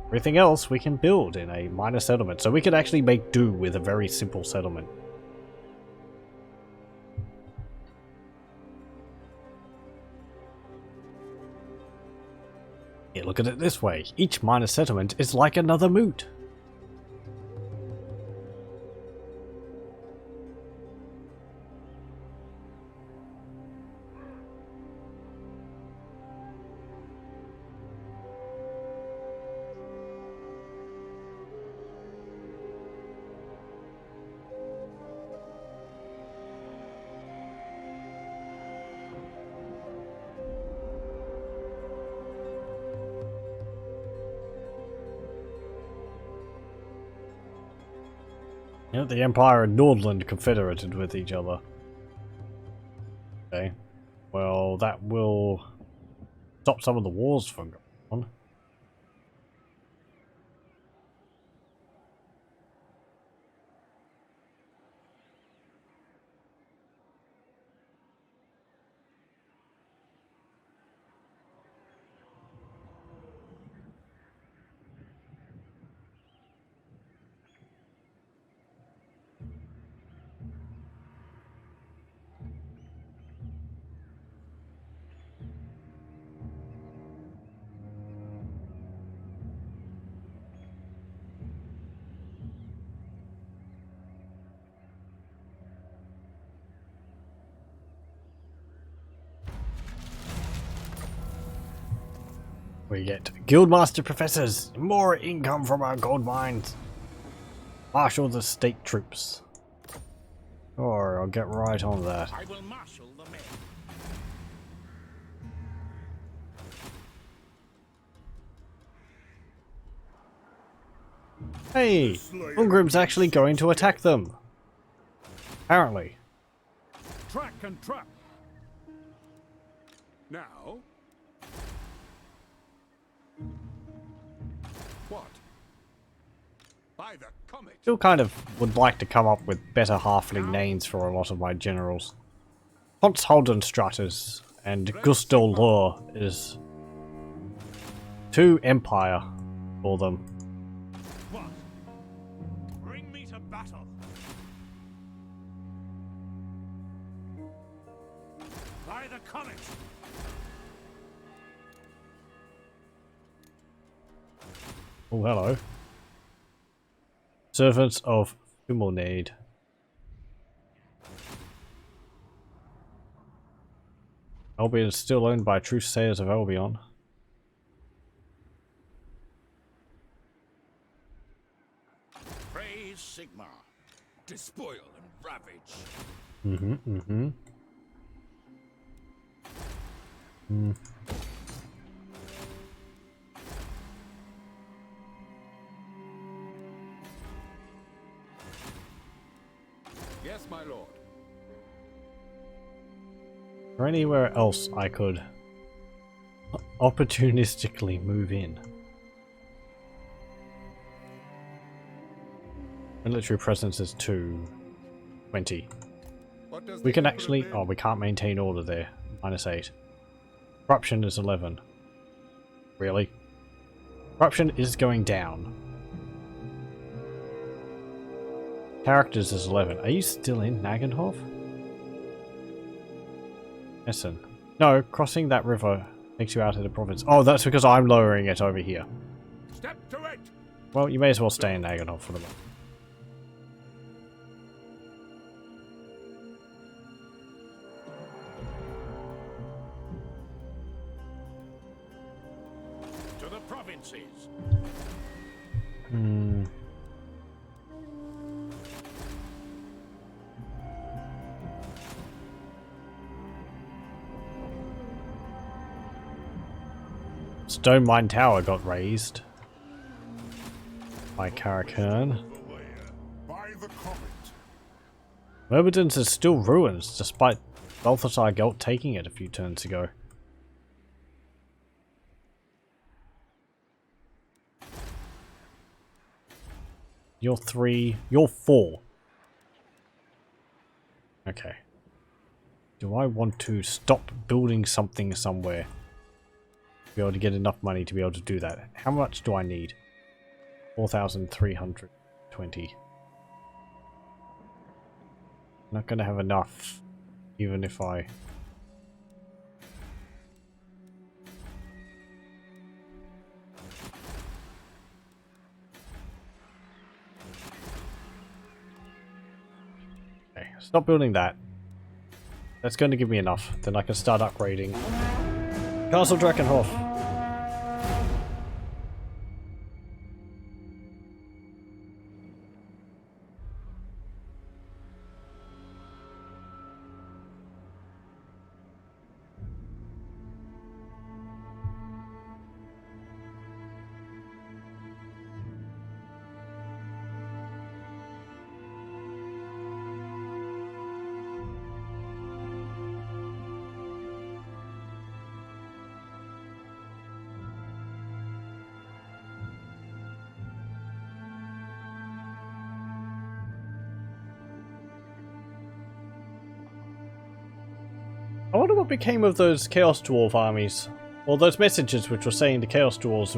Everything else we can build in a minor settlement, so we could actually make do with a very simple settlement. Yeah, look at it this way. Each minor settlement is like another Moot. Yeah, the Empire and Nordland confederated with each other. Okay. Well, that will stop some of the wars from going on. We get Guildmaster Professors, more income from our gold mines. Marshal the state troops. Or I'll get right on that. I will marshal the men. Hey! Ulgrim's actually going to attack them. Apparently. Track and trap. Now. What? By the comet. Still kind of would like to come up with better halfling names for a lot of my generals. Hans Holdenstratus and Gustel Lor is too empire for them. What? Bring me to battle. By the comet. Oh, hello. Servants of Fimelnade. Albion is still owned by Truthsayers of Albion. Praise Sigmar. Despoil and ravage. Yes, my lord. Or anywhere else I could opportunistically move in. Military presence is 220. What does We the can Emperor actually... bid? Oh, we can't maintain order there. -8. Corruption is 11. Really? Corruption is going down. Characters is 11. Are you still in Nagenhof? Essen. No, crossing that river takes you out of the province. Oh, that's because I'm lowering it over here. Step to it. Well, you may as well stay in Nagenhof for the moment. To the provinces. Stone Mine Tower got raised by Karakern. By the comet. Myrmidon's is still ruins, despite Balthasar Gelt taking it a few turns ago. You're 3. You're 4. Okay. Do I want to stop building something somewhere? Be able to get enough money to be able to do that. How much do I need? 4,320. Not gonna have enough, even if I... Okay, stop building that. That's going to give me enough. Then I can start upgrading Castle Drakenhof. I wonder what became of those Chaos Dwarf armies. Well, those messages which were saying the Chaos Dwarves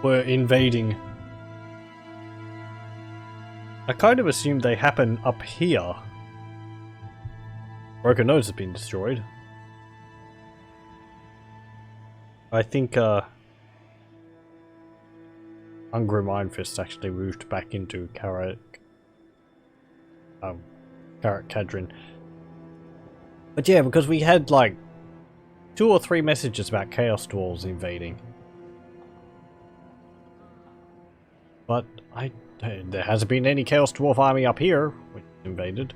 were invading. I kind of assumed they happen up here. Broken Nose has been destroyed. I think Ungrim Iron Fist actually moved back into Karak Kadrin. But yeah, because we had like 2 or 3 messages about Chaos Dwarves invading. But there hasn't been any Chaos Dwarf army up here which invaded.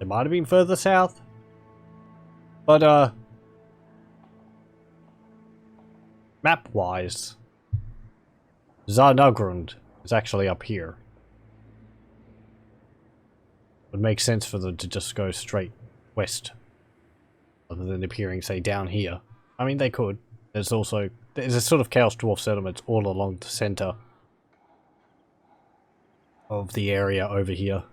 It might have been further south. But map-wise, Zarnagrund is actually up here. Would make sense for them to just go straight west, other than appearing, say, down here. I mean, they could. There's a sort of Chaos Dwarf settlements all along the center of the area over here.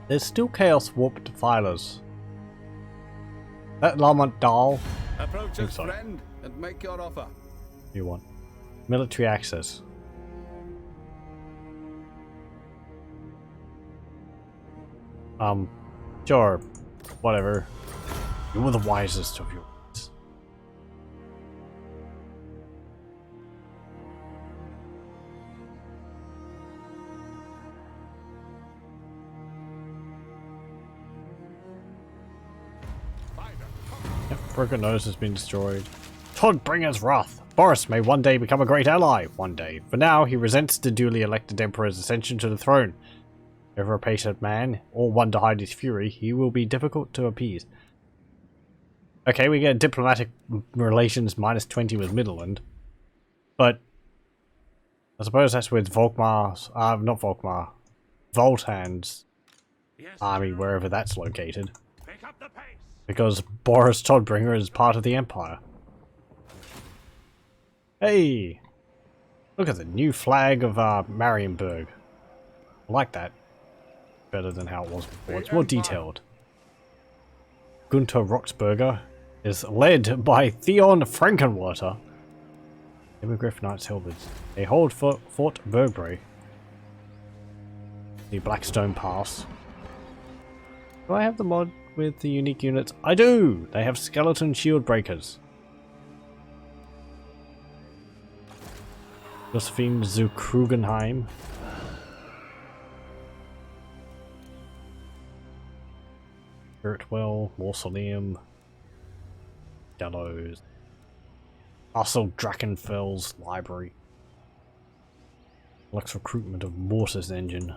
There's still Chaos Warped Filers. That Lamont Dahl. Approach us, so. friend, and make your offer. You want military access. Sure. Whatever. You were the wisest of your wits. Yep, Broken Nose has been destroyed. Toddbringer's wrath. Boris may one day become a great ally. One day. For now, he resents the duly elected Emperor's ascension to the throne. Ever a patient man, or one to hide his fury, he will be difficult to appease. Okay, we get diplomatic relations -20 with Midland. But I suppose that's with Volkmar's, not Volkmar, Voltan's army, wherever that's located. Pick up the pace. Because Boris Toddbringer is part of the Empire. Hey! Look at the new flag of Marienburg. I like that. Better than how it was before. It's more detailed. Gunther Roxburger is led by Theon Frankenwater. Hippogriff Knights Helmets. They hold Fort Verbrae. The Blackstone Pass. Do I have the mod with the unique units? I do! They have skeleton shield breakers. Josephine zu Krugenheim. Spiritwell, Mausoleum, Gallows, Castle Drakenfell's Library, Lux Recruitment of Mortis Engine.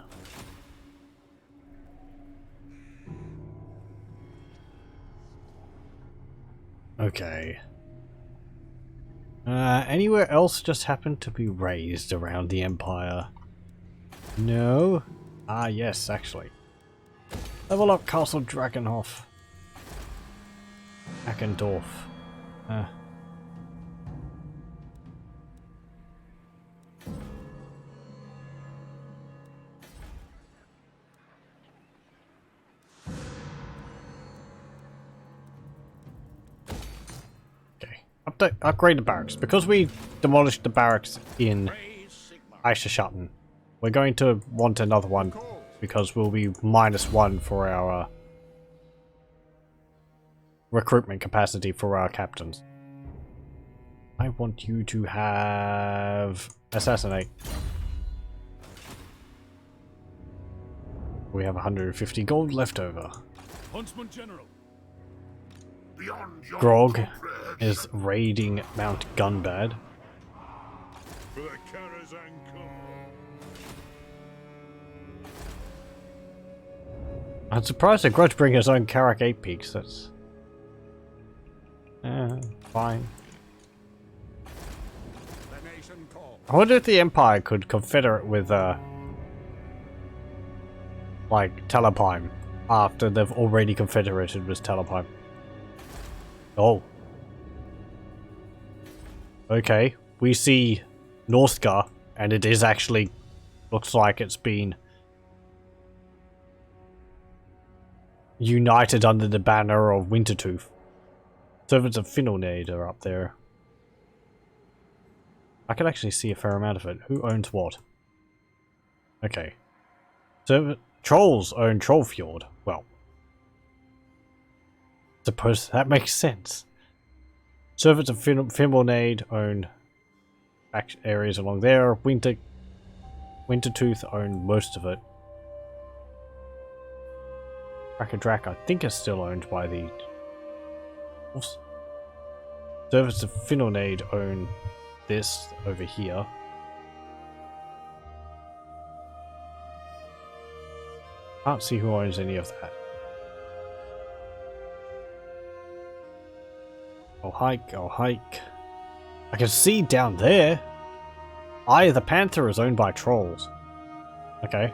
Okay. Anywhere else just happened to be raised around the Empire? No? Ah, yes, actually. Level up Castle Drakenhof. Ackendorf. Okay. Upgrade the barracks. Because we demolished the barracks in Eisherschatten, we're going to want another one. Because we'll be -1 for our recruitment capacity for our captains. I want you to have assassinate. We have 150 gold left over. Huntsman General. Grog is raiding Mount Gunbad. For the Karazhan Call. I'm surprised the Grudgebringers own Karak 8 peaks. That's fine. The nation calls. I wonder if the Empire could confederate with like Talabheim after they've already confederated with Talabheim. Oh. Okay, we see Northgar, and it is actually looks like it's been united under the banner of Wintertooth. Servants of Finnelnade are up there. I can actually see a fair amount of it. Who owns what? Okay. Trolls own Trollfjord. Well, suppose that makes sense. Servants of Finnelnade own areas along there. Wintertooth own most of it. Drak, I think, is still owned by the Wolves. Servants of Finnelnade own this over here. Can't see who owns any of that. I'll hike, I'll hike. I can see down there. Eye the Panther is owned by trolls. Okay.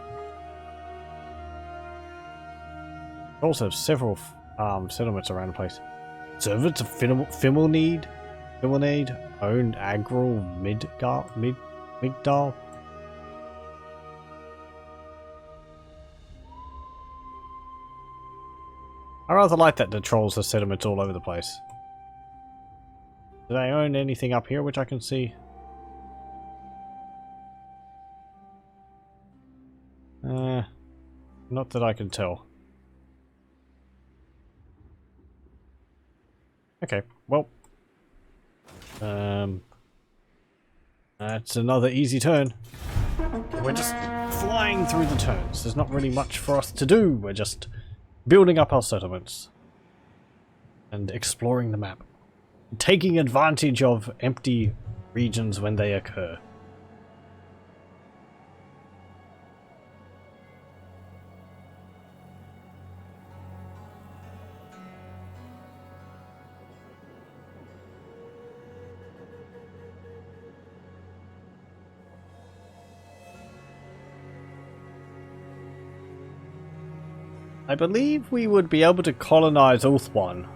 Trolls have several settlements around the place. Servants of Finnelnade own Agral Migdal. I rather like that the trolls have settlements all over the place. Do they own anything up here which I can see? Not that I can tell. Okay, well. That's another easy turn. We're just flying through the turns. There's not really much for us to do. We're just building up our settlements. And exploring the map. Taking advantage of empty regions when they occur. I believe we would be able to colonize Ulthuan.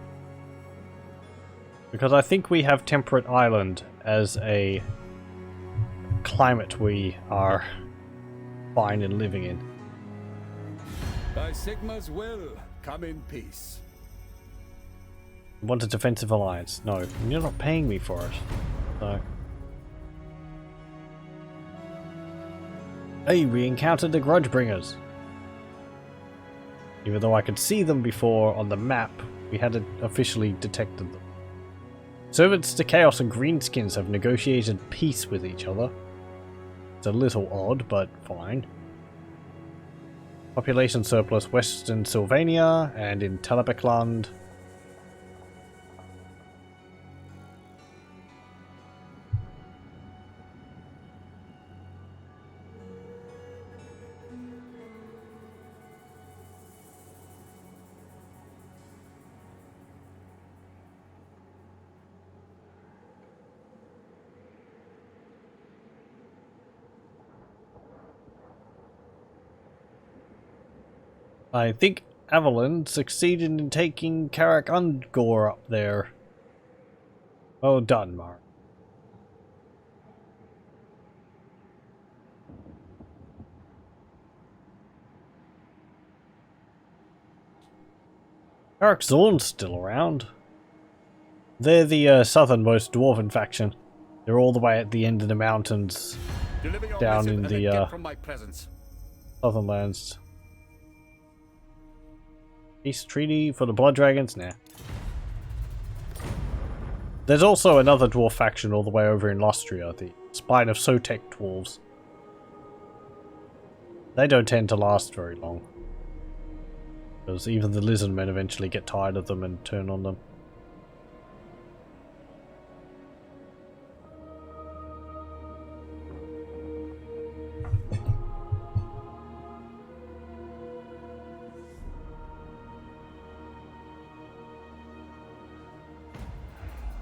Because I think we have Temperate Island as a climate we are fine in living in. By Sigma's will, come in peace. Want a defensive alliance? No, you're not paying me for it. So. Hey, we encountered the Grudgebringers. Even though I could see them before on the map, we hadn't officially detected them. Servants to Chaos and Greenskins have negotiated peace with each other. It's a little odd, but fine. Population surplus Western Sylvania and in Telebekland. I think Avalon succeeded in taking Karak Ungor up there. Well done, Mark. Karak Zorn's still around. They're the southernmost dwarven faction. They're all the way at the end of the mountains, down in the southern lands. Peace treaty for the Blood Dragons? Nah. There's also another dwarf faction all the way over in Lostria, the Spine of Sotek dwarves. They don't tend to last very long. Because even the lizard men eventually get tired of them and turn on them.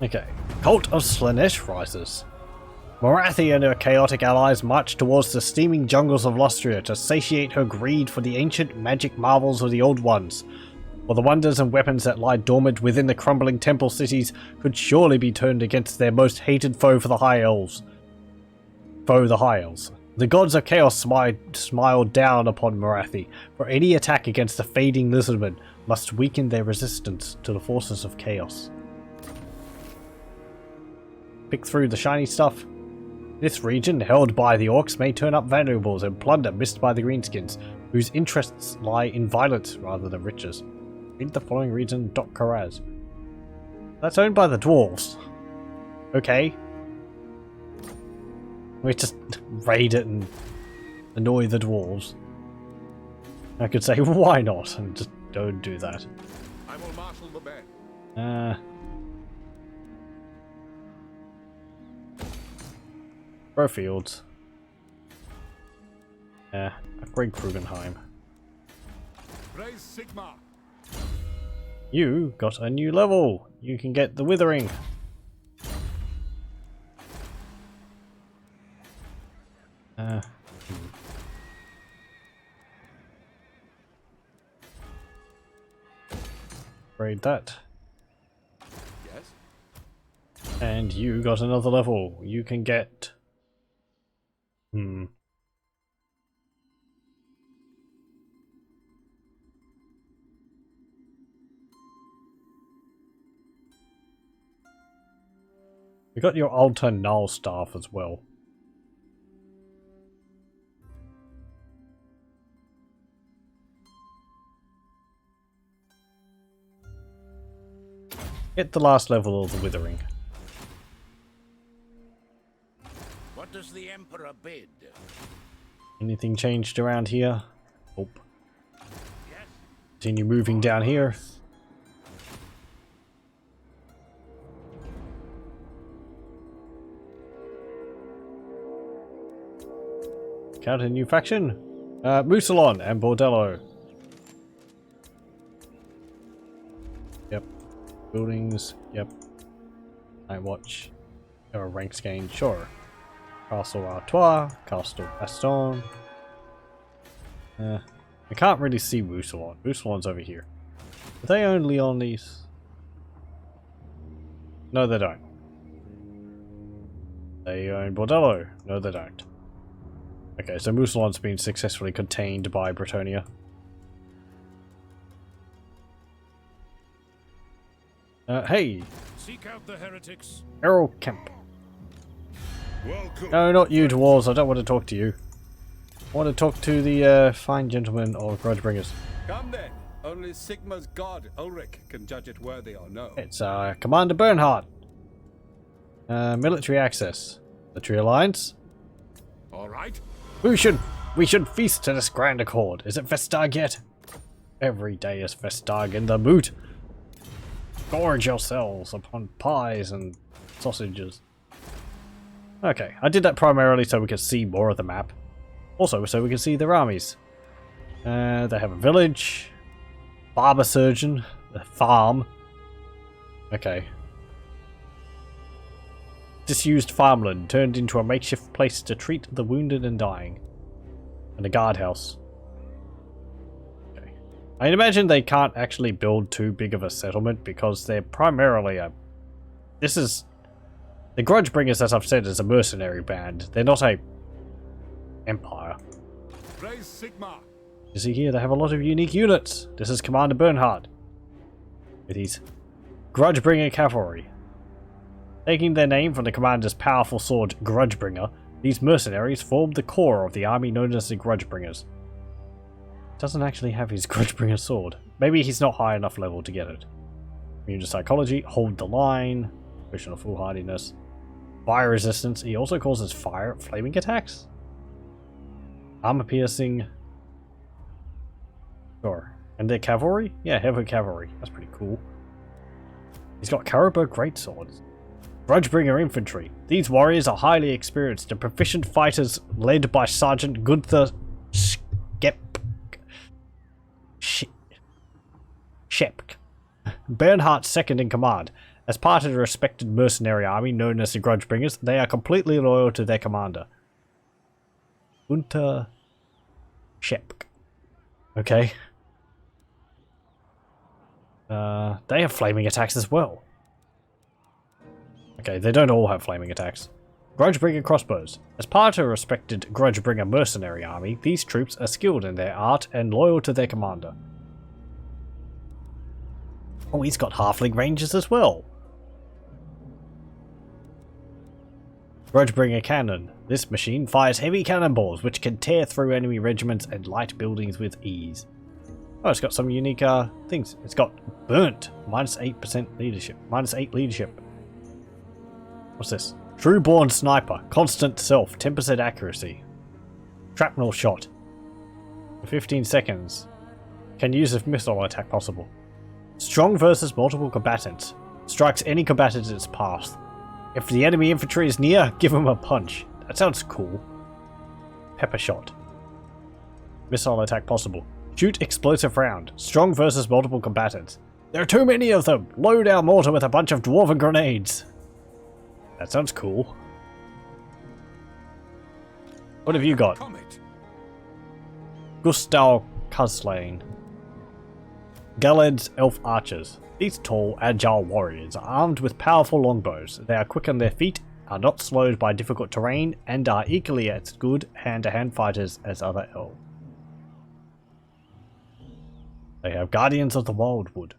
Okay. Cult of Slanesh rises. Morathi and her chaotic allies march towards the steaming jungles of Lustria to satiate her greed for the ancient magic marvels of the Old Ones. For the wonders and weapons that lie dormant within the crumbling temple cities could surely be turned against their most hated foe for the High Elves. The gods of chaos smiled down upon Morathi, for any attack against the fading lizardmen must weaken their resistance to the forces of chaos. Pick through the shiny stuff. This region, held by the orcs, may turn up valuables and plunder missed by the greenskins, whose interests lie in violence rather than riches. Read the following region. Karaz. That's owned by the dwarves. Okay. We just raid it and annoy the dwarves. I could say, why not? And just don't do that. I will marshal the men. Grow fields. Upgrade Krugenheim. Raise Sigma. You got a new level. You can get the Withering. Upgrade that. Yes. And you got another level. You can get... We got your Altar Null staff as well. Get the last level of the Withering. What does the Emperor bid? Anything changed around here? Nope. Continue moving down here. Count a new faction. Musalon and Bordello. Yep. Buildings. Yep. Night Watch. Or ranks gained. Sure. Castle Artois. Castle Baston. I can't really see Musalon. Musalon's over here. Are they only on these? No, they don't. They own Bordello. No, they don't. Okay, so Musalon's been successfully contained by Bretonia. Hey! Seek out the heretics. Errol Kemp. Welcome. No, not you, dwarves. I don't want to talk to you. I want to talk to the fine gentlemen of Grudgebringers. Come then. Only Sigma's god, Ulrich, can judge it worthy or no. It's Commander Bernhardt. Military access. Military alliance. All right. We should feast to this grand accord. Is it Vestag yet? Every day is Vestag in the Moot. Gorge yourselves upon pies and sausages. Okay, I did that primarily so we could see more of the map. Also, so we can see their armies. They have a village. Barber surgeon. A farm. Okay. Disused farmland turned into a makeshift place to treat the wounded and dying. And a guardhouse. Okay. I imagine they can't actually build too big of a settlement because they're primarily a... This is... The Grudgebringers, as I've said, is a mercenary band. They're not a... empire. Raise Sigma. You see here, they have a lot of unique units. This is Commander Bernhardt. With his Grudgebringer cavalry. Taking their name from the commander's powerful sword, Grudgebringer, these mercenaries formed the core of the army known as the Grudgebringers. Doesn't actually have his Grudgebringer sword. Maybe he's not high enough level to get it. Immune to psychology, hold the line, potion of foolhardiness, fire resistance. He also causes flaming attacks. Armor piercing. Sure. And their cavalry? Yeah, heavy cavalry. That's pretty cool. He's got Caribou greatswords. Grudgebringer infantry. These warriors are highly experienced and proficient fighters led by Sergeant Gunther Shepk. Bernhardt's second in command. As part of the respected mercenary army known as the Grudgebringers, they are completely loyal to their commander. Unter Shepk. Okay. They have flaming attacks as well. Okay, they don't all have flaming attacks. Grudgebringer crossbows. As part of a respected Grudgebringer mercenary army, these troops are skilled in their art and loyal to their commander. Oh, he's got halfling rangers as well. Grudgebringer cannon. This machine fires heavy cannonballs which can tear through enemy regiments and light buildings with ease. Oh, it's got some unique things. It's got burnt. -8% leadership. -8 leadership. What's this? Trueborn sniper. Constant self. 10% accuracy. Shrapnel shot. For 15 seconds. Can use if missile attack possible. Strong versus multiple combatants. Strikes any combatant in its path. If the enemy infantry is near, give them a punch. That sounds cool. Pepper shot. Missile attack possible. Shoot explosive round. Strong versus multiple combatants. There are too many of them. Load our mortar with a bunch of dwarven grenades. That sounds cool. What have you got? Comet. Gustav Cuslane. Galed's elf archers. These tall, agile warriors are armed with powerful longbows. They are quick on their feet, are not slowed by difficult terrain, and are equally as good hand-to-hand fighters as other elves. They have guardians of the wildwood.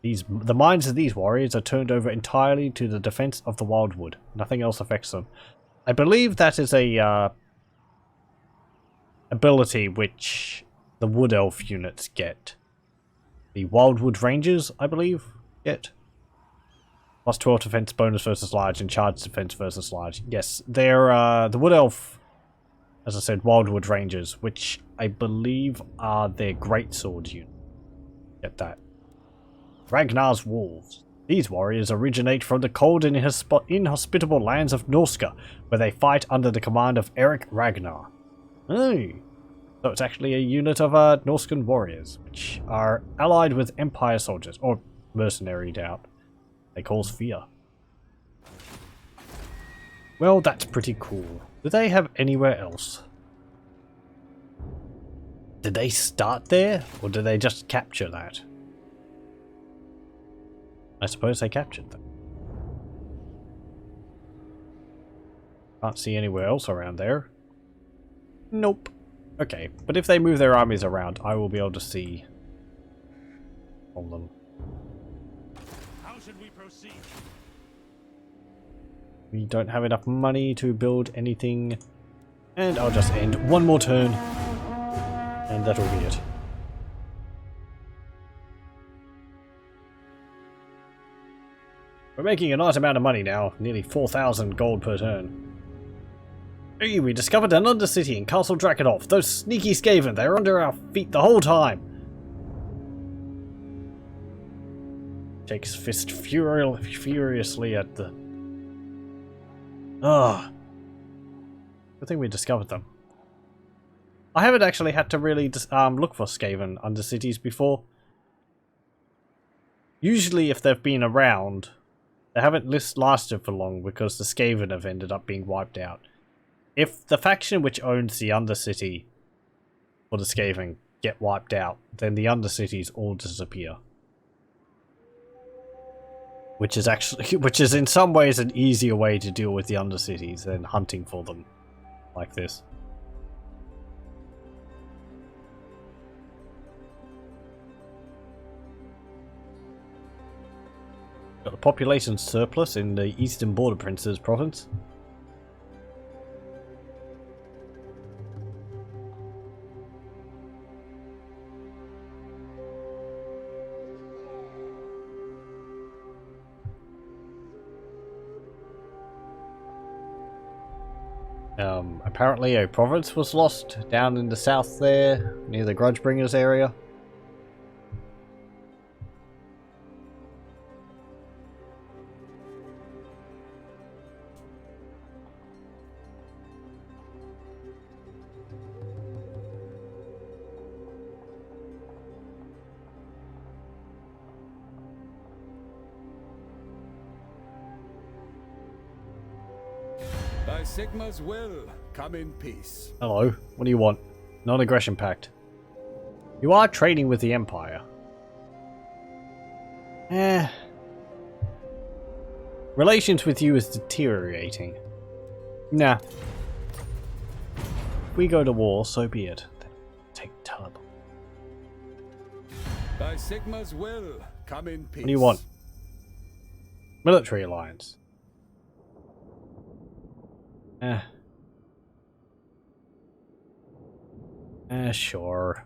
The minds of these warriors are turned over entirely to the defense of the wildwood. Nothing else affects them. I believe that is a ability which the wood elf units get. The Wildwood Rangers, I believe, get. Plus 12 defense bonus versus large and charge defense versus large. Yes, they're the Wood Elf, as I said, Wildwood Rangers, which I believe are their greatsword unit. Get that. Ragnar's Wolves. These warriors originate from the cold and inhospitable lands of Norska, where they fight under the command of Eric Ragnar. Oh. So it's actually a unit of Norscan warriors, which are allied with Empire soldiers, or mercenary doubt. They cause fear. Well, that's pretty cool. Do they have anywhere else? Did they start there, or did they just capture that? I suppose they captured them. Can't see anywhere else around there. Nope. Okay, but if they move their armies around, I will be able to see all them. How should we proceed? We don't have enough money to build anything, and I'll just end one more turn, and that'll be it. We're making a nice amount of money now, nearly 4,000 gold per turn. Hey, we discovered an undercity in Castle Drakenhof. Those sneaky Skaven, they were under our feet the whole time. Takes fist furiously at the... Ugh. Good thing we discovered them. I haven't actually had to really look for Skaven undercities before. Usually if they've been around, they haven't lasted for long because the Skaven have ended up being wiped out. If the faction which owns the Undercity for the Skaven get wiped out, then the Undercities all disappear. Which is in some ways an easier way to deal with the Undercities than hunting for them like this. Got a population surplus in the Eastern Border Princes province. Apparently a province was lost down in the south there, near the Grudgebringers area. By Sigma's will, come in peace. Hello, what do you want? Non-aggression pact. You are trading with the Empire. Relations with you is deteriorating. Nah. If we go to war, so be it. Then take teleport. By Sigma's will, come in peace. What do you want? Military alliance. Sure.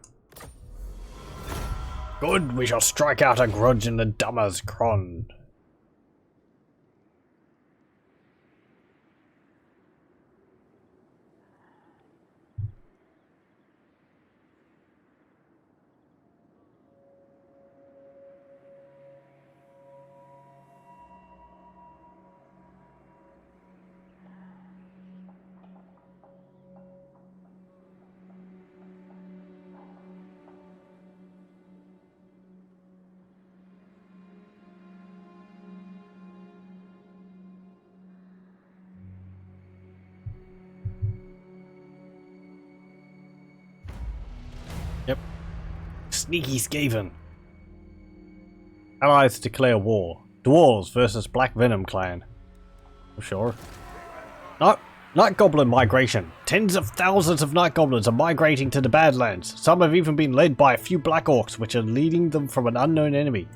Good, we shall strike out a grudge in the Dummer's Cron. Yep. Sneaky Skaven. Allies declare war. Dwarves versus Black Venom clan. For sure. No, Night Goblin migration. Tens of thousands of Night Goblins are migrating to the Badlands. Some have even been led by a few Black Orcs, which are leading them from an unknown enemy.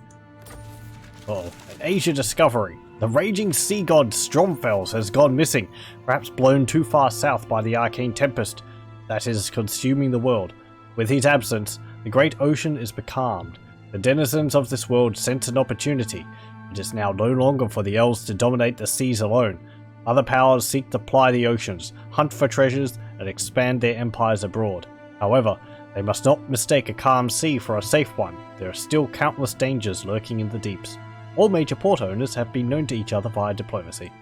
Oh, an Asia discovery. The raging sea god Stromfels has gone missing, perhaps blown too far south by the arcane tempest that is consuming the world. With his absence, the great ocean is becalmed. The denizens of this world sense an opportunity. It is now no longer for the elves to dominate the seas alone. Other powers seek to ply the oceans, hunt for treasures, and expand their empires abroad. However, they must not mistake a calm sea for a safe one. There are still countless dangers lurking in the deeps. All major port owners have been known to each other via diplomacy.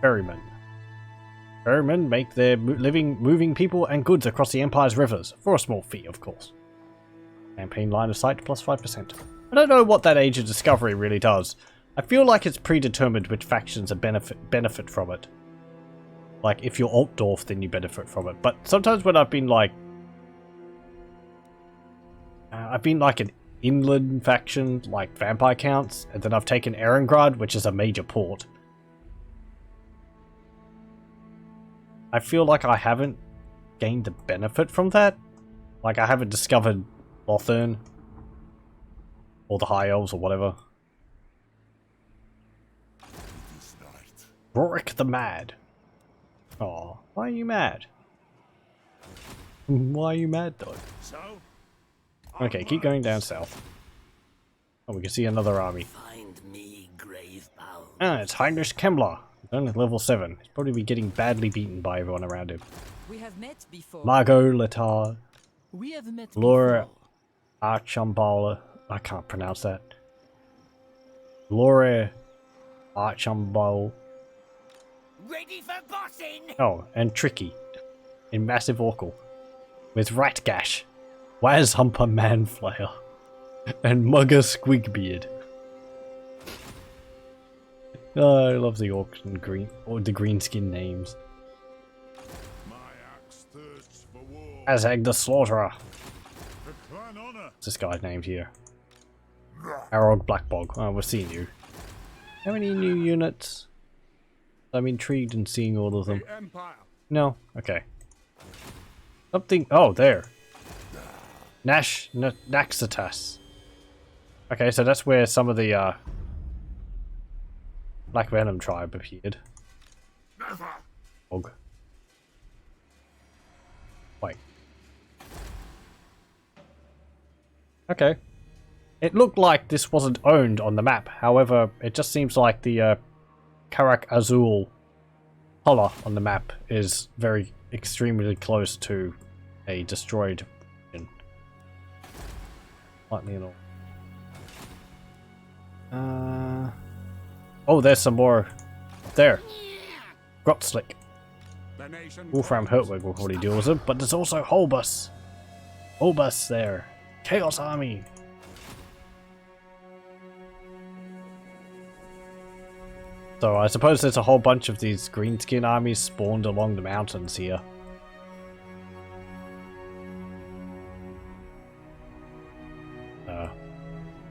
Ferrymen. Ferrymen make their living moving people and goods across the Empire's rivers, for a small fee, of course. Campaign line of sight plus 5%. I don't know what that Age of Discovery really does. I feel like it's predetermined which factions are benefit from it. Like, if you're Altdorf, then you benefit from it. But sometimes when I've been like... an inland faction, like Vampire Counts, and then I've taken Erengrad, which is a major port. I feel like I haven't gained the benefit from that. Like, I haven't discovered Lothern, or the High Elves, or whatever. Rorik the Mad. Aw, why are you mad? Why are you mad, though? Okay, keep going down south. Oh, we can see another army. Find me grave-bound. Ah, it's Heinrich Kemmler. Only level 7. He's probably be getting badly beaten by everyone around him. We have met before. Margot Letard. We have met Laura before. Archambala. I can't pronounce that. Laura Archambal. Ready for bossing! Oh, and Tricky. In Massive Orcal. With Ratgash. Waz Humper Manflayer. And Mugger Squigbeard. Oh, I love the orcs and green, or the green skin names. My axe thirsts for war. Azag the Slaughterer. The clan honor. What's this guy's named here? Arog Blackbog. Oh, we're seeing you. How many new units? I'm intrigued in seeing all of them. The Empire. No? Okay. Something... Oh, there. Naxatas. Okay, so that's where some of the, Black Venom tribe appeared. Og. Wait. Okay. It looked like this wasn't owned on the map. However, it just seems like the, Karak Azul color on the map is very extremely close to a destroyed region. Lightly and all. Oh, there's some more up there. Grotslick. The nation Wolfram Hertwig will probably deal with them, but there's also Holbus. Holbus there. Chaos Army. So I suppose there's a whole bunch of these greenskin armies spawned along the mountains here.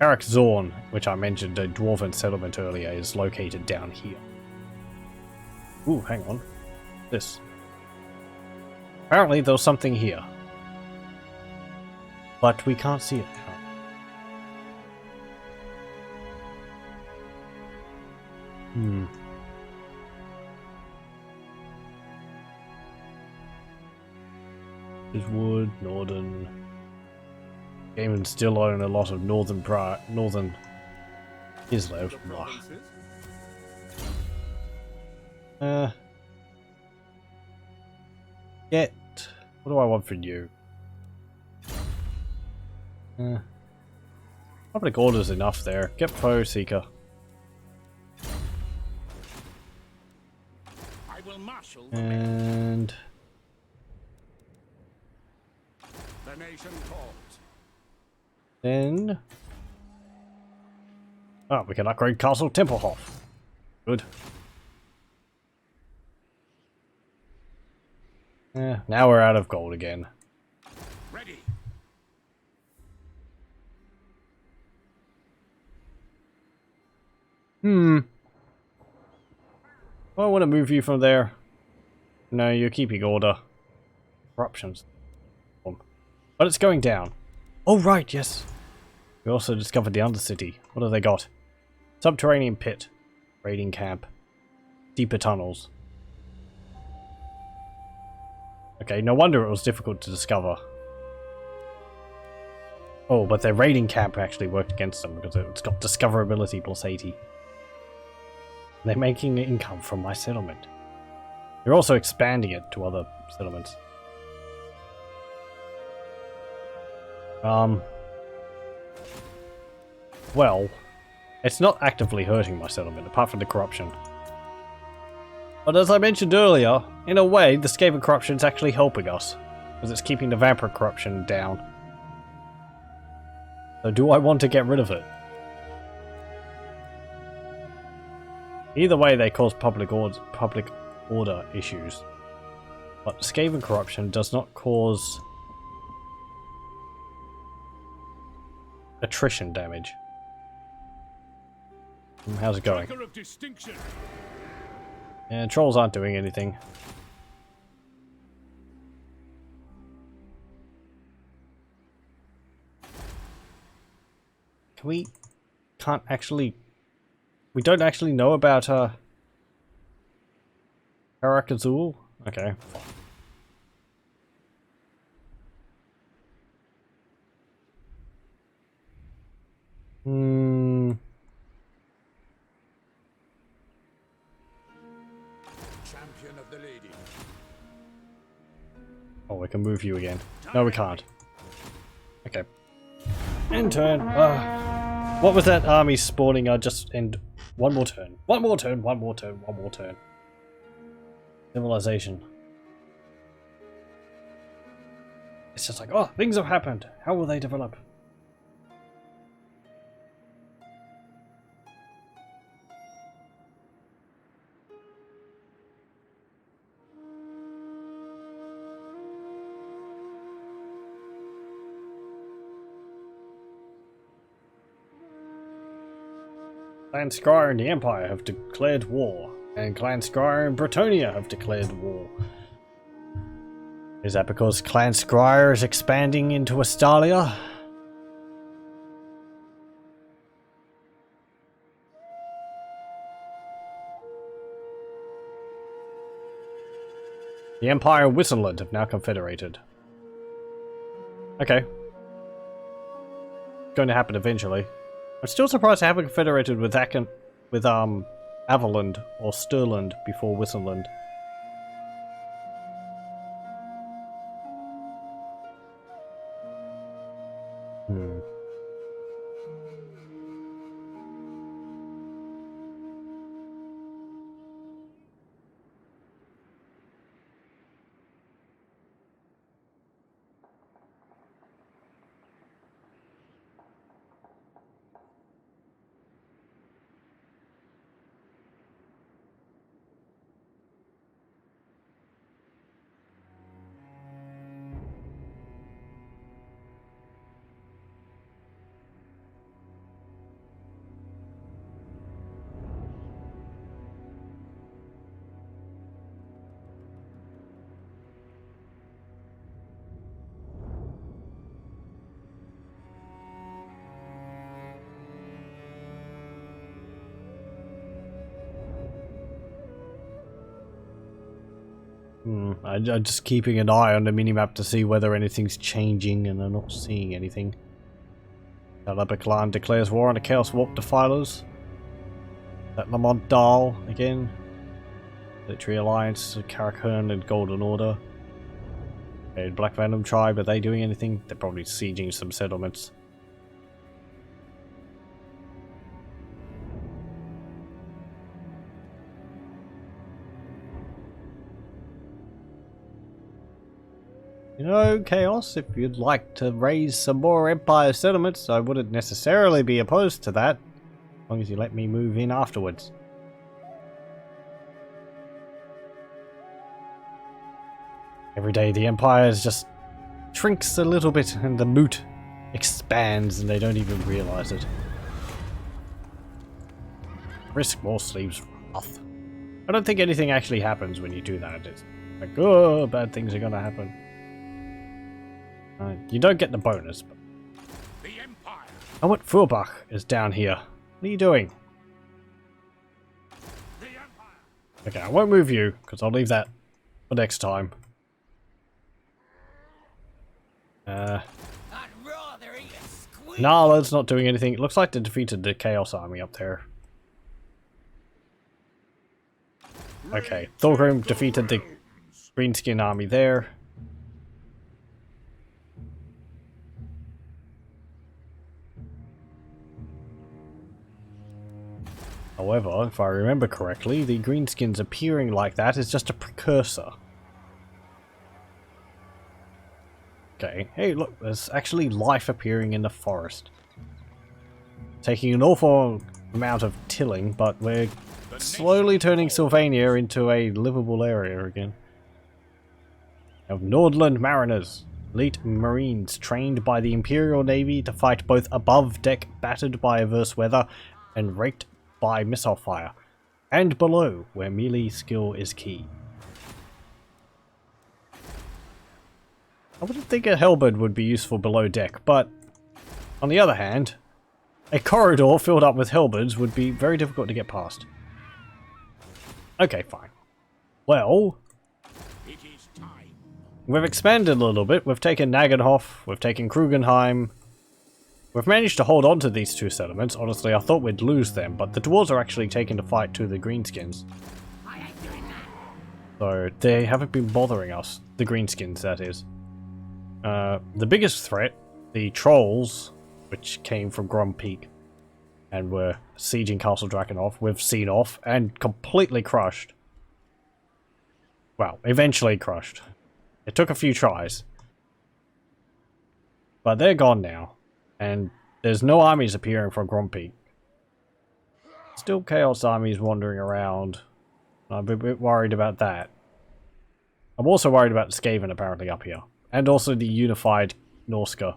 Karak Zorn, which I mentioned, a dwarven settlement earlier, is located down here. Ooh, hang on. This. Apparently there's something here. But we can't see it now. There's wood, northern. Game still own a lot of northern Islev. Get. What do I want from you? Public order's enough there. Get foe seeker. I will marshal And The nation calls. then we can upgrade Castle Templehof. Good. Now we're out of gold again. Ready. Well, I want to move you from there. No, you're keeping order. Corruptions. But it's going down. Oh, right, yes. We also discovered the Undercity. What have they got? Subterranean pit. Raiding camp. Deeper tunnels. Okay, no wonder it was difficult to discover. Oh, but their raiding camp actually worked against them because it's got discoverability plus 80. They're making income from my settlement. They're also expanding it to other settlements. Well, it's not actively hurting my settlement, apart from the corruption. But as I mentioned earlier, in a way, the Skaven corruption is actually helping us, because it's keeping the vampire corruption down. So do I want to get rid of it? Either way, they cause public order issues. But Skaven corruption does not cause attrition damage. How's it going? Tracker of distinction. Yeah, trolls aren't doing anything. We don't actually know about Karak Azul? Okay, fine. Champion of the lady. Oh, we can move you again. No, we can't. Okay. End turn. What was that army spawning? I just end. One more turn. One more turn. One more turn. One more turn. Civilization. It's just like, oh, things have happened. How will they develop? Clan Skryre and the Empire have declared war, and Clan Skryre and Bretonia have declared war. Is that because Clan Skryre is expanding into Astalia? The Empire and Wissenland have now confederated. Okay. It's going to happen eventually. I'm still surprised I haven't confederated with Averland or Sturland before Wissenland. I'm just keeping an eye on the minimap to see whether anything's changing, and I'm not seeing anything. Talabe clan declares war on the Chaos Warp Defilers. That Lamont Dahl again. Military Alliance, Karakern and Golden Order. Okay, Black Venom Tribe, are they doing anything? They're probably sieging some settlements. You know, Chaos, if you'd like to raise some more Empire settlements, I wouldn't necessarily be opposed to that, as long as you let me move in afterwards. Every day the Empire just shrinks a little bit and the Moot expands and they don't even realize it. Risk more sleeves off. I don't think anything actually happens when you do that. It's like, oh, bad things are gonna happen. You don't get the bonus. But... The Empire. Oh, what Furbach is down here. What are you doing? The Empire. Okay, I won't move you, because I'll leave that for next time. I'd rather eat a squid. Nala's not doing anything. It looks like they defeated the Chaos Army up there. Okay, Thorgrim defeated the Greenskin Army there. However, if I remember correctly, the Greenskins appearing like that is just a precursor. Okay, hey look, there's actually life appearing in the forest. Taking an awful amount of tilling, but we're slowly turning Sylvania into a livable area again. Of Nordland Mariners, elite marines trained by the Imperial Navy to fight both above deck, battered by adverse weather, and raked by missile fire, and below, where melee skill is key. I wouldn't think a halberd would be useful below deck, but on the other hand, a corridor filled up with halberds would be very difficult to get past. Okay, fine. Well, It is time. we've expanded a little bit. We've taken Nagenhof, we've taken Krugenheim. We've managed to hold on to these two settlements. Honestly, I thought we'd lose them, but the dwarves are actually taking the fight to the Greenskins. I ain't doing that. So they haven't been bothering us. The Greenskins, that is. The biggest threat, the trolls, which came from Grom Peak and were sieging Castle Drakenhof, we've seen off and completely crushed. Well, eventually crushed. It took a few tries. But they're gone now. And there's no armies appearing from Grom Peak. Still Chaos armies wandering around. I'm a bit worried about that. I'm also worried about Skaven apparently up here. And also the unified Norska.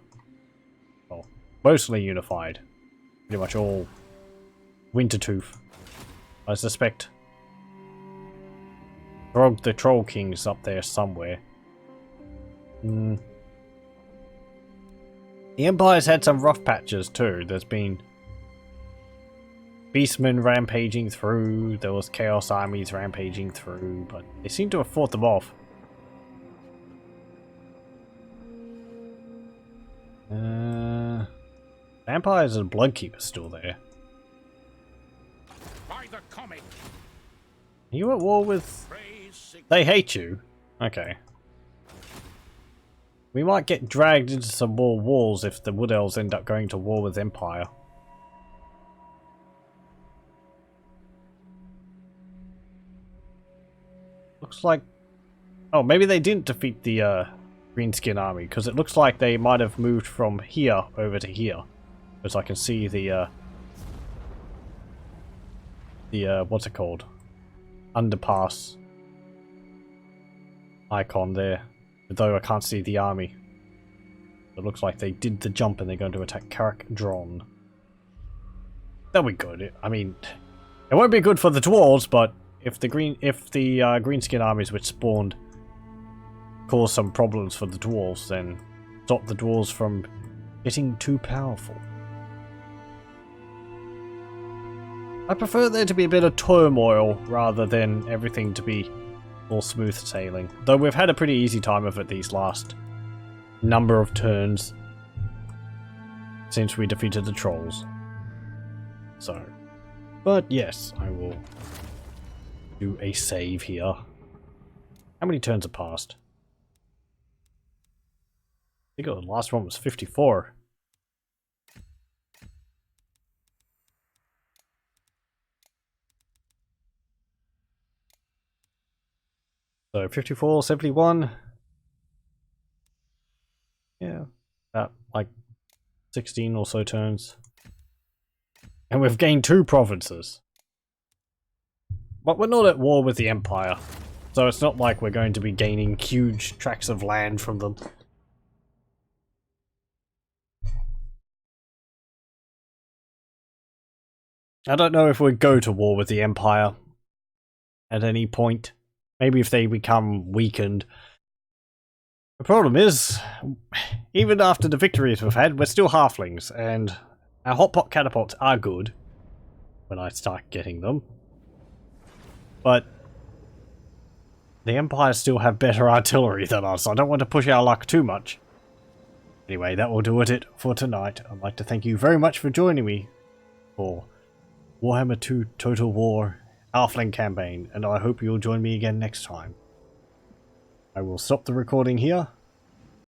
Well, mostly unified. Pretty much all Wintertooth. I suspect the Troll King's up there somewhere. The Empire's had some rough patches too. There's been Beastmen rampaging through, there was Chaos armies rampaging through, but they seem to have fought them off. Vampires and Bloodkeepers still there. By the comet. Are you at war with... Praise They hate you? Okay. We might get dragged into some more wars if the Wood Elves end up going to war with Empire. Looks like... Oh, maybe they didn't defeat the Greenskin army, because it looks like they might have moved from here over to here. Because I can see the what's it called? Underpass icon there. Though I can't see the army. It looks like they did the jump and they're going to attack Karak Dron. That'll be good. I mean, it won't be good for the dwarves, but if the Greenskin armies which spawned cause some problems for the dwarves, then stop the dwarves from getting too powerful. I prefer there to be a bit of turmoil rather than everything to be More smooth sailing. Though we've had a pretty easy time of it these last number of turns since we defeated the trolls. So, but yes, I will do a save here. How many turns have passed? I think the last one was 54. So 54, 71. Yeah, about like 16 or so turns. And we've gained 2 provinces. But we're not at war with the Empire. So it's not like we're going to be gaining huge tracts of land from them. I don't know if we'd go to war with the Empire at any point. Maybe if they become weakened. The problem is, even after the victories we've had, we're still halflings, and our hotpot catapults are good when I start getting them. But the Empire still have better artillery than us. I don't want to push our luck too much. Anyway, that will do it for tonight. I'd like to thank you very much for joining me for Warhammer 2 Total War Halfling campaign, and I hope you'll join me again next time. I will stop the recording here.